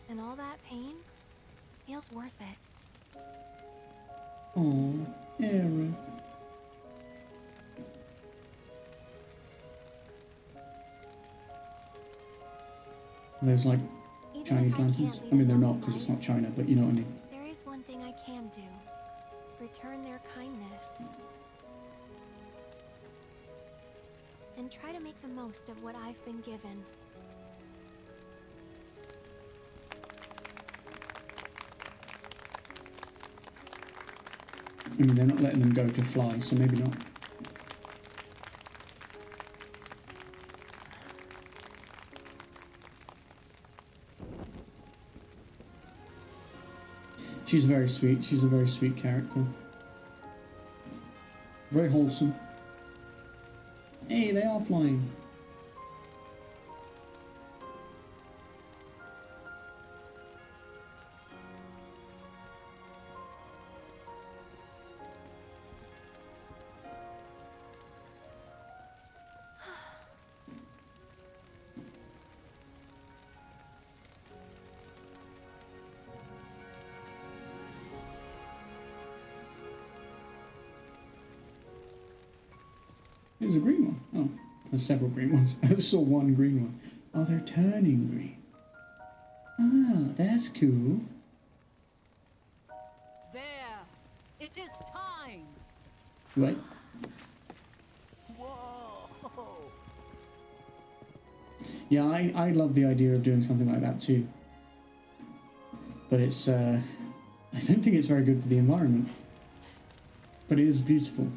And all that pain feels worth it. Oh, Aaron. There's like Chinese lanterns. I mean, they're not because it's not China, but you know what I mean. There is one thing I can do. Return their kindness. And try to make the most of what I've been given. I mean, they're not letting them go to fly, so maybe not. She's very sweet. She's a very sweet character. Very wholesome. Hey, they are flying. There's a green one. Oh, there's several green ones. I just saw one green one. Oh, they're turning green. Ah, that's cool. There! It is time! Right. Whoa! Yeah, I love the idea of doing something like that too. But it's, I don't think it's very good for the environment. But it is beautiful.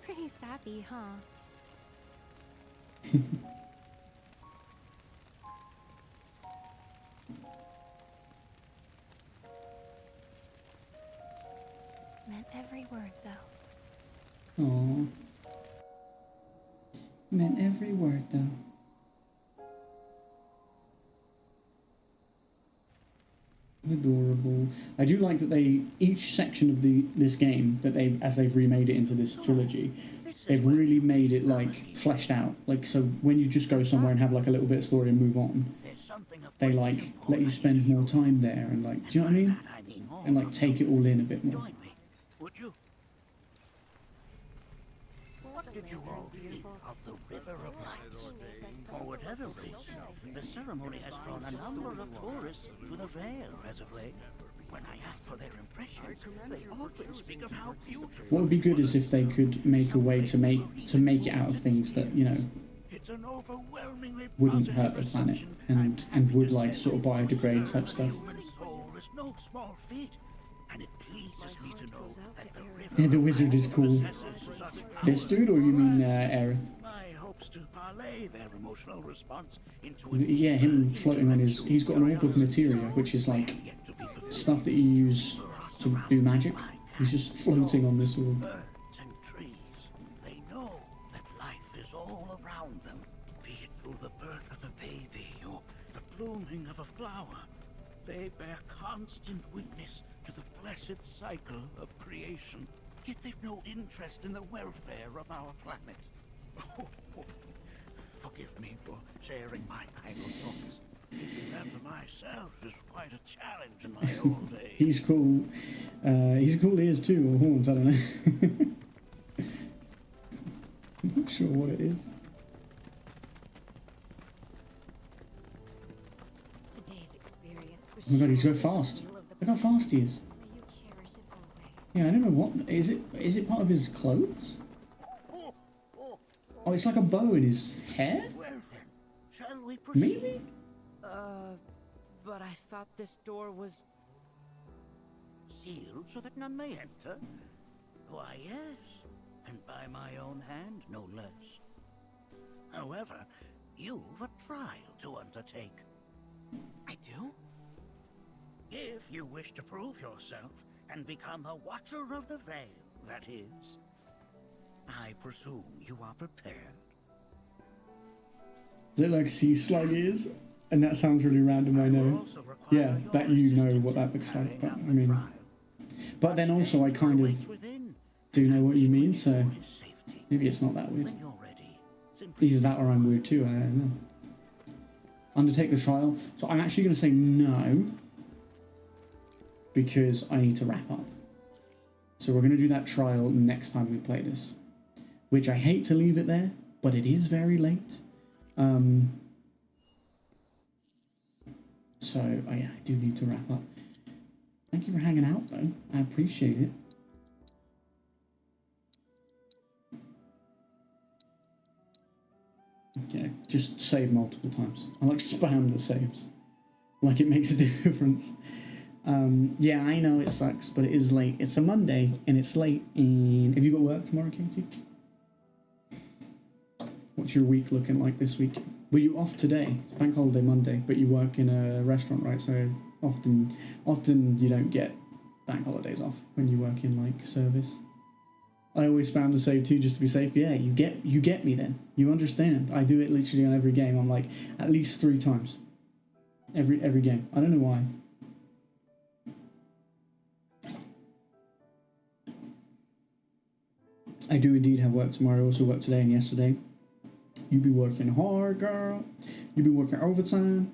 Pretty sappy, huh? Meant every word, though. Aww. Meant every word, though. Adorable. I do like that each section of this game that they've remade it into this trilogy, they've really made it like fleshed out. Like, so when you just go somewhere and have like a little bit of story and move on, they like let you spend more time there and like, do you know what I mean? And like take it all in a bit more. Would you? What did you all think of the River of Light? For whatever reason, the ceremony has drawn a number of tourists to the fair as of late. When I ask for their impressions, they often speak of how beautiful. What would be good is if they could make a way to make it out of things that, you know, wouldn't hurt the planet and would like sort of biodegrade type stuff. Human soul is no small feat, and it pleases me to know that the river Yeah, the wizard is cool. possesses such This dude, or you mean Aerith? My hopes to parlay their emotional response into Yeah, him floating on his... He's got an orb of materia, which is like stuff that you use to do magic. He's just floating on this orb. birds and trees. They know that life is all around them, be it through the birth of a baby or the blooming of a flower. They bear constant witness to the blessed cycle of creation. yet they've no interest in the welfare of our planet. Forgive me for sharing my idle thoughts. Keeping them to myself is quite a challenge in my old age. He's cool. He's cool ears too, or horns, I don't know. I'm not sure what it is. Today's experience was Oh my god, he's so fast. Look how fast he is. Yeah, I don't know what is it. Is it part of his clothes? Oh, it's like a bow in his hair. Well then, shall we proceed? Maybe. But I thought this door was Sealed so that none may enter? Why, yes. And by my own hand, no less. However, you've a trial to undertake. I do? If you wish to prove yourself and become a Watcher of the Veil, that is. I presume you are prepared. Look like sea slug is, and that sounds really random, I know. Yeah, that you know what that looks like, but I mean... But then also I kind of do know what you mean, so maybe it's not that weird. Either that or I'm weird too, I don't know. Undertake the trial. So I'm actually going to say no, because I need to wrap up. So we're going to do that trial next time we play this. Which I hate to leave it there, but it is very late. So, yeah, I do need to wrap up. Thank you for hanging out, though. I appreciate it. Okay, just save multiple times. I like spam the saves. Like it makes a difference. Yeah, I know it sucks, but it is late. It's a Monday, and it's late. And have you got work tomorrow, Katie? What's your week looking like this week? Were you off today? Bank holiday Monday, but you work in a restaurant, right? So often you don't get bank holidays off when you work in like service. I always spam the save too, just to be safe. Yeah, you get me then. You understand. I do it literally on every game. I'm like at least 3 times. Every game. I don't know why. I do indeed have work tomorrow. I also worked today and yesterday. You be working hard, girl. You be working overtime.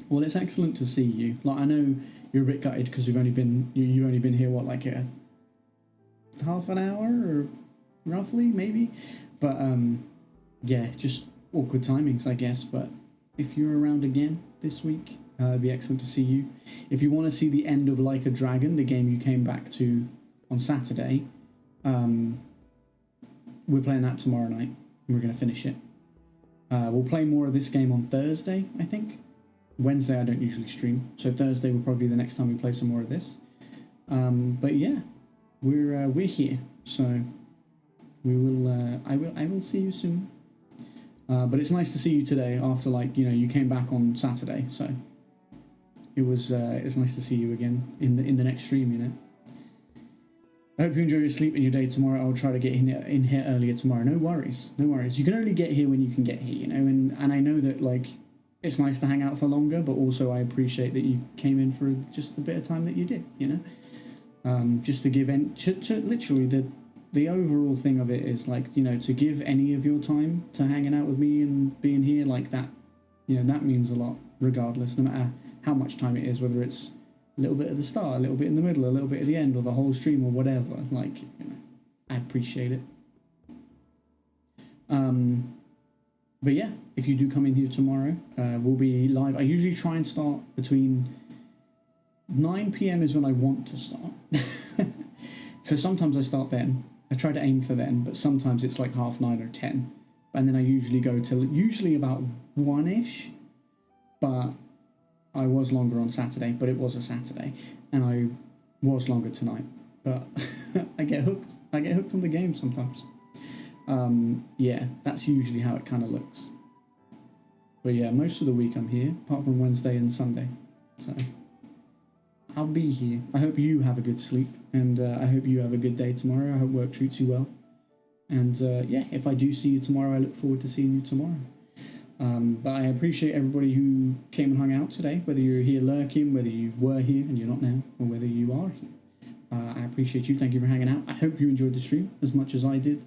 Well, it's excellent to see you. Like I know you're a bit gutted because you've only been here what, like a half an hour or roughly maybe, but yeah, just awkward timings I guess. But if you're around again this week, it'd be excellent to see you. If you want to see the end of Like a Dragon, the game you came back to on Saturday, we're playing that tomorrow night. And we're going to finish it. We'll play more of this game on Thursday, I think. Wednesday I don't usually stream, so Thursday will probably be the next time we play some more of this. But yeah, we're here, so we will. I will see you soon. But it's nice to see you today after you came back on Saturday, so it's nice to see you again in the next stream. I hope you enjoy your sleep and your day tomorrow. I'll try to get in here earlier tomorrow. No worries. You can only get here when you can get here, and I know that it's nice to hang out for longer, but also I appreciate that you came in for just a bit of time that you did, just to give to literally the overall thing of it is to give any of your time to hanging out with me and being here like that, that means a lot regardless, no matter how much time it is, whether it's a little bit at the start, a little bit in the middle, a little bit at the end, or the whole stream or whatever, I appreciate it. But yeah, if you do come in here tomorrow, we'll be live. I usually try and start between 9 PM is when I want to start. So sometimes I start then. I try to aim for then, but sometimes it's like 9:30 or 10. And then I usually go till usually about 1-ish. But I was longer on Saturday, but it was a Saturday. And I was longer tonight. But I get hooked. I get hooked on the game sometimes. Yeah, that's usually how it kind of looks. But yeah, most of the week I'm here, apart from Wednesday and Sunday. So I'll be here. I hope you have a good sleep, and I hope you have a good day tomorrow. I hope work treats you well. And yeah, if I do see you tomorrow, I look forward to seeing you tomorrow. But I appreciate everybody who came and hung out today, whether you're here lurking, whether you were here and you're not now, or whether you are here. I appreciate you. Thank you for hanging out. I hope you enjoyed the stream as much as I did.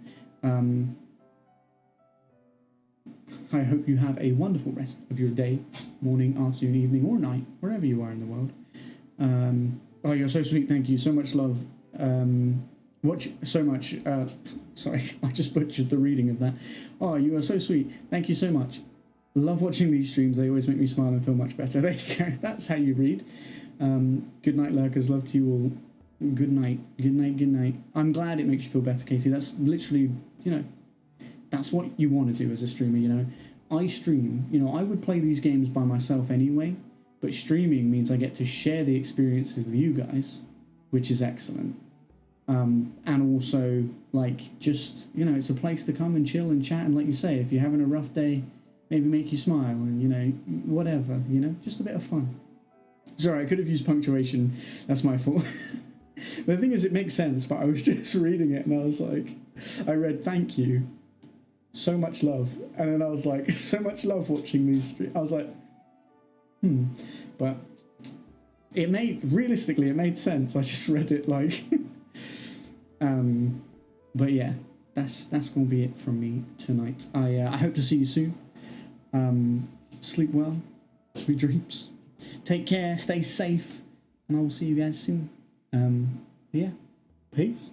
I hope you have a wonderful rest of your day, morning, afternoon, evening, or night, wherever you are in the world. Oh, you're so sweet. Thank you. So much love. Sorry, I just butchered the reading of that. Oh, you are so sweet. Thank you so much. Love watching these streams. They always make me smile and feel much better. There you go. That's how you read. Good night, lurkers. Love to you all. Good night. Good night. Good night. I'm glad it makes you feel better, Casey. That's literally, that's what you want to do as a streamer, I stream, I would play these games by myself anyway, but streaming means I get to share the experiences with you guys, which is excellent. And also, just, it's a place to come and chill and chat, and like you say, if you're having a rough day, maybe make you smile, and, whatever, just a bit of fun. Sorry, I could have used punctuation. That's my fault. The thing is, it makes sense, but I was just reading it, and I was like, I read thank you, so much love, and then I was like, so much love watching these streams. I was like, but it made sense. I just read it but yeah, that's gonna be it from me tonight. I hope to see you soon. Sleep well, sweet dreams, take care, stay safe, and I will see you guys soon. Yeah, peace.